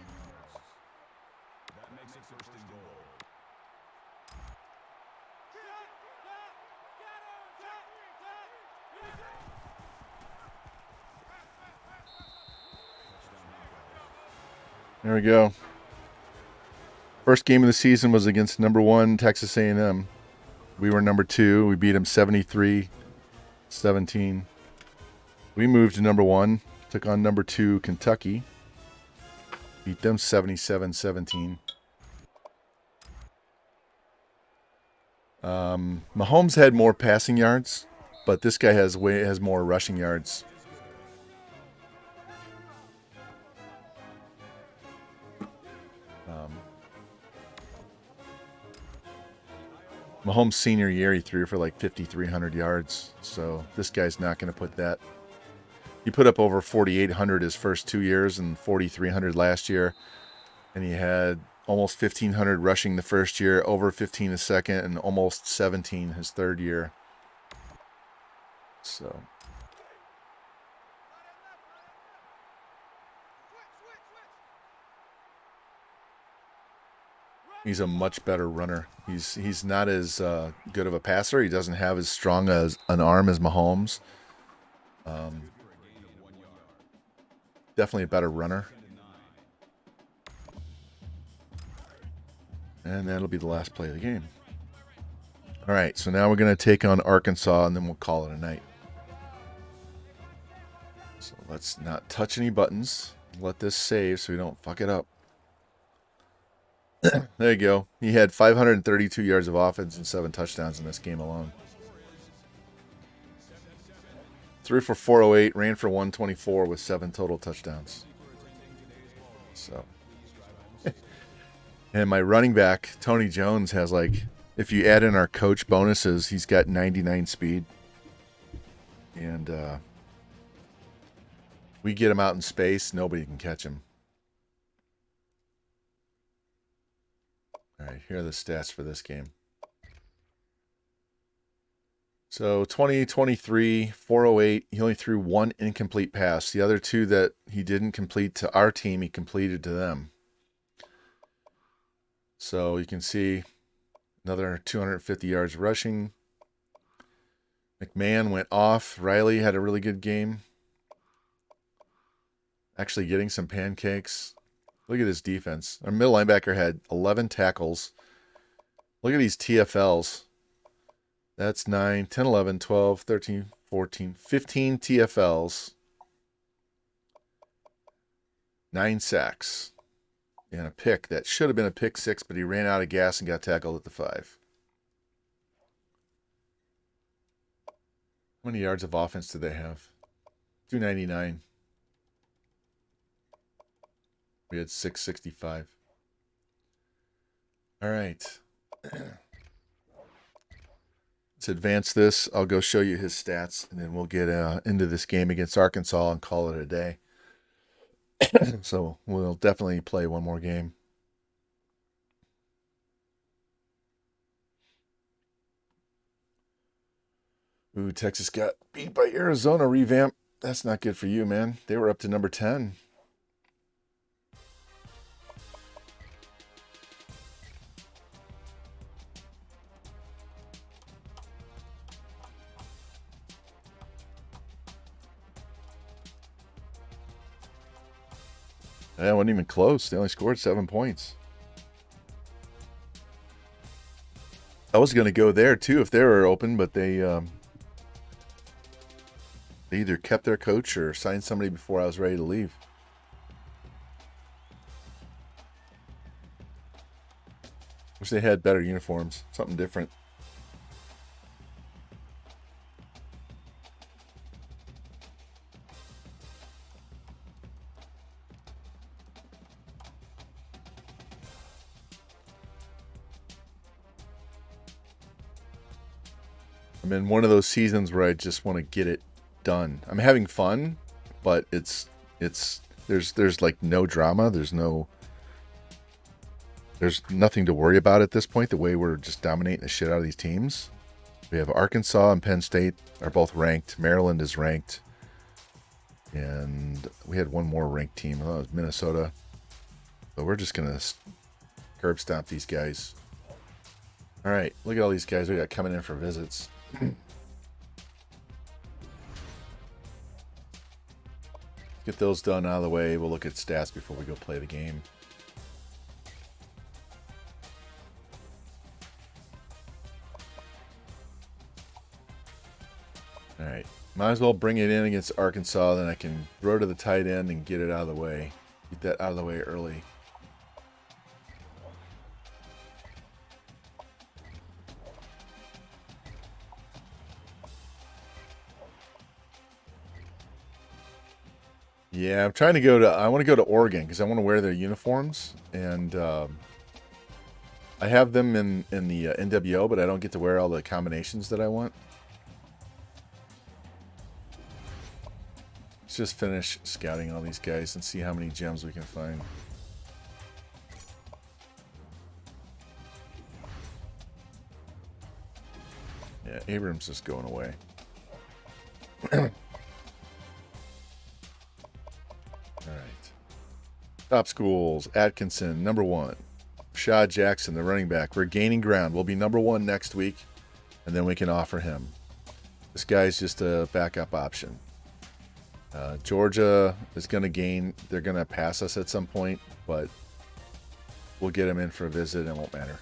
There we go. First game of the season was against number 1 Texas A&M. We were number 2. We beat them 73-17. We moved to number 1. Took on number 2 Kentucky. Beat them 77-17. Mahomes had more passing yards, but this guy has more rushing yards. Mahomes' senior year, he threw for like 5,300 yards. So this guy's not going to put that. He put up over 4,800 his first 2 years and 4,300 last year. And he had almost 1,500 rushing the first year, over 15 the second, and almost 17 his third year. So he's a much better runner. He's not as good of a passer. He doesn't have as strong as an arm as Mahomes. Definitely a better runner. And that'll be the last play of the game. All right, so now we're going to take on Arkansas, and then we'll call it a night. So let's not touch any buttons. Let this save so we don't fuck it up. There you go. He had 532 yards of offense and 7 touchdowns in this game alone. Threw for 408, ran for 124 with 7 total touchdowns. So, and my running back, Tony Jones, has like, if you add in our coach bonuses, he's got 99 speed. And we get him out in space, nobody can catch him. All right, here are the stats for this game. So 2023, 408, he only threw 1 incomplete pass. The other 2 that he didn't complete to our team, he completed to them. So you can see another 250 yards rushing. McMahon went off. Riley had a really good game. Actually getting some pancakes. Look at this defense. Our middle linebacker had 11 tackles. Look at these TFLs. That's 9, 10, 11, 12, 13, 14, 15 TFLs. 9 sacks. And a pick that should have been a pick 6, but he ran out of gas and got tackled at the 5. How many yards of offense did they have? 299. We had 665. All right. Let's advance this. I'll go show you his stats, and then we'll get into this game against Arkansas and call it a day. So we'll definitely play one more game. Ooh, Texas got beat by Arizona. Revamped. That's not good for you, man. They were up to number 10. Yeah, it wasn't even close. They only scored 7 points. I was going to go there too if they were open, but they either kept their coach or signed somebody before I was ready to leave. Wish they had better uniforms, something different. I'm in one of those seasons where I just want to get it done. I'm having fun, but there's like no drama. There's nothing to worry about at this point. The way we're just dominating the shit out of these teams. We have Arkansas and Penn State are both ranked. Maryland is ranked, and we had one more ranked team. Oh, it was Minnesota. But we're just gonna curb stomp these guys. All right, look at all these guys we got coming in for visits. Get those done out of the way. We'll look at stats before we go play the game. All right. Might as well bring it in against Arkansas. Then I can throw to the tight end and get it out of the way. Get that out of the way early. Yeah, I'm trying to go to. I want to go to Oregon because I want to wear their uniforms, and I have them in the NWO, but I don't get to wear all the combinations that I want. Let's just finish scouting all these guys and see how many gems we can find. Yeah, Abrams is going away. All right. Top schools. Atkinson, number 1. Shaw Jackson, the running back. We're gaining ground. We'll be number 1 next week, and then we can offer him. This guy's just a backup option. Georgia is going to gain. They're going to pass us at some point, but we'll get him in for a visit. It won't matter.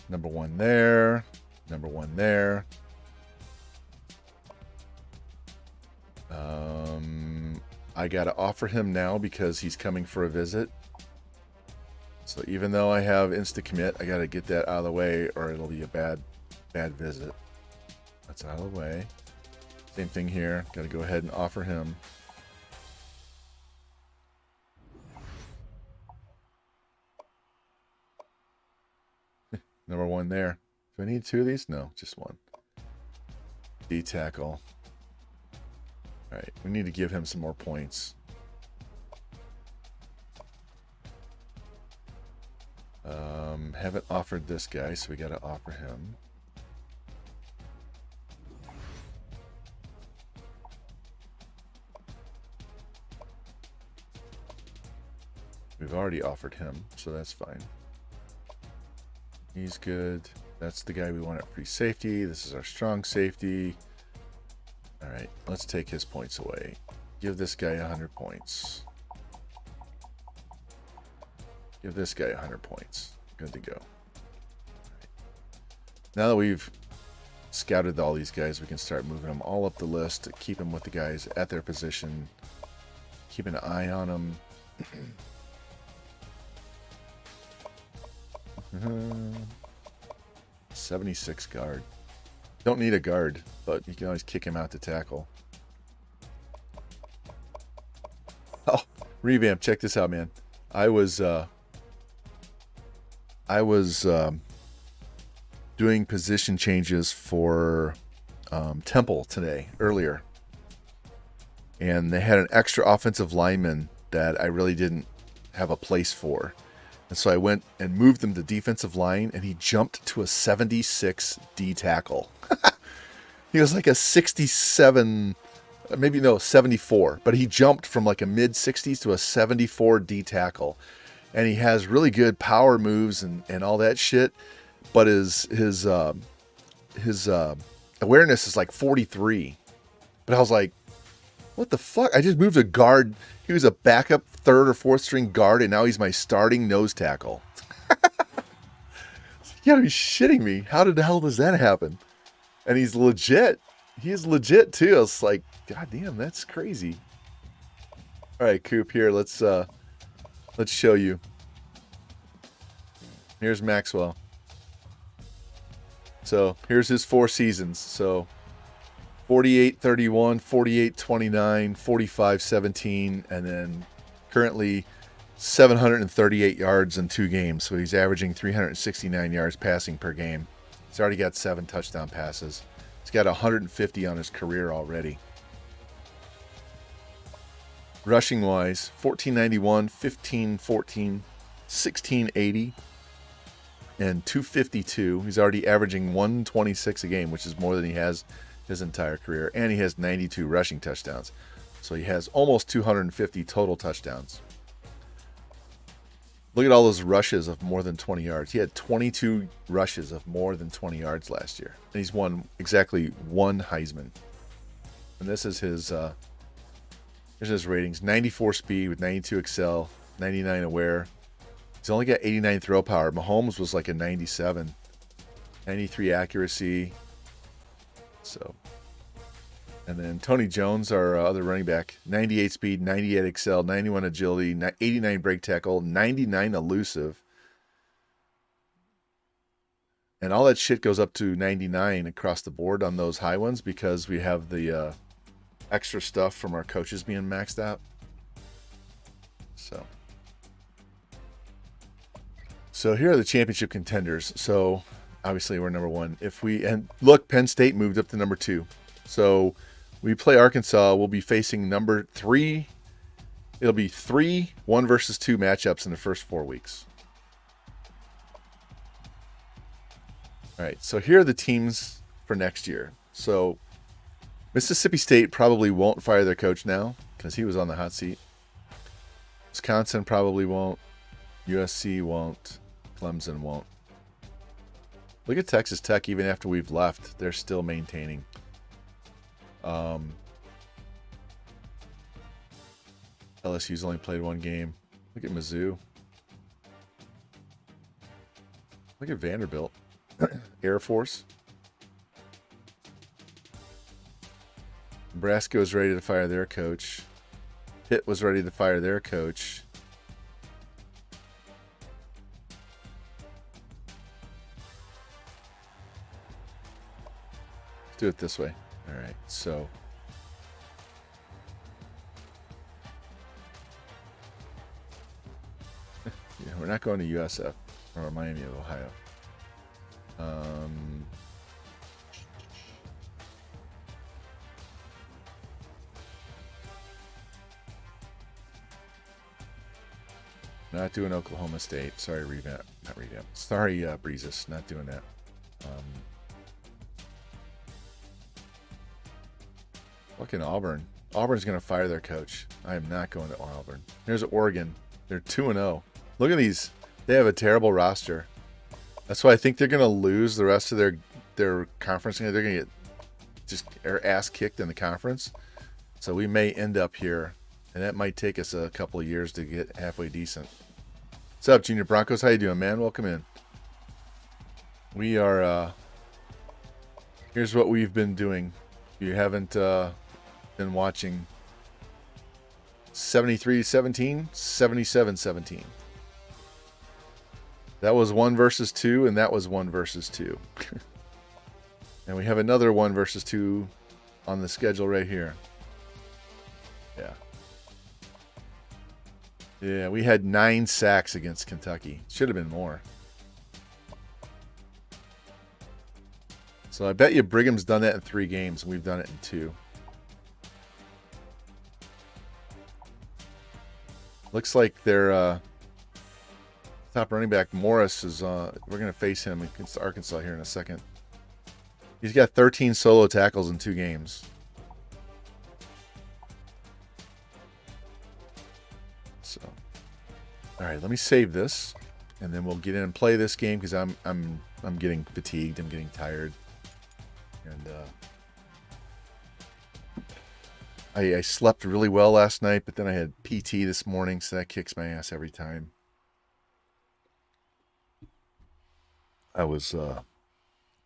Number 1 there. Number 1 there. I got to offer him now because he's coming for a visit. So even though I have insta-commit, I got to get that out of the way or it'll be a bad visit. That's out of the way. Same thing here. Got to go ahead and offer him. Number 1 there. Do I need 2 of these? No, just 1. D tackle. All right, we need to give him some more points. Haven't offered this guy, so we got to offer him. We've already offered him, so that's fine. He's good. That's the guy we want at free safety. This is our strong safety. All right, let's take his points away. Give this guy 100 points. Give this guy 100 points. Good to go. Right. Now that we've scouted all these guys, we can start moving them all up the list to keep them with the guys at their position. Keep an eye on them. 76 guard. Don't need a guard, but you can always kick him out to tackle. Oh, Revamped, check this out, man. I was doing position changes for Temple today, earlier. And they had an extra offensive lineman that I really didn't have a place for. And so I went and moved him to defensive line, and he jumped to a 76 D tackle. He was like a 67, maybe no, 74. But he jumped from like a mid-60s to a 74 D tackle. And he has really good power moves and all that shit. But his awareness is like 43. But I was like, What the fuck? I just moved a guard. He was a backup third or fourth string guard, and now he's my starting nose tackle. You gotta be shitting me. How the hell does that happen? And he's legit. He is legit too. I was like, God damn, that's crazy. All right, Coop, here, let's show you. Here's Maxwell. So here's his 4 seasons. So 48-31, 48-29, 45-17, and then currently 738 yards in 2 games. So he's averaging 369 yards passing per game. He's already got 7 touchdown passes. He's got 150 on his career already. Rushing wise, 1491, 1514, 1680, and 252. He's already averaging 126 a game, which is more than he has his entire career. And he has 92 rushing touchdowns. So he has almost 250 total touchdowns. Look at all those rushes of more than 20 yards. He had 22 rushes of more than 20 yards last year. And he's won exactly 1 Heisman. And this is his here's his ratings. 94 speed with 92 excel, 99 aware. He's only got 89 throw power. Mahomes was like a 97. 93 accuracy. So, and then Tony Jones, our other running back, 98 speed, 98 excel, 91 agility, 89 break tackle, 99 elusive. And all that shit goes up to 99 across the board on those high ones because we have the extra stuff from our coaches being maxed out. So here are the championship contenders. So obviously we're number 1. And look, Penn State moved up to number 2. So we play Arkansas. We'll be facing number 3. It'll be 3 1 versus 2 matchups in the first 4 weeks. All right, so here are the teams for next year. So Mississippi State probably won't fire their coach now because he was on the hot seat. Wisconsin probably won't. USC won't. Clemson won't. Look at Texas Tech. Even after we've left, they're still maintaining. LSU's only played 1 game. Look at Mizzou. Look at Vanderbilt. Air Force. Nebraska was ready to fire their coach. Pitt was ready to fire their coach. Let's do it this way. All right, so yeah, we're not going to USF or Miami of Ohio. Not doing Oklahoma State. Sorry, Revamp. Not Revamp. Sorry, Breezes. Not doing that. Fucking Auburn. Auburn's going to fire their coach. I am not going to Auburn. Here's Oregon. They're 2-0. Look at these. They have a terrible roster. That's why I think they're going to lose the rest of their conference. They're going to get just their ass kicked in the conference. So we may end up here. And that might take us a couple of years to get halfway decent. What's up, Junior Broncos? How you doing, man? Welcome in. We are, here's what we've been doing. If you haven't been watching, 73-17, 77-17. That was 1 versus 2, and that was 1 versus 2. And we have another 1 versus 2 on the schedule right here. Yeah. Yeah, we had 9 sacks against Kentucky. Should have been more. So I bet you Brigham's done that in 3 games, and we've done it in 2. Looks like their top running back, Morris, is we're going to face him against Arkansas here in a second. He's got 13 solo tackles in 2 games. So, all right, let me save this, and then we'll get in and play this game because I'm getting fatigued. I'm getting tired, and I slept really well last night, but then I had PT this morning, so that kicks my ass every time. I was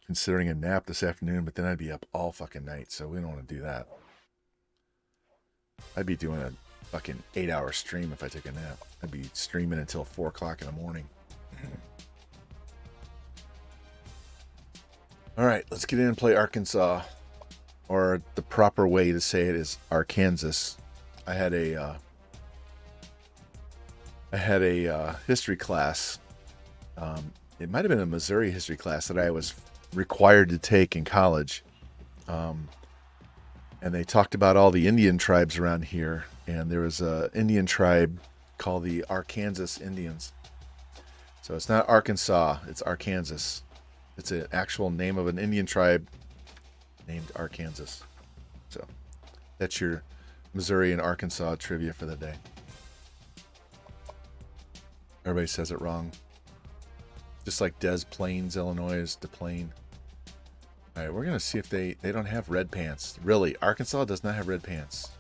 considering a nap this afternoon, but then I'd be up all fucking night, so we don't want to do that. I'd be doing a fucking 8-hour stream if I took a nap. I'd be streaming until 4 o'clock in the morning. All right, let's get in and play Arkansas, or the proper way to say it is Arkansas. I had a history class. It might have been a Missouri history class that I was required to take in college. And they talked about all the Indian tribes around here. And there was an Indian tribe called the Arkansas Indians. So it's not Arkansas, it's Arkansas. It's an actual name of an Indian tribe named Arkansas. So that's your Missouri and Arkansas trivia for the day. Everybody says it wrong. Just like Des Plaines, Illinois is Des Plaines. All right, we're going to see if they don't have red pants. Really, Arkansas does not have red pants.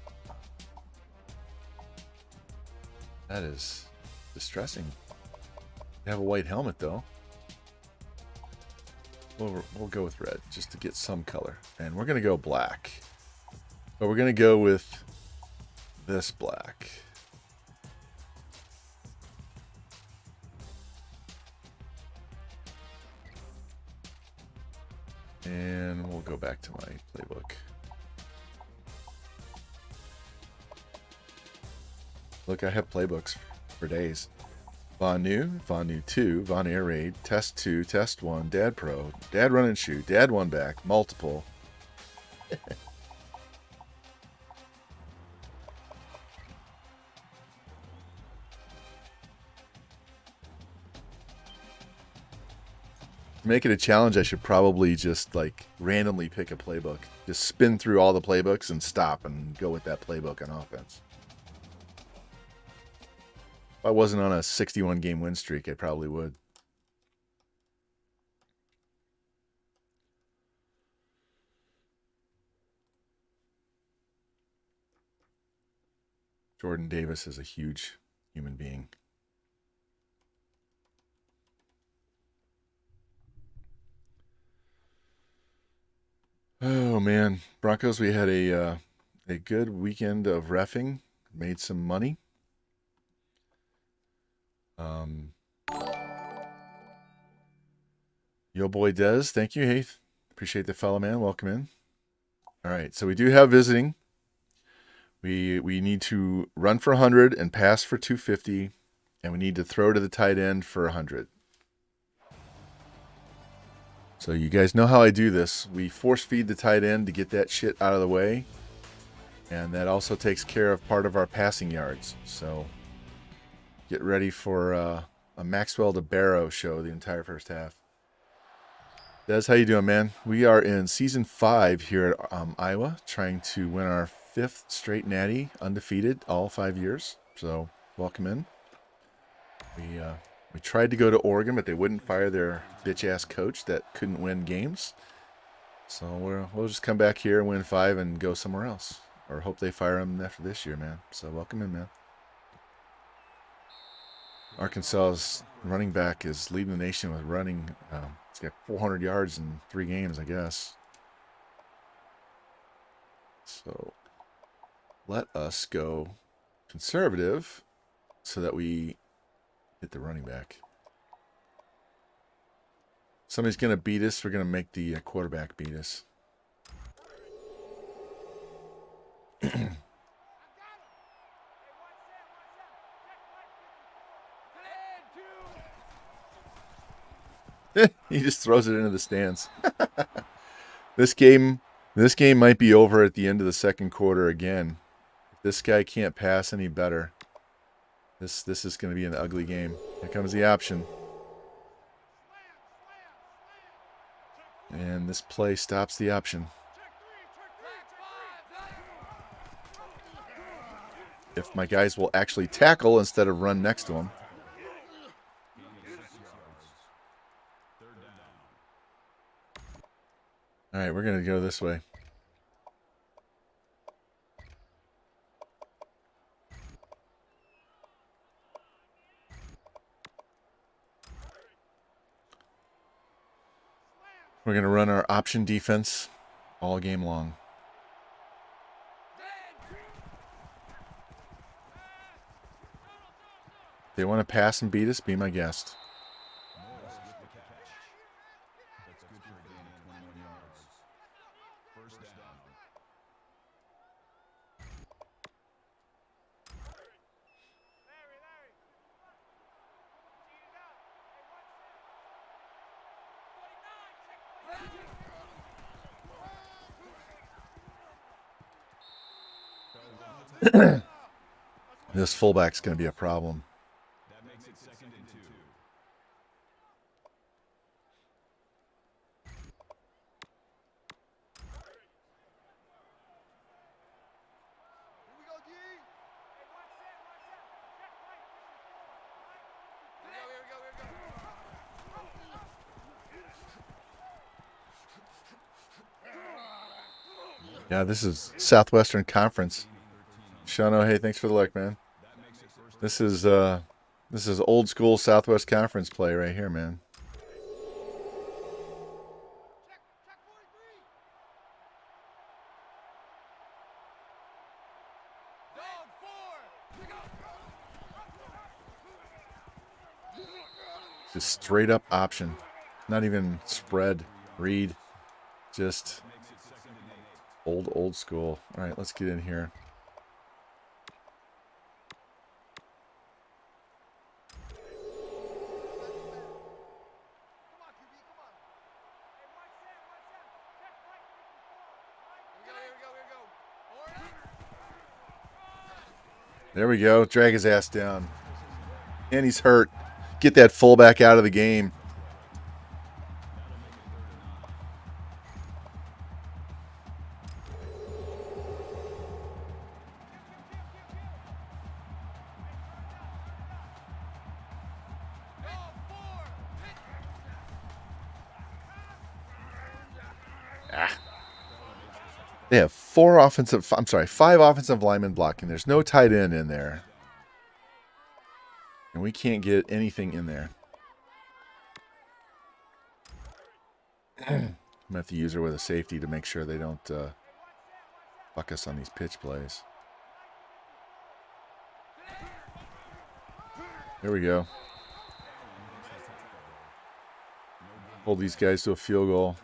That is distressing. They have a white helmet, though. We'll go with red, just to get some color. And we're going to go black. But we're going to go with this black. And we'll go back to my playbook. Look, I have playbooks for days. Von New 2, Von Air Raid, Test 2, Test 1, Dad Pro, Dad Run and Shoot, Dad 1 Back, Multiple. To make it a challenge, I should probably just like randomly pick a playbook. Just spin through all the playbooks and stop and go with that playbook on offense. If I wasn't on a 61 game win streak, I probably would. Jordan Davis is a huge human being. Oh man, Broncos, we had a good weekend of reffing, made some money. Yo boy Des, thank you, Heath. Appreciate the fellow, man. Welcome in. All right, so we do have visiting. We need to run for 100 and pass for 250, and we need to throw to the tight end for 100. So you guys know how I do this. We force feed the tight end to get that shit out of the way. And that also takes care of part of our passing yards. So get ready for a Maxwell to Barrow show the entire first half. Des, how you doing, man? We are in season 5 here at Iowa, trying to win our 5th straight Natty, undefeated all 5 years. So welcome in. We tried to go to Oregon, but they wouldn't fire their bitch-ass coach that couldn't win games. So we'll just come back here and win 5 and go somewhere else. Or hope they fire him after this year, man. So welcome in, man. Arkansas's running back is leading the nation with running. He's got 400 yards in 3 games, I guess. So let us go conservative so that we hit the running back. Somebody's going to beat us. We're going to make the quarterback beat us. He just throws it into the stands. This game might be over at the end of the second quarter again. If this guy can't pass any better, this is going to be an ugly game. Here comes the option. And this play stops the option. If my guys will actually tackle instead of run next to him. All right, we're going to go this way. We're going to run our option defense all game long. If they want to pass and beat us, be my guest. Morris with the catch. That's good for a gain of 21 yards. First down. Larry. Cheat it up. Hey, 1 7. 49. This fullback's going to be a problem. That makes it 2nd and 2. Here we go, D. Hey, 1 7. Check right. Here we go. Yeah, this is Southwestern Conference. Shano, hey, thanks for the luck, man. This is old school Southwest Conference play right here, man. Check 43. Dog 4. Just straight up option. Not even spread, read. Just old school. All right, let's get in here. Come on, QB, come on. Hey, 1 7. Check right. 54. Here we go. There we go. Drag his ass down. And he's hurt. Get that fullback out of the game. They have five offensive linemen blocking. There's no tight end in there. And we can't get anything in there. I'm going to have to use her with a safety to make sure they don't fuck us on these pitch plays. There we go. Hold these guys to a field goal.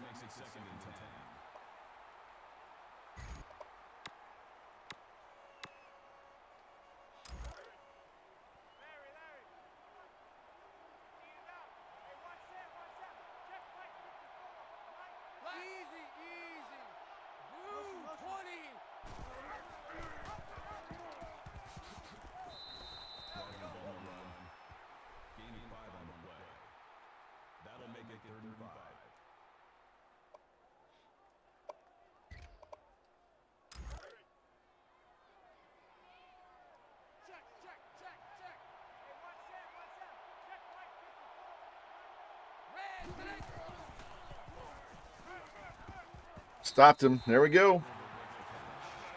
Stopped him. There we go.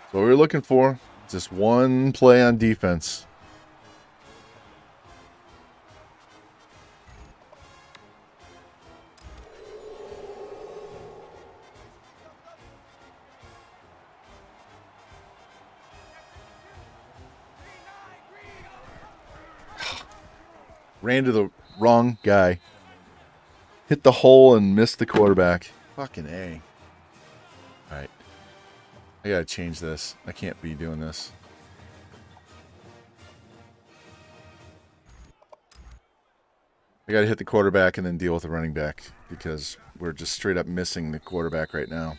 That's what we were looking for. Just one play on defense. Ran to the wrong guy. Hit the hole and missed the quarterback. Fucking A. All right. I gotta change this. I can't be doing this. I gotta hit the quarterback and then deal with the running back because we're just straight up missing the quarterback right now.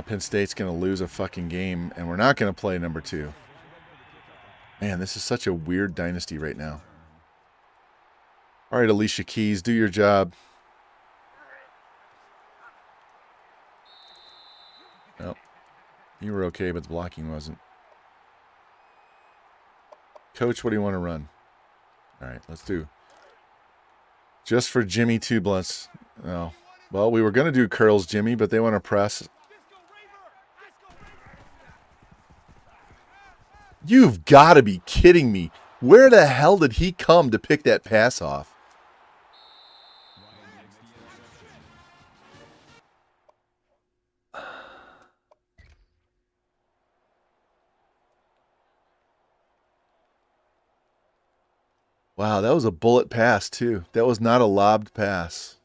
Penn State's going to lose a fucking game, and we're not going to play number 2. Man, this is such a weird dynasty right now. All right, Alicia Keys, do your job. Well, you were okay, but the blocking wasn't. Coach, what do you want to run? All right, let's do. Just for Jimmy Tubless. Oh, well, we were going to do curls, Jimmy, but they want to press. You've got to be kidding me. Where the hell did he come to pick that pass off? Wow, that was a bullet pass, too. That was not a lobbed pass.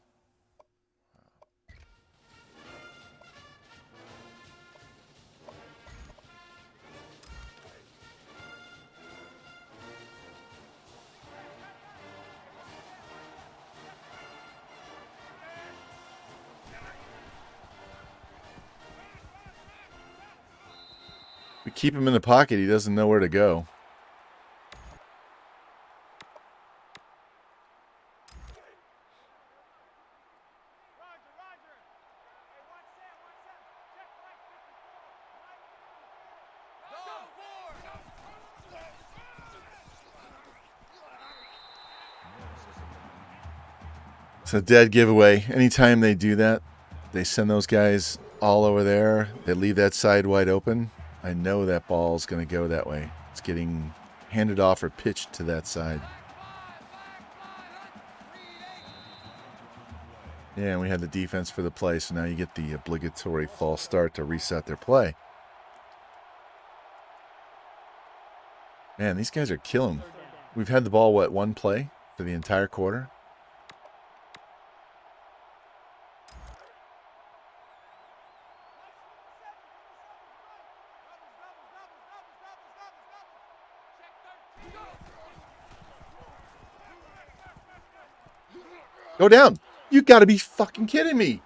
We keep him in the pocket. He doesn't know where to go. Roger, Roger. Hey, one set. Check right 54. It's a dead giveaway. Anytime they do that, they send those guys all over there. They leave that side wide open. I know that ball's going to go that way. It's getting handed off or pitched to that side. Yeah, and we had the defense for the play, so now you get the obligatory false start to reset their play. Man, these guys are killing. We've had the ball, what, one play for the entire quarter? Go down. You got to be fucking kidding me.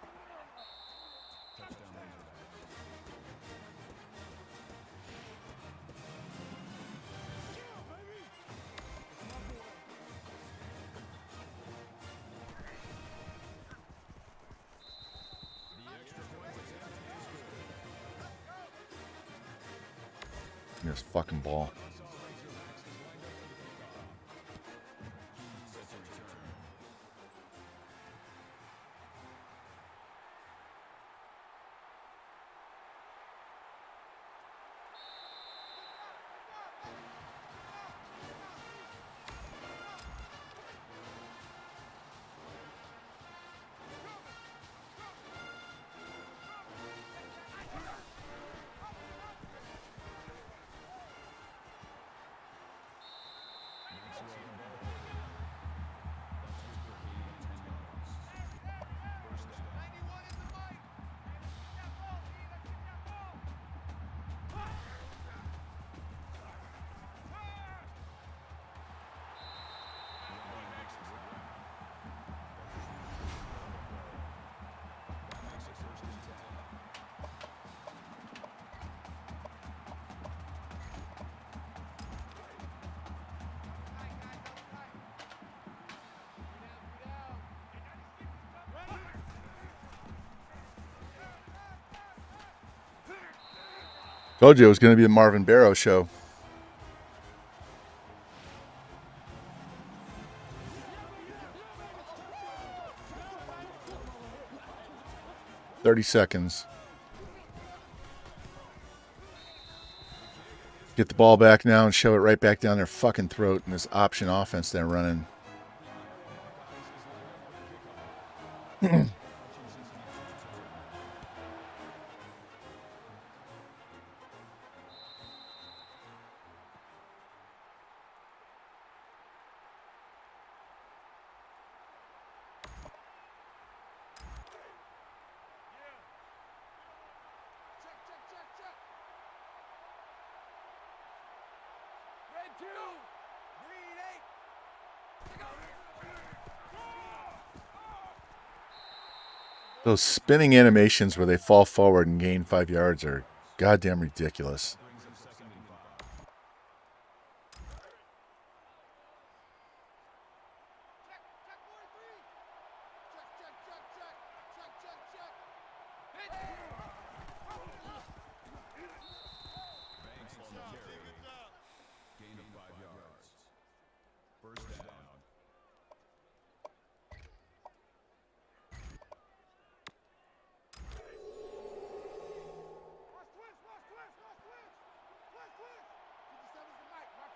This fucking ball. Told you it was going to be the Marvin Barrow show. $30. Get the ball back now and shove it right back down their fucking throat in this option offense they're running. Those spinning animations where they fall forward and gain 5 yards are goddamn ridiculous. Gain of 5 yards. First down. Twist. 57's the mic. Mark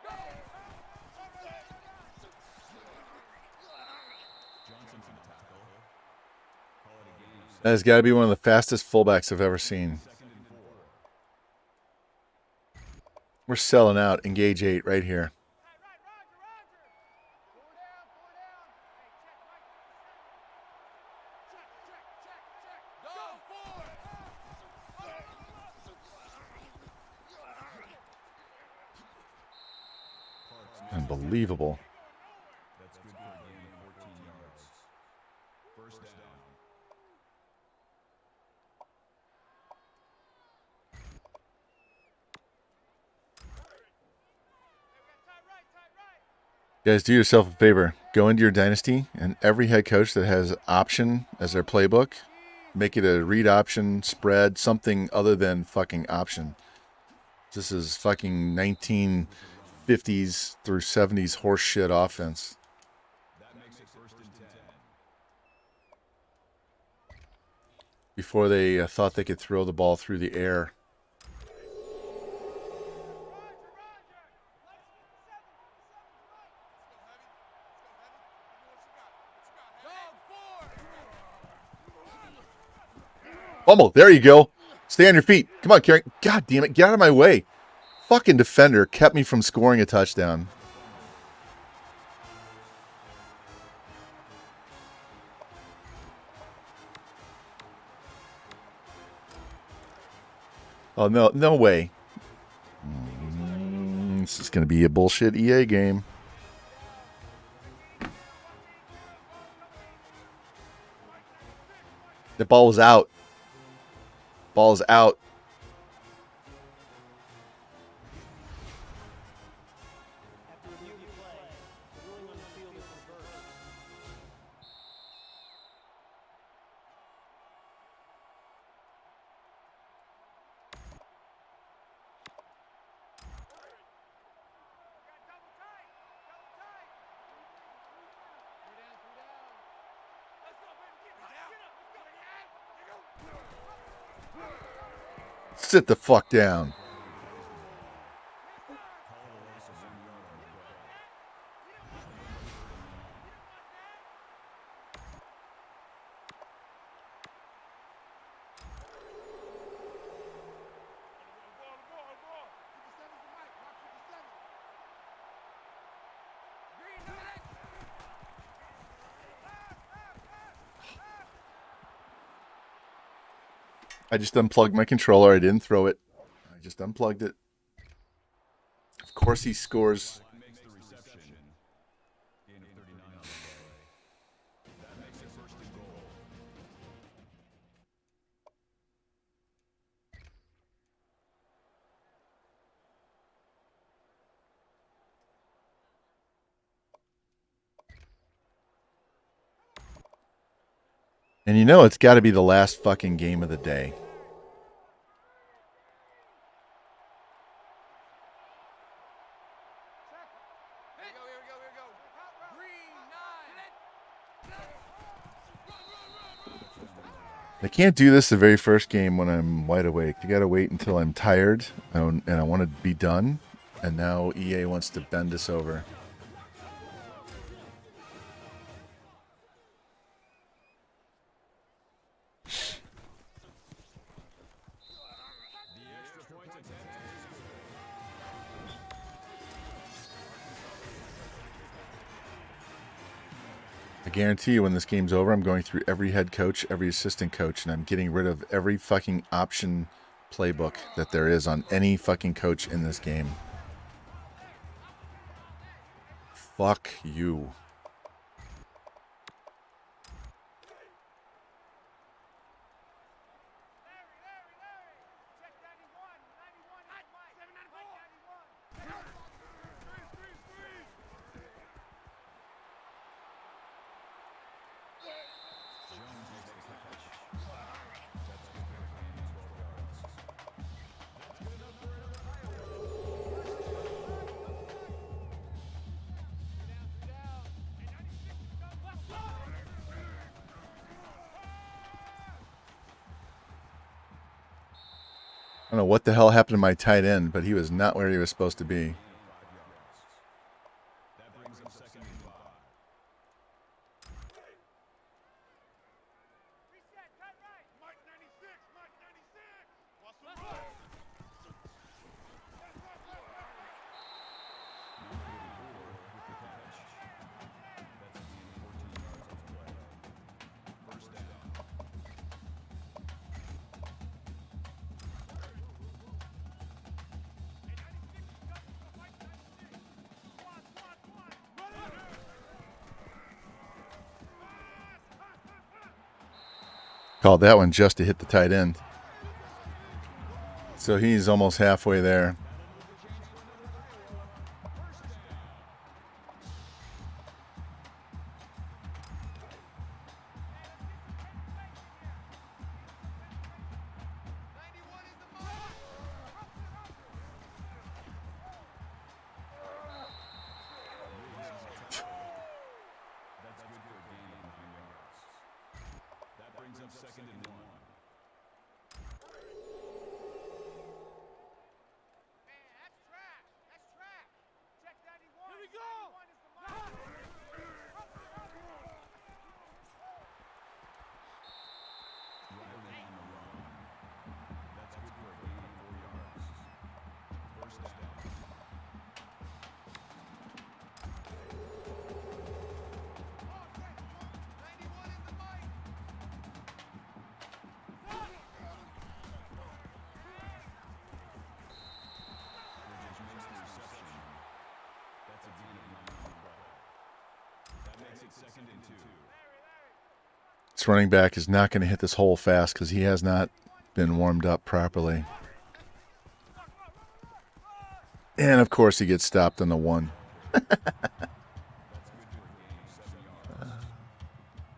57. That has got to be one of the fastest fullbacks I've ever seen. We're selling out. Engage 8 right here. Right, Roger, Roger. 4 down, 4 down. Hey, check, Mike. Check, check, check. Unbelievable. That's good for a gain of 14 yards. First down. Guys, do yourself a favor. Go into your dynasty, and every head coach that has option as their playbook, make it a read option, spread, something other than fucking option. This is fucking 1950s through 70s horse shit offense. That makes it first and 10. Before they thought they could throw the ball through the air. Fumble. There you go. Stay on your feet. Come on, Carey. God damn it. Get out of my way. Fucking defender kept me from scoring a touchdown. Oh, no. No way. This is going to be a bullshit EA game. The ball was out. Ball's out. Sit the fuck down. I just unplugged my controller. I didn't throw it. I just unplugged it. Of course he scores. Makes the reception. Gain of 39 on the play. That makes it first and goal. And you know it's got to be the last fucking game of the day. Here we go. Green 9. I can't do this the very first game when I'm wide awake. You got to wait until I'm tired and I want to be done. And now EA wants to bend us over. I guarantee you when this game's over, I'm going through every head coach, every assistant coach, and I'm getting rid of every fucking option playbook that there is on any fucking coach in this game. Fuck you. I don't know what the hell happened to my tight end, but he was not where he was supposed to be. That brings him second and 5. Reset, tight right. Called that one just to hit the tight end. So he's almost halfway there. That brings up 2nd and 1. Man, that's trash. That's trash. Check 91. Here we go. 91 is the mark. Riley on the run. That's good for a gain of 4 yards. First down. Oh, check. 91 is the mic. Bridges makes the reception. That's a gain of 9 on the play. That makes it 2nd and 2. This running back is not going to hit this hole fast because he has not been warmed up properly. And of course he gets stopped on the 1. That's good for a gain of 7 yards.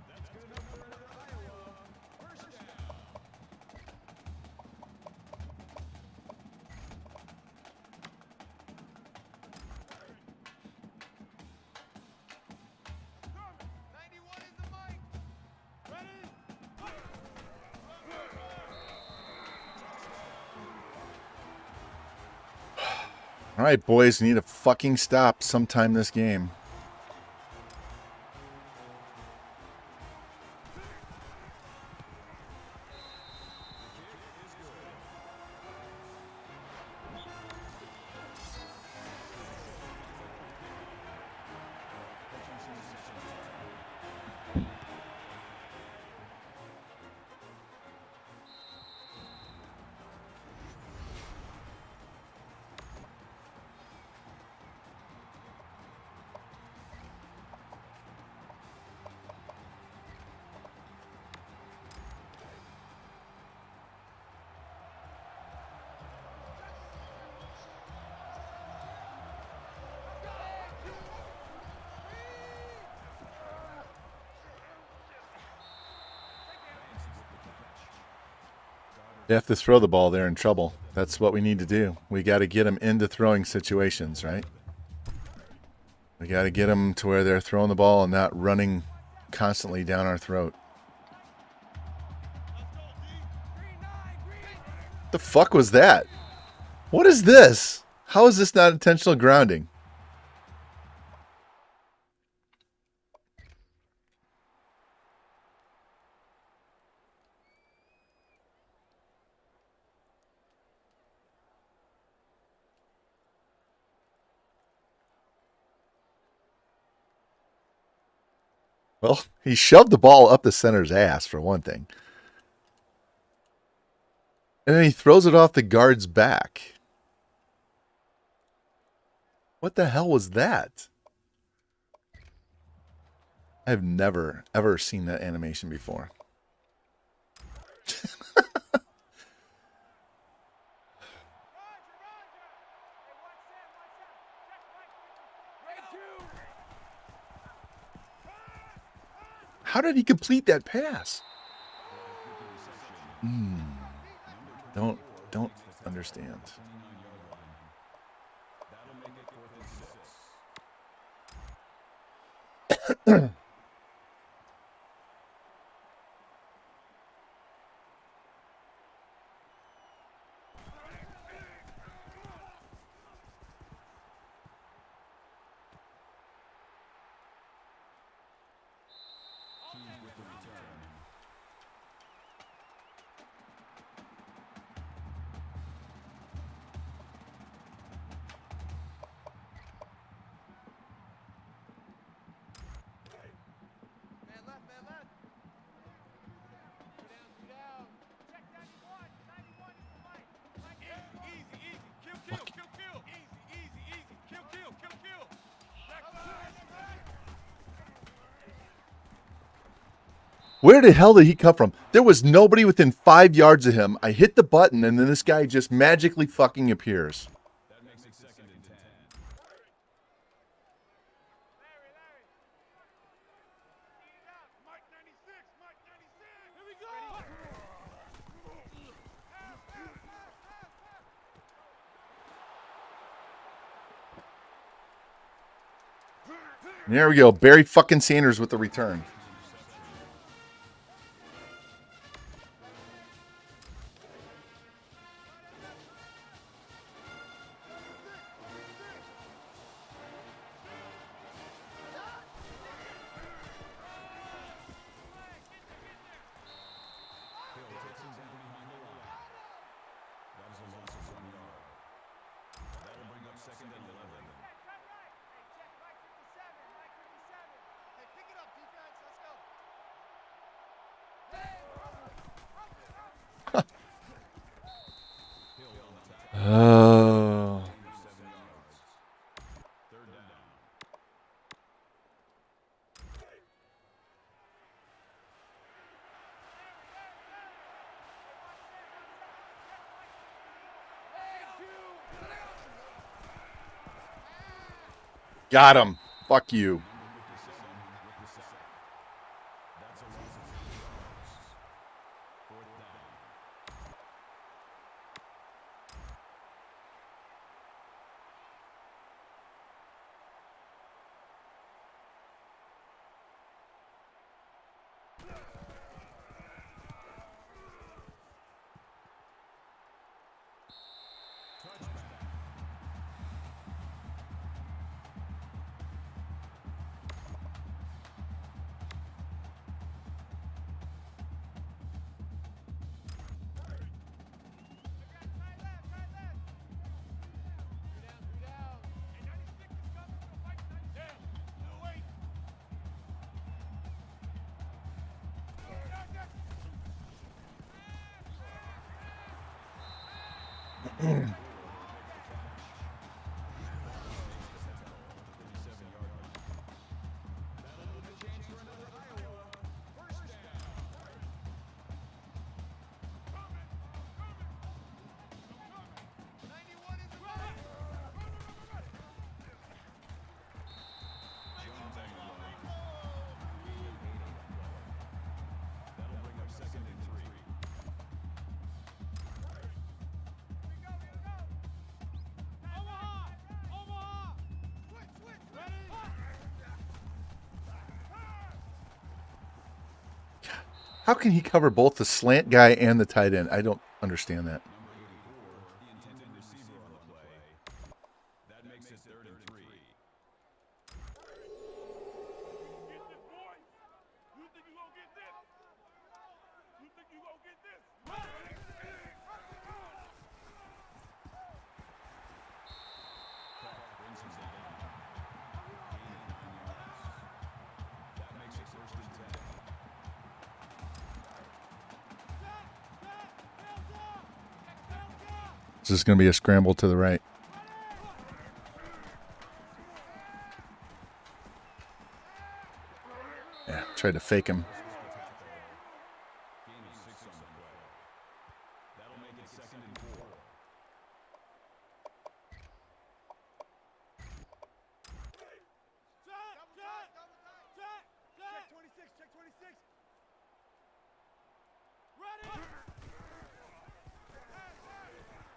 That's good enough for Iowa. First down. All right, boys, we need a fucking stop sometime this game. They have to throw the ball, they're in trouble. That's what we need to do. We got to get them into throwing situations, right? We got to get them to where they're throwing the ball and not running constantly down our throat. The fuck was that? What is this? How is this not intentional grounding? Well, he shoved the ball up the center's ass, for one thing. And then he throws it off the guard's back. What the hell was that? I've never, ever seen that animation before. How did he complete that pass? Don't understand. That'll make it 4th and 6. Keys with the return. Where the hell did he come from? There was nobody within 5 yards of him. I hit the button, and then this guy just magically fucking appears. That makes it 2nd and 10. Larry, Larry. Ease up. Mike 96, Mike 96. Here we go. There we go. Barry fucking Sanders with the return. That is a loss of 1 yard. That'll bring up 2nd and 11. Check Mike 57, Mike 57. Hey, pick it up, defense. Let's go. Oh. 7 yards. 3rd down. Got him. Fuck you. That's a loss of 3 yards. 4th down. That'll bring up 2nd and 3. Omaha! Omaha! Switch! Ready? How can he cover both the slant guy and the tight end? I don't understand that. Number 84, the intended receiver on the play. That makes it 3rd and 3. Get this, boy! You think you gonna get this? You think you gonna get this? Brings him down. Gain of 9 yards. That makes it 1st and 10. This is going to be a scramble to the right. Yeah, tried to fake him. Gain of 6 on the play. That'll make it 2nd and 4. Check 26, check 26. Ready? First down. Thomas makes the reception.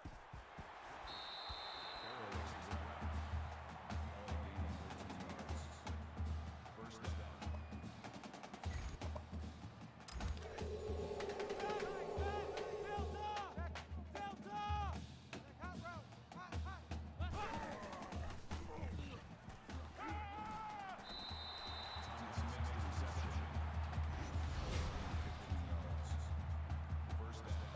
15 yards. First down.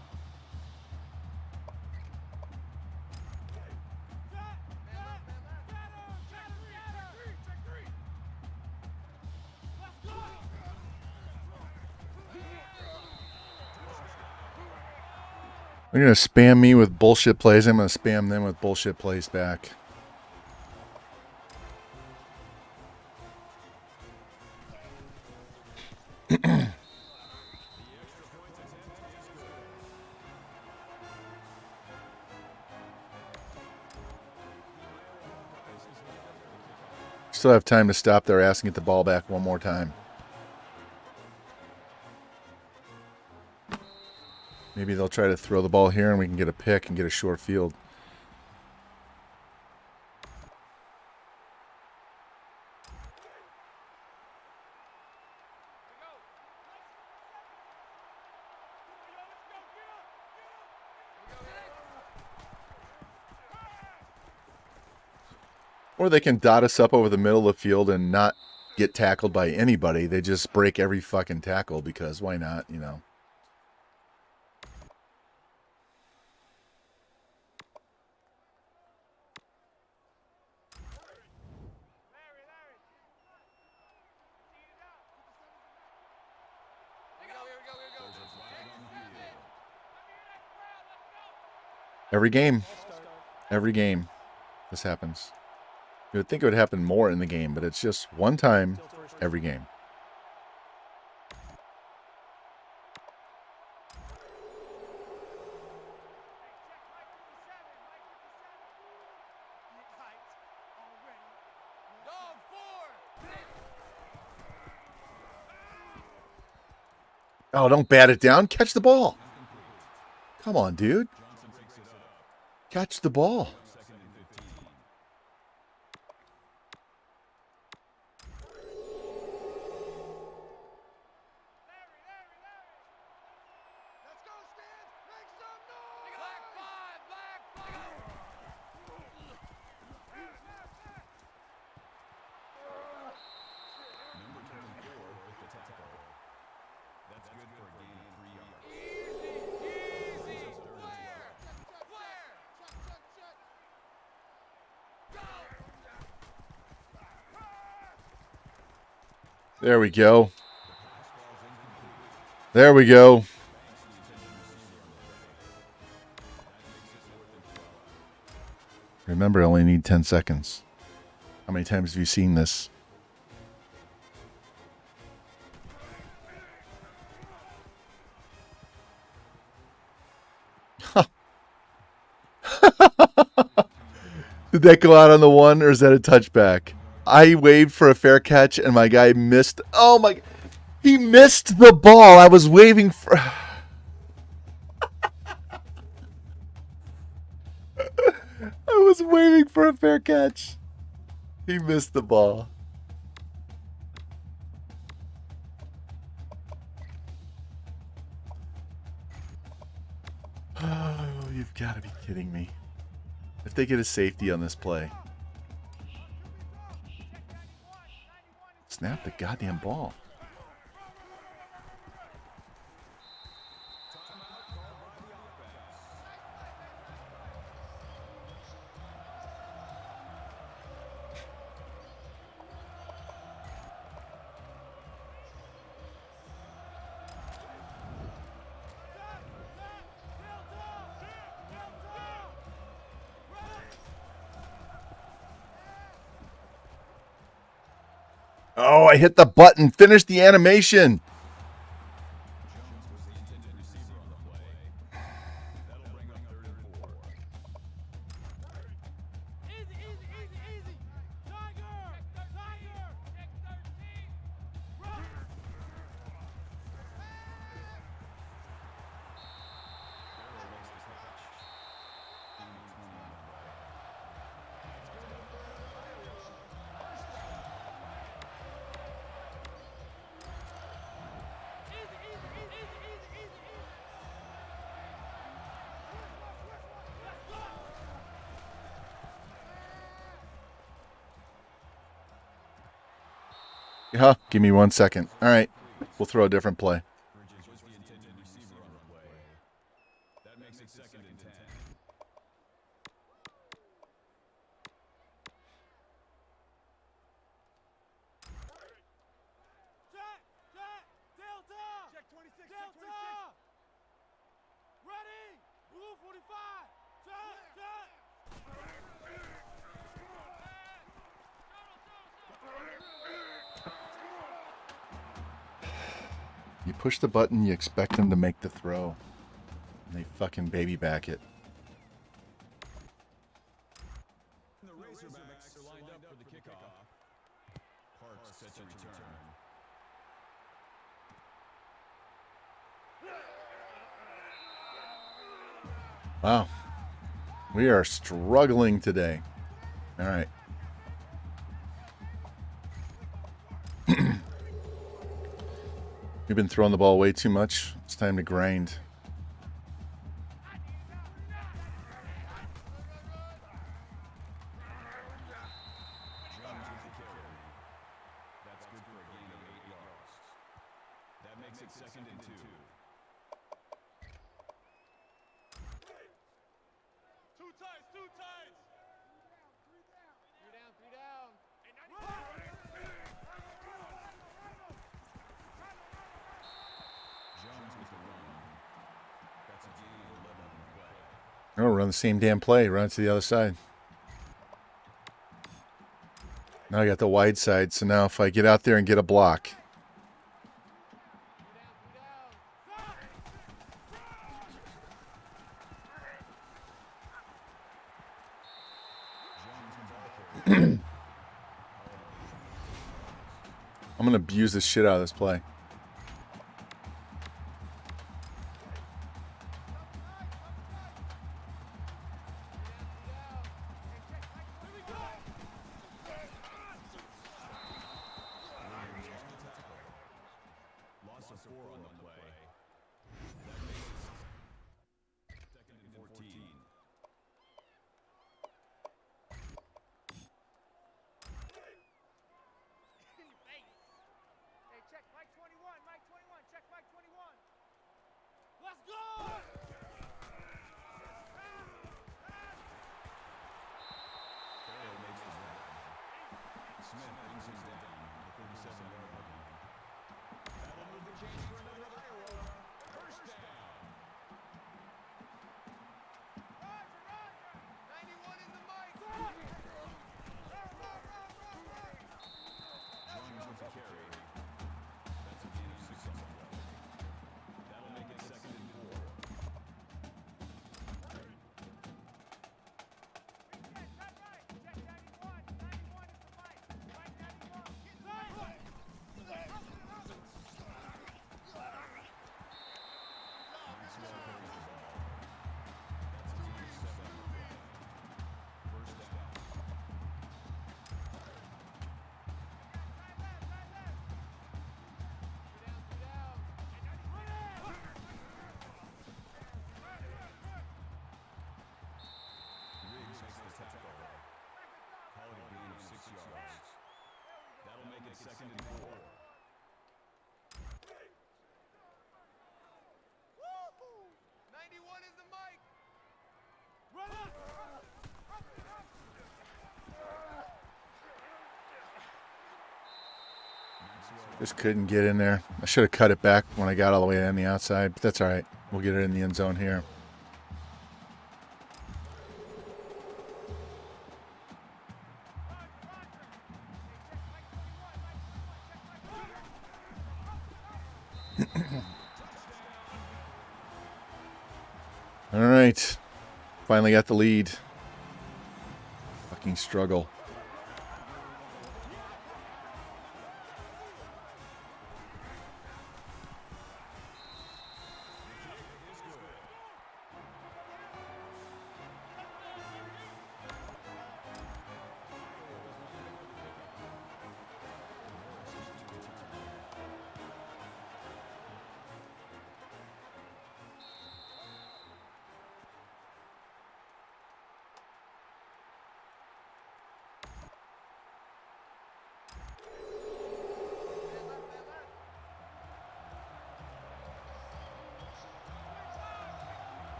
They're going to spam me with bullshit plays. I'm going to spam them with bullshit plays back. still have time to stop their ass and get the ball back one more time. Maybe they'll try to throw the ball here and we can get a pick and get a short field. Or they can dot us up over the middle of the field and not get tackled by anybody. They just break every fucking tackle because why not, you know? Every game. Every game this happens. You would think it would happen more in the game, but it's just one time every game. Oh, don't bat it down. Catch the ball. Come on, dude. Catch the ball. There we go. There we go. Remember, I only need 10 seconds. How many times have you seen this? Did that go out on the one, or is that a touchback? I waved for a fair catch, and my guy missed. Oh, my. He missed the ball. I was waving for... I was waving for a fair catch. He missed the ball. Oh, you've got to be kidding me. If they get a safety on this play. Snap the goddamn ball. Oh, I hit the button. Finish the animation. Huh? Give me 1 second. All right. We'll throw a different play. You push the button, you expect them to make the throw. And they fucking baby back it. The Razorbacks are lined up for the kickoff. Wow. We are struggling today. All right. We've been throwing the ball way too much. It's time to grind. That's good for a gain of 8 yards. That makes it 2nd and 2. Two tights, two tights. Three down, three down. Jones with the run. That's a gain of 11 on the play. Oh, run the same damn play. Run it to the other side. Now I got the wide side. So now if I get out there and get a block. I'm going to abuse the shit out of this play. Loss of 4 on the play. That makes it 2nd and 14. Hey, check Mike 21, Mike 21, check Mike 21. Let's go! Farrell makes the run. Smith brings him down on the 37-yard line. That'll move the chains for another Iowa. First down. Roger, Roger! 91 is the mic. Jones with the carry. That's a gain of 6 on the play. That'll make it 2nd and 4. Check, right, check 91, 91 is the mic. Mike 91. Maxwell carries the ball. That's a gain of 7 on the play. First down. Riggs makes the tackle. Call it a gain of 6 yards. That'll make it 2nd and 4. Woo! 91 is the mic. Just couldn't get in there. I should have cut it back when I got all the way on the outside, but that's all right. We'll get it in the end zone here. All right. Finally got the lead. Fucking struggle.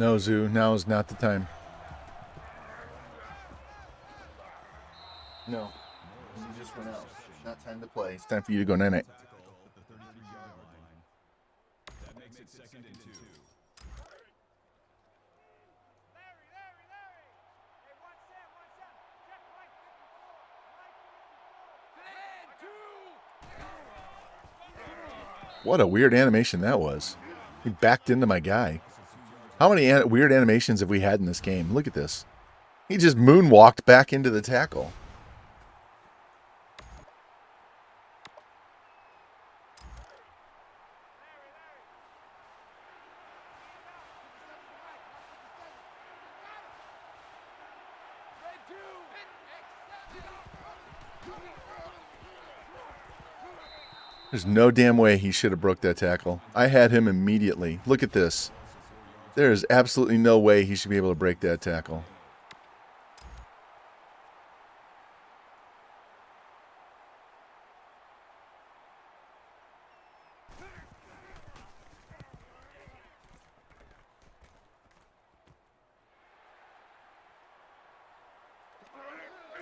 No, Zoo. Now is not the time. No. You just went out. Not time to play. It's time for you to go night-night. Tackle at the 33-yard line. That makes it 2nd and 2. Larry! Hey, watch Sam, check Mike 54, Mike 54. What a weird animation that was. He backed into my guy. How many weird animations have we had in this game? Look at this. He just moonwalked back into the tackle. There's no damn way he should have broke that tackle. I had him immediately. Look at this. There is absolutely no way he should be able to break that tackle.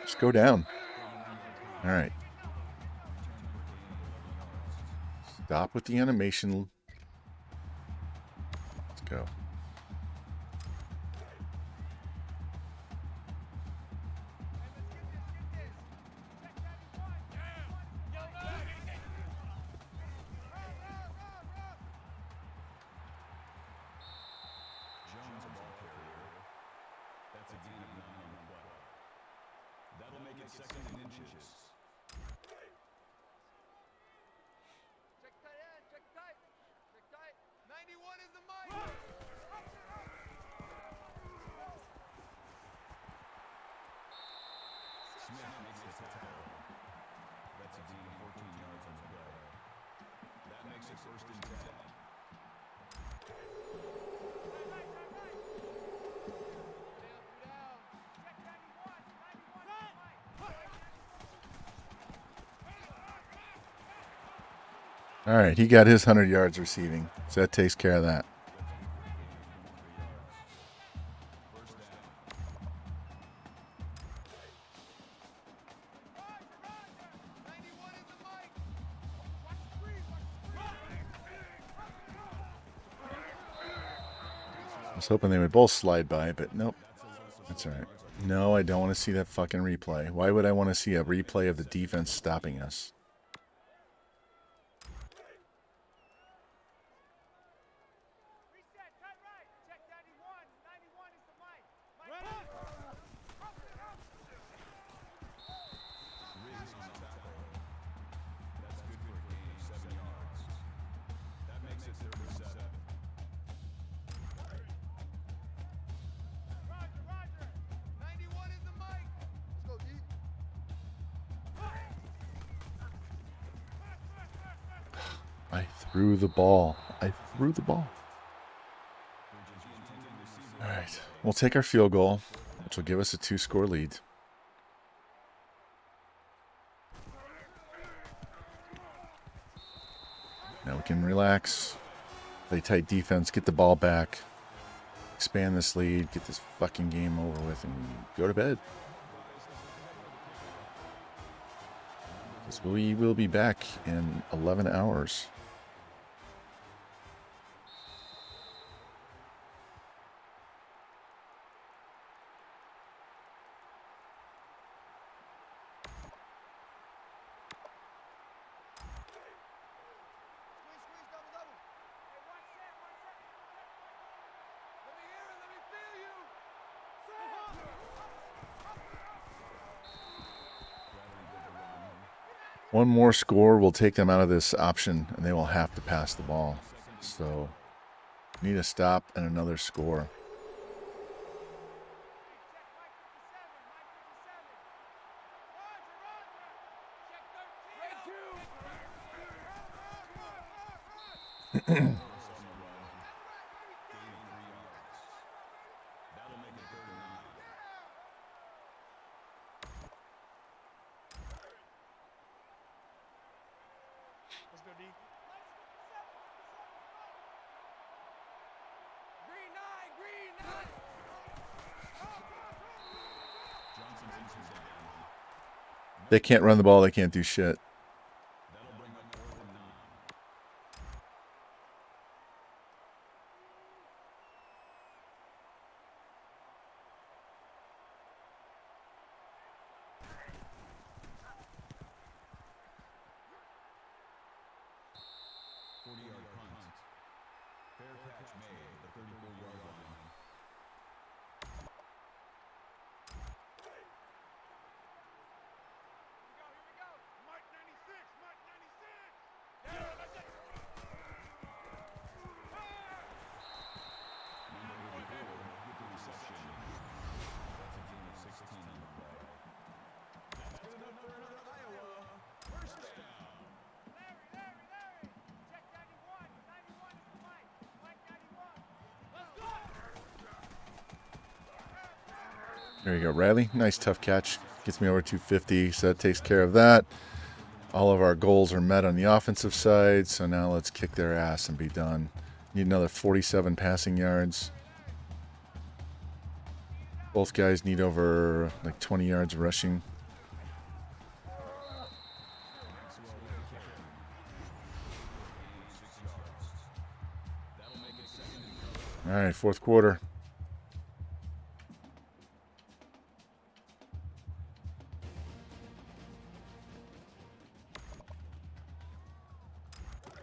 Just go down. All right. Stop with the animation. Let's go. Jones, a ball carrier. That's a gain of 9 on the play. That'll make it 2nd and inches. Check tight end, check tight. Check tight. 91 is the mic. Smith makes the tackle. That's a gain of 14 yards on the play. That makes it 1st and 10. All right, he got his 100 yards receiving, so that takes care of that. I was hoping they would both slide by, but nope. That's all right. No, I don't want to see that fucking replay. Why would I want to see a replay of the defense stopping us? Reset, tight right. Check 91. 91 is the mic. Riggs on the tackle. That's good for a gain of 7 yards. That makes it 3rd and 7. Roger. 91 is the mic. Let's go, D. I threw the ball. All right. We'll take our field goal, which will give us a 2-score lead. Now we can relax, play tight defense, get the ball back, expand this lead, get this fucking game over with, and go to bed. Because we will be back in 11 hours. Squeeze, double. Hey, one set. Let me hear it, let me feel you. One more score will take them out of this option, and they will have to pass the ball. So, need a stop and another score. Check 13. Gain of 3 yards. That'll make it 3rd and 9. Let's go, D. Green 9. Johnson's inches down. They can't run the ball. They can't do shit. That'll bring up 4th and 9. Fair catch made at the 34-yard line. Here we go. Mark 96. Yeah, that's it. Number 84 with the reception. That's a gain of 16 on the play. There you go, Riley. Nice tough catch. Gets me over 250, so that takes care of that. All of our goals are met on the offensive side, so now let's kick their ass and be done. Need another 47 passing yards. Both guys need over like 20 yards rushing. All right, fourth quarter.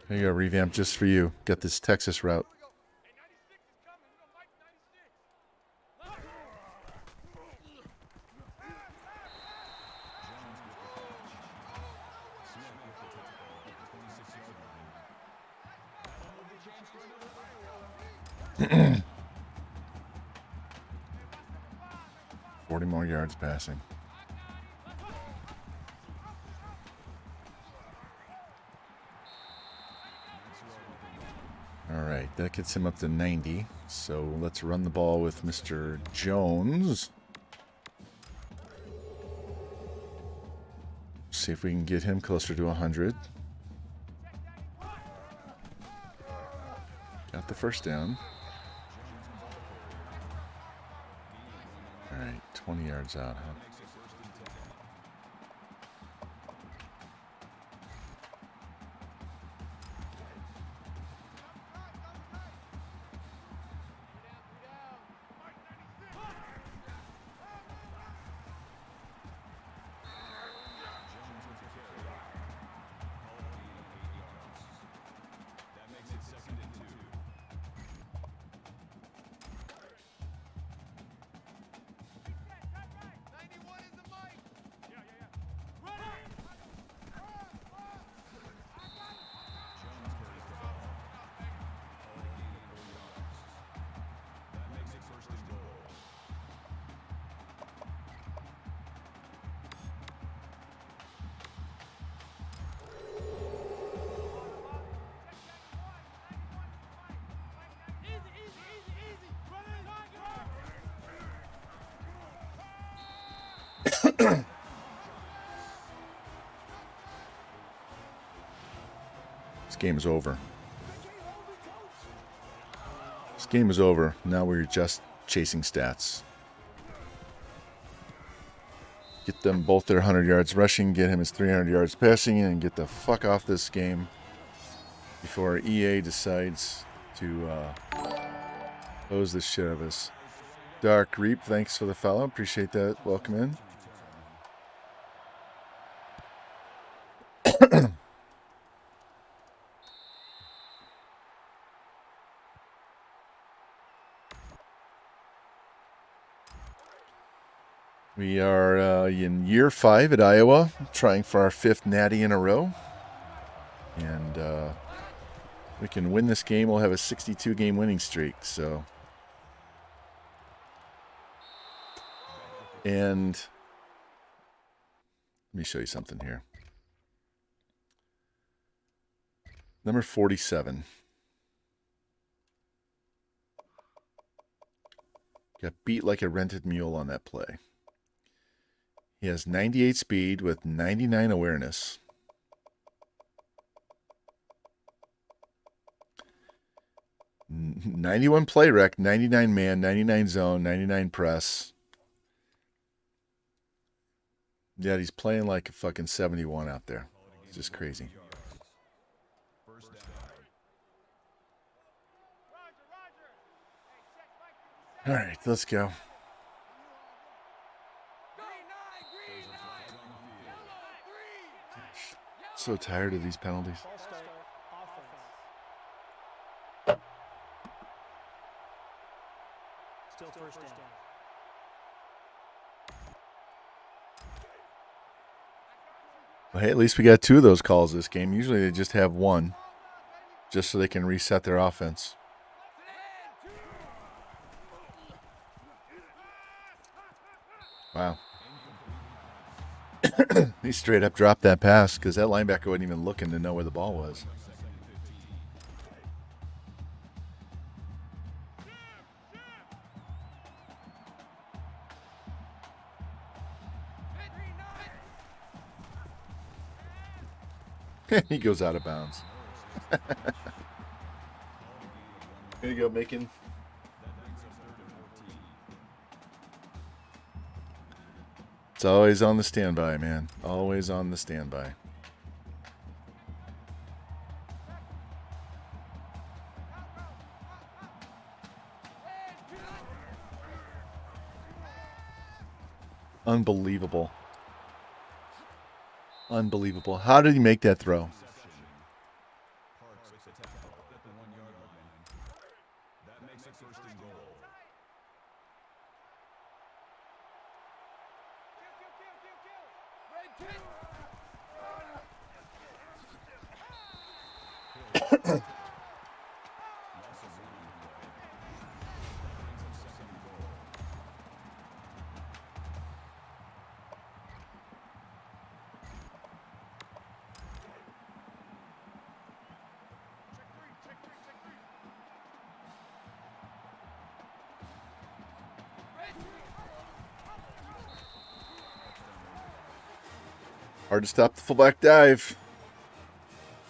There you go, Revamped, just for you. Got this Texas route. Hey, 96 is coming. We're gonna fight 96. Jones with the catch. 40 more yards passing. All right, that gets him up to 90. So let's run the ball with Mr. Jones. See if we can get him closer to 100. Got the first down. All right, 20 yards out, huh? That makes it 2nd and 2. This game is over. This game is over. Now we're just chasing stats. Get them both their 100 yards rushing, get him his 300 yards passing, and get the fuck off this game before EA decides to close this shit of us. Dark Reap, thanks for the follow. Appreciate that. Welcome in. We are in year 5 at Iowa, trying for our 5th Natty in a row. And we can win this game. We'll have a 62-game winning streak. So, and let me show you something here. Number 47. Got beat like a rented mule on that play. He has 98 speed with 99 awareness. .91 play rec, 99 man, 99 zone, 99 press. Yeah, he's playing like a fucking 71 out there. It's just crazy. All right, let's go. So tired of these penalties. Still first down. Well, hey, at least we got 2 of those calls this game. Usually they just have 1, just so they can reset their offense. Wow. He straight up dropped that pass because that linebacker wasn't even looking to know where the ball was. He goes out of bounds. Here you go, Macon. It's always on the standby, man. Always on the standby. Unbelievable. Unbelievable. How did he make that throw? Hard to stop the fullback dive.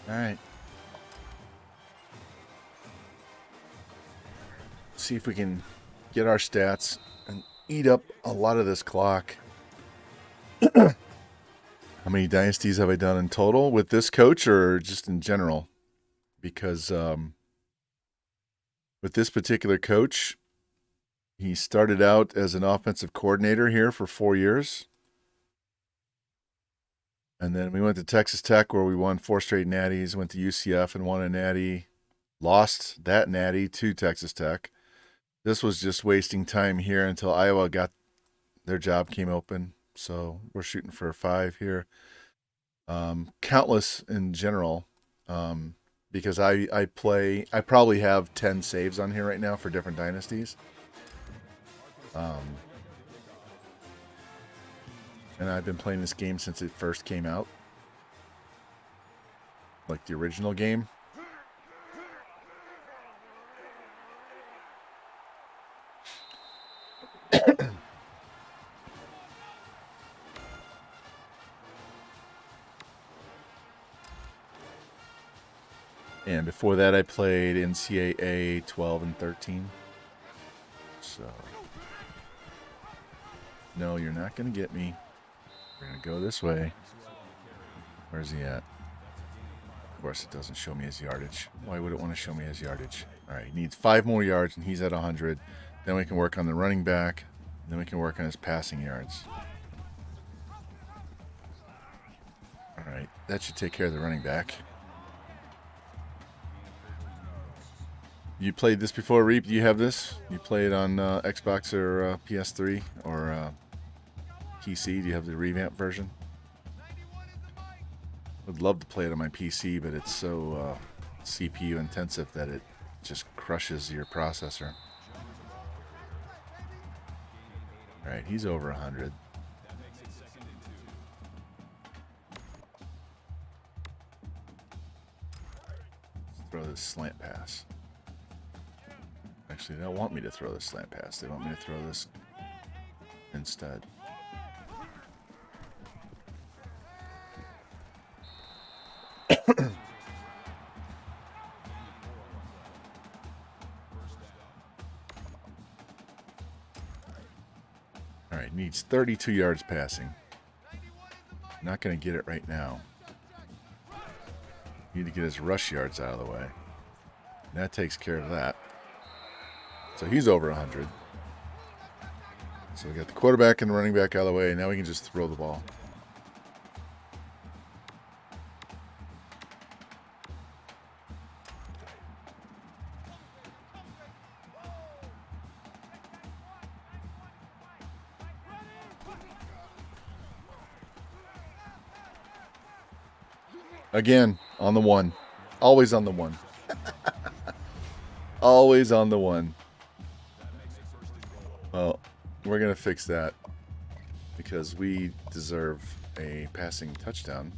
All right. See if we can get our stats and eat up a lot of this clock. How many dynasties have I done in total with this coach or just in general? Because with this particular coach, he started out as an offensive coordinator here for 4 years. And then we went to Texas Tech where we won 4 straight natties, went to UCF and won a natty, lost that natty to Texas Tech. This was just wasting time here until Iowa got their job came open. So we're shooting for 5 here. Countless in general, because I probably have 10 saves on here right now for different dynasties. And I've been playing this game since it first came out. Like the original game. And before that I played NCAA 12 and 13. So no, you're not going to get me. We're going to go this way. Where's he at? Of course, it doesn't show me his yardage. Why would it want to show me his yardage? All right, he needs 5 more yards, and he's at 100. Then we can work on the running back. Then we can work on his passing yards. All right, that should take care of the running back. You played this before, Reap? Do you have this? You play it on Xbox or PS3 or PC? Do you have the Revamped version? Would love to play it on my PC, but it's so CPU intensive that it just crushes your processor. All right, he's over 100. Let's throw this slant pass. Actually, they don't want me to throw this slant pass. They want me to throw this instead. All right, needs 32 yards passing. Not going to get it right now. Need to get his rush yards out of the way. And that takes care of that. So he's over 100. So we got the quarterback and the running back out of the way. Now we can just throw the ball. Again, on the 1. Always on the 1. Always on the 1. Well, we're going to fix that because we deserve a passing touchdown,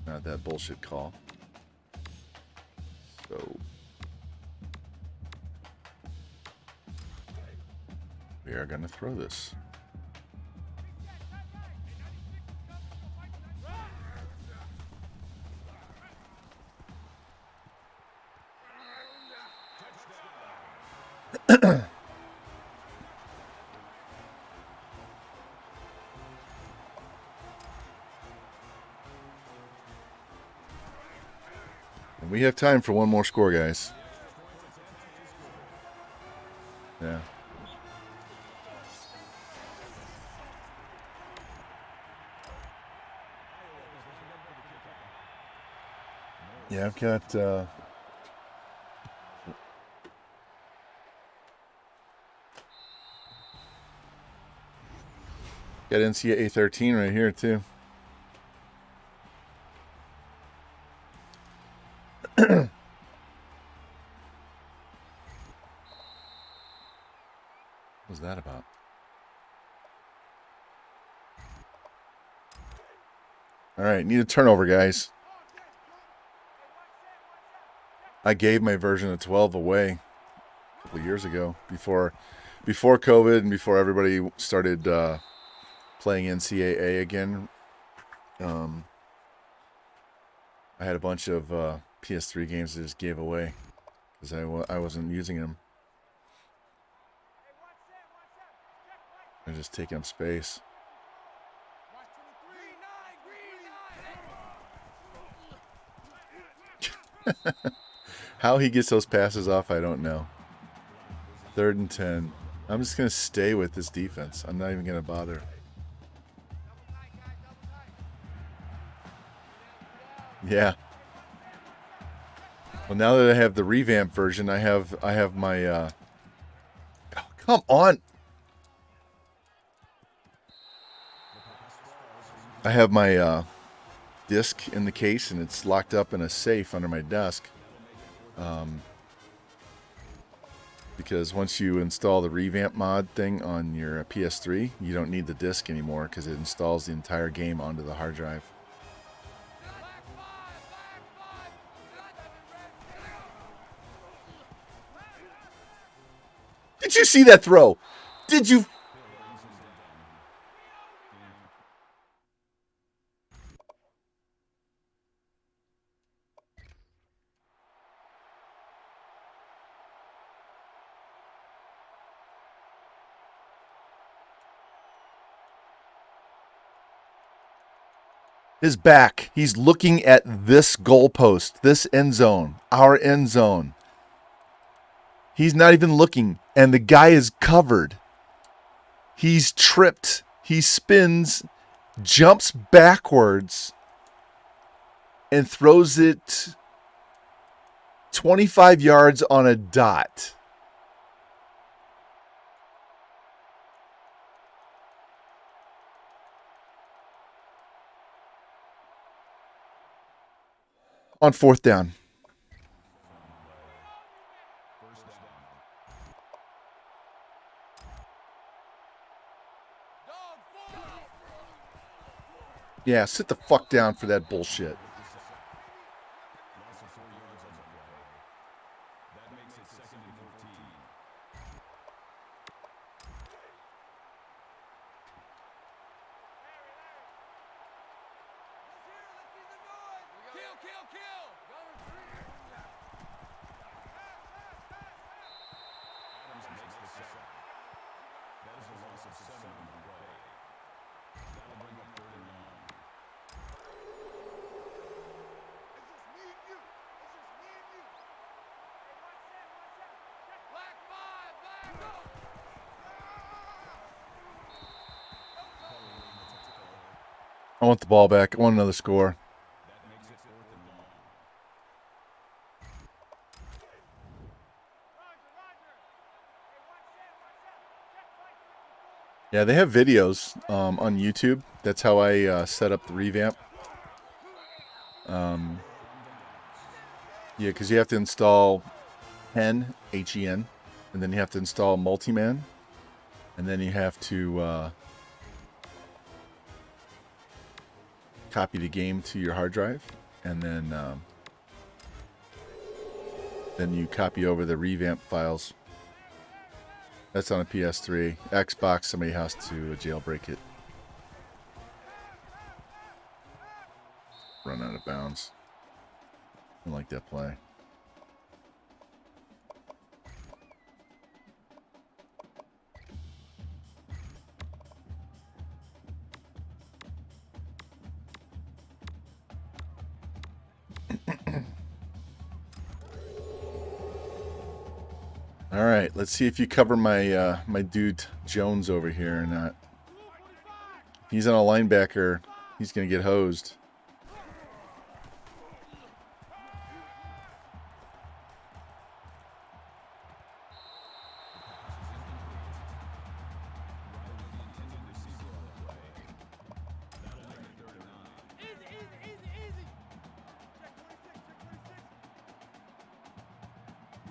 not that bullshit call. So we are going to throw this. And we have time for one more score, guys. Yeah. Yeah, I've got got NCAA 13 right here too. What was that about? All right, need a turnover, guys. I gave my version of 12 away a couple of years ago, before COVID and before everybody started playing NCAA again. I had a bunch of PS3 games I just gave away because I wasn't using them. They're just taking up space. How he gets those passes off, I don't know. 3rd and 10. I'm just going to stay with this defense. I'm not even going to bother. Yeah. Well, now that I have the revamped version, I have my oh, come on. I have my disc in the case, and it's locked up in a safe under my desk. Because once you install the revamp mod thing on your PS3, you don't need the disc anymore because it installs the entire game onto the hard drive. Did you see that throw? Did you? His back. He's looking at this goalpost, this end zone, our end zone. He's not even looking, and the guy is covered. He's tripped. He spins, jumps backwards, and throws it 25 yards on a dot. On 4th down. Yeah, sit the fuck down for that bullshit. I want the ball back. I want another score. Yeah, they have videos on YouTube. That's how I set up the revamp. Yeah, because you have to install HEN, H-E-N, and then you have to install Multiman, and then you have to copy the game to your hard drive, and then you copy over the revamp files. That's on a PS3. Xbox, somebody has to jailbreak it. Run out of bounds. I like that play. All right, let's see if you cover my my dude Jones over here or not. If he's on a linebacker, he's gonna get hosed. Easy, easy, easy, easy. Check 26, check 26.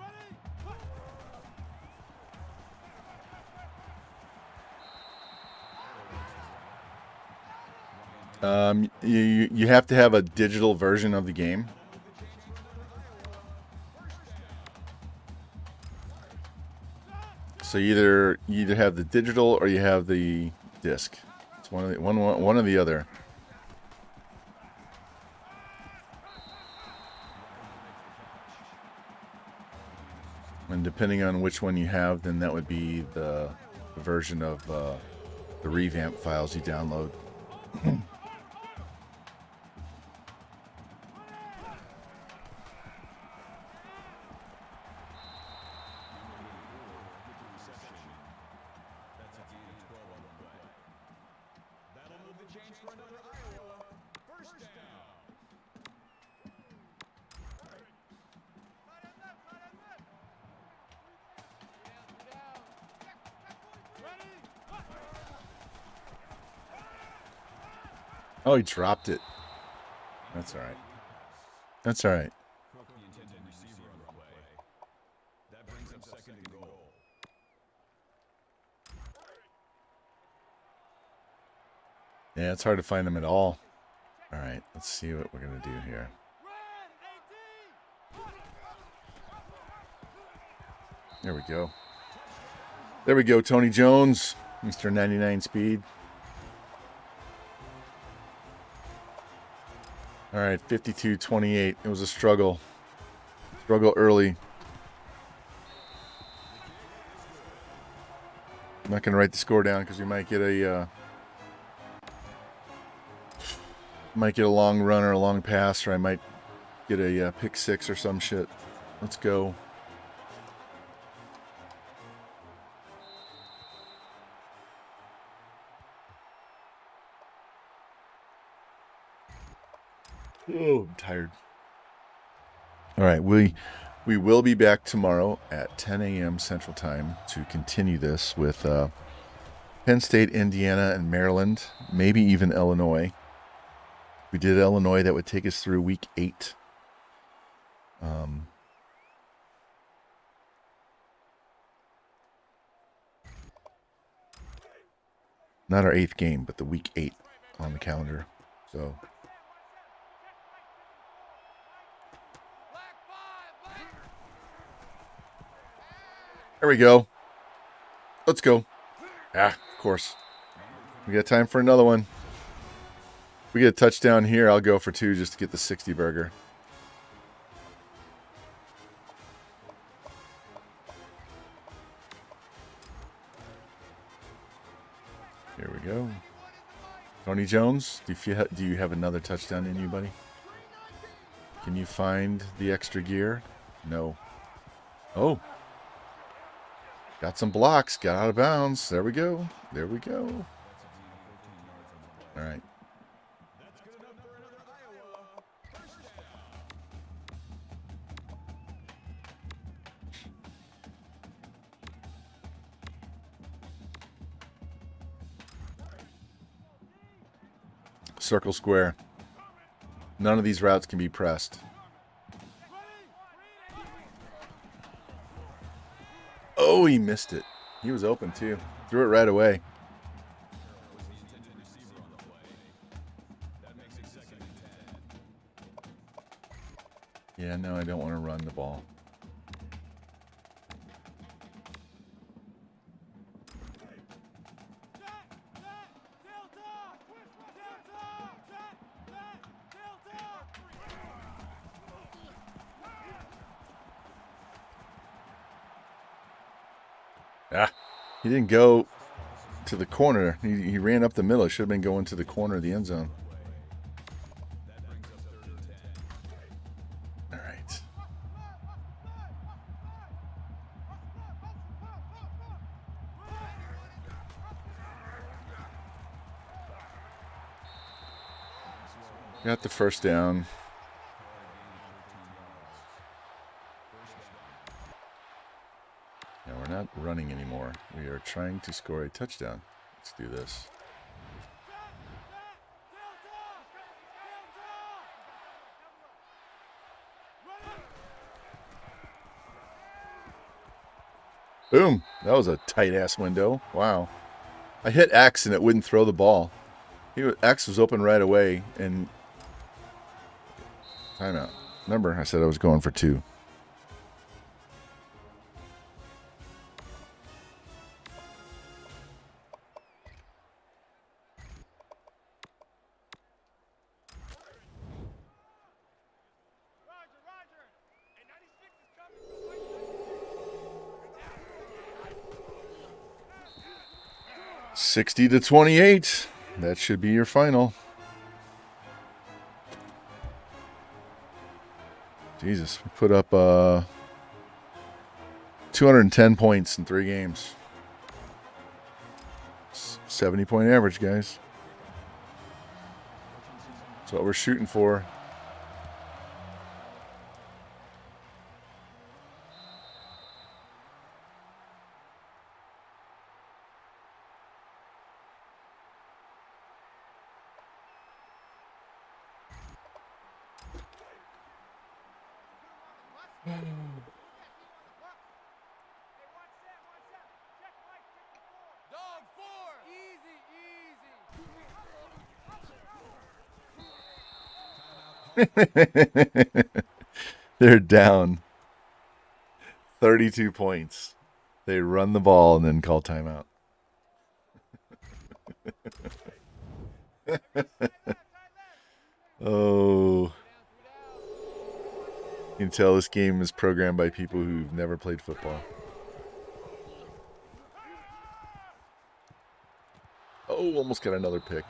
Ready? You have to have a digital version of the game. So you either have the digital or you have the disc. It's one or the other. And depending on which one you have, then that would be the version of the Revamped files you download. Oh, he dropped it. That's all right. That's all right. Yeah, it's hard to find them at all. All right, let's see what we're going to do here. There we go. There we go, Tony Jones, Mr. 99 speed. All right, 52-28. It was a struggle. Struggle early. I'm not going to write the score down because we might get a long run or a long pass, or I might get a pick six or some shit. Let's go. Oh, I'm tired. All right, we will be back tomorrow at 10 a.m. Central Time to continue this with Penn State, Indiana, and Maryland, maybe even Illinois. If we did Illinois, that would take us through week 8. Not our 8th game, but the week 8 on the calendar. So. There we go. Let's go. Ah, of course. We got time for another one. If we get a touchdown here, I'll go for 2 just to get the 60 burger. Here we go. Tony Jones, do you have another touchdown in you, buddy? Can you find the extra gear? No. Oh. Got some blocks. Got out of bounds. There we go. There we go. All right. Circle square. None of these routes can be pressed. Oh, he missed it. He was open too. Threw it right away. Yeah, no, I don't want to run the ball. Ah, he didn't go to the corner. He ran up the middle. Should have been going to the corner of the end zone. All right. Got the first down. Now we're not running anymore. We are trying to score a touchdown. Let's do this. Boom. That was a tight-ass window. Wow. I hit X and it wouldn't throw the ball. X was open right away and... Timeout. Remember, I said I was going for 2. Roger. Hey, 96 is coming from 60-28. That should be your final. Jesus, we put up 210 points in 3 games. 70-point average, guys. That's what we're shooting for. Dog 4. Easy. They're down 32 points. They run the ball and then call timeout. Oh. You can tell this game is programmed by people who've never played football. Oh, almost got another pick.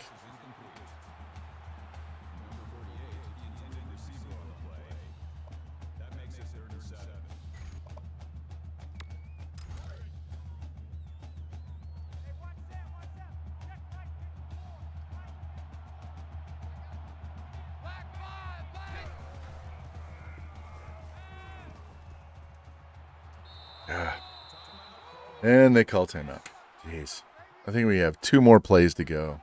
And they call timeout. Jeez. I think we have 2 more plays to go.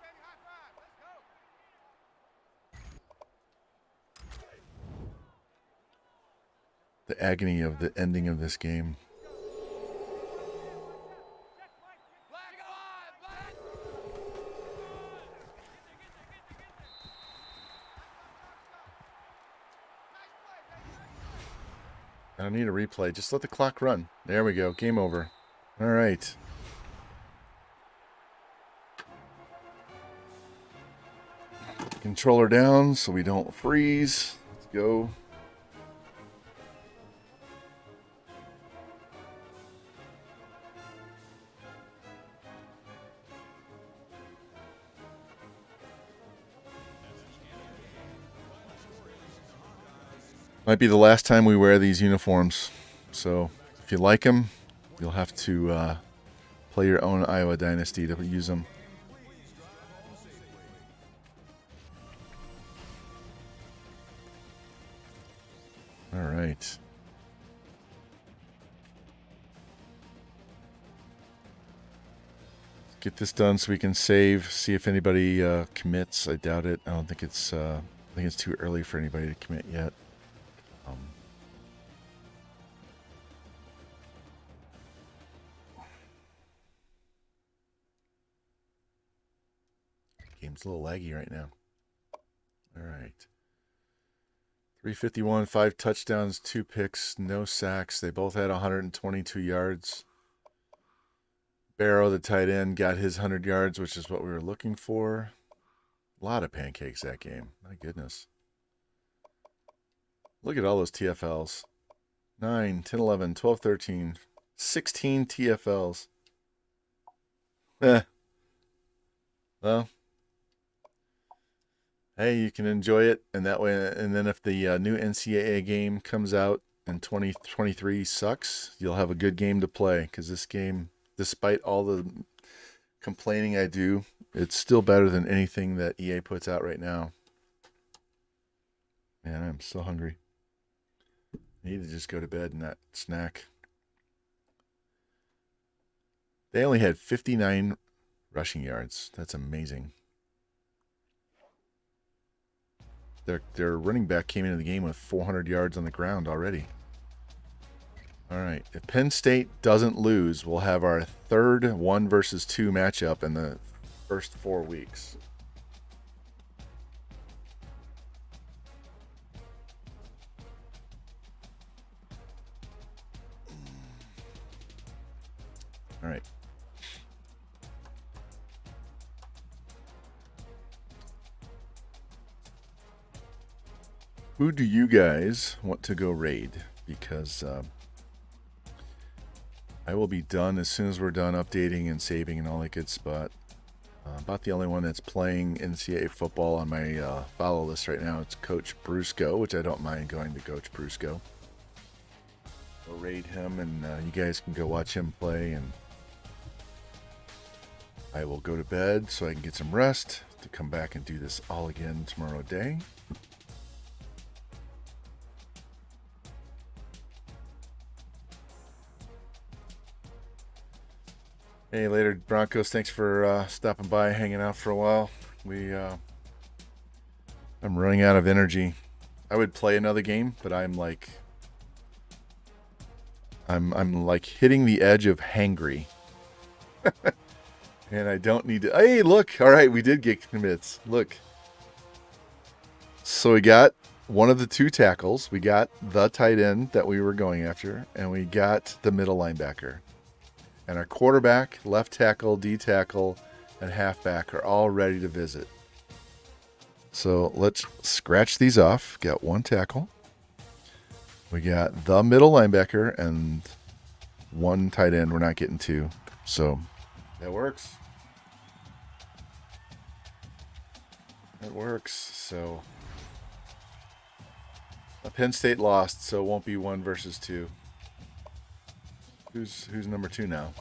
The agony of the ending of this game. I don't need a replay. Just let the clock run. There we go. Game over. All right. Controller down so we don't freeze. Let's go. Might be the last time we wear these uniforms. So if you like them, you'll have to play your own Iowa Dynasty to use them. All right. Get this done so we can save. See if anybody commits. I doubt it. I don't think it's. I think it's too early for anybody to commit yet. Game's a little laggy right now. All right. 351, 5 touchdowns, 2 picks, no sacks. They both had 122 yards. Barrow, the tight end, got his 100 yards, which is what we were looking for. A lot of pancakes that game. My goodness. Look at all those TFLs. 9, 10, 11, 12, 13, 16 TFLs. Well, hey, you can enjoy it, and that way, and then if the new NCAA game comes out and 2023 sucks, you'll have a good game to play, because this game, despite all the complaining I do, it's still better than anything that EA puts out right now. Man, I'm so hungry. I need to just go to bed and not snack. They only had 59 rushing yards. That's amazing. Their running back came into the game with 400 yards on the ground already. All right. If Penn State doesn't lose, we'll have our third 1 versus 2 matchup in the first 4 weeks. All right. Who do you guys want to go raid? Because I will be done as soon as we're done updating and saving and all that good spot. About the only one that's playing NCAA football on my follow list right now. It's Coach Brusco, which I don't mind going to Coach Brusco. I'll raid him, and you guys can go watch him play. And I will go to bed so I can get some rest to come back and do this all again tomorrow day. Hey, later, Broncos. Thanks for stopping by, hanging out for a while. I'm running out of energy. I would play another game, but I'm like hitting the edge of hangry. And I don't need to. Hey, look. All right, we did get commits. Look. So we got one of the 2 tackles. We got the tight end that we were going after, and we got the middle linebacker. And our quarterback, left tackle, D tackle, and halfback are all ready to visit. So let's scratch these off. Got 1 tackle. We got the middle linebacker and 1 tight end. We're not getting 2. So that works. That works. So Penn State lost, so it won't be 1 versus 2. Who's number 2 now?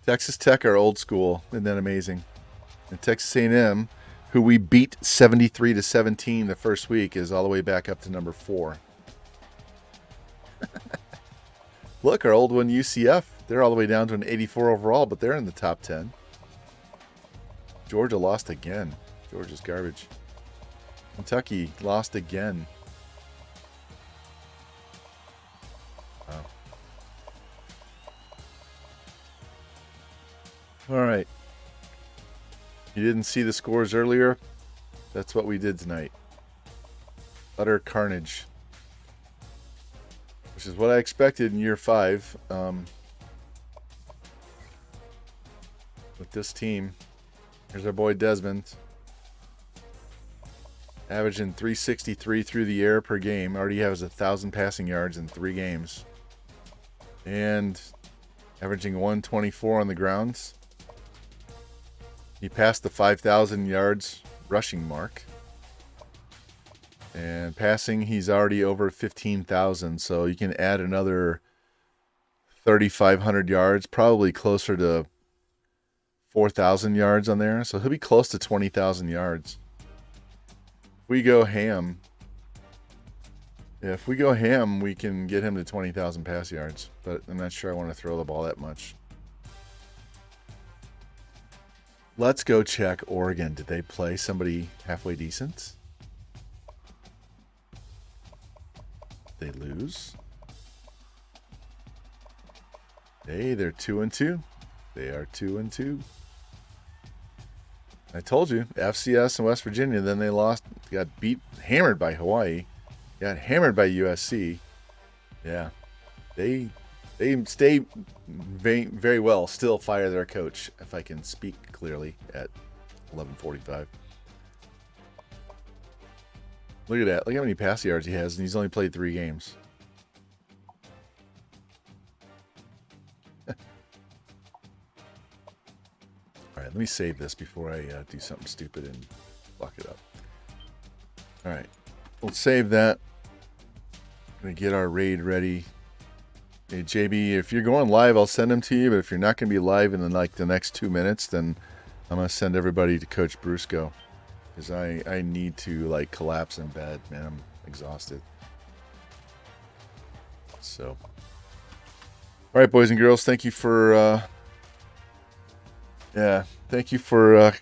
Texas Tech are old school. Isn't that amazing? And Texas A&M, who we beat 73-17 the first week, is all the way back up to number 4. Look, our old one UCF, they're all the way down to an 84 overall, but they're in the top 10. Georgia lost again. Georgia's garbage. Kentucky lost again. Wow. All right. You didn't see the scores earlier? That's what we did tonight. Utter carnage. Which is what I expected in year 5. With this team. Here's our boy Desmond. Averaging 363 through the air per game. Already has 1,000 passing yards in 3 games. And averaging 124 on the grounds. He passed the 5,000 yards rushing mark. And passing, he's already over 15,000. So you can add another 3,500 yards, probably closer to 4,000 yards on there. So he'll be close to 20,000 yards. If we go ham, we can get him to 20,000 pass yards. But I'm not sure I want to throw the ball that much. Let's go check Oregon. Did they play somebody halfway decent? They lose. Hey, they're 2-2. They are 2-2. I told you, FCS and West Virginia. Then they lost, got hammered by Hawaii, got hammered by USC. Yeah, they stay very, very well. Still fire their coach, if I can speak clearly, at 11:45. Look at that. Look how many pass yards he has, and he's only played 3 games. All right, let me save this before I do something stupid and lock it up. All right, we'll save that. Gonna get our raid ready. Hey, JB, if you're going live, I'll send them to you. But if you're not going to be live in the next 2 minutes, then I'm going to send everybody to Coach Brusco. because I need to like collapse in bed, man. I'm exhausted. So, all right, boys and girls, thank you for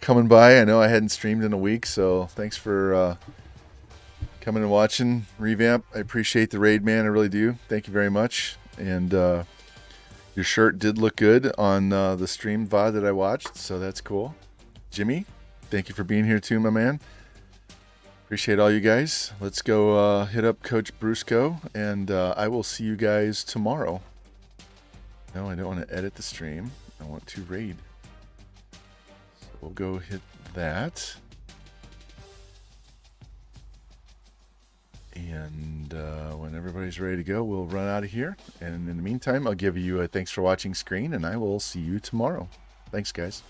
coming by. I know I hadn't streamed in a week, so thanks for coming and watching Revamp. I appreciate the raid, man. I really do. Thank you very much. And your shirt did look good on the stream VOD that I watched, so that's cool. Jimmy, thank you for being here too, my man. Appreciate all you guys. Let's go hit up Coach Brusco, and I will see you guys tomorrow. No, I don't want to edit the stream. I want to raid. So we'll go hit that. And when everybody's ready to go, we'll run out of here. And in the meantime, I'll give you a thanks for watching screen, and I will see you tomorrow. Thanks, guys.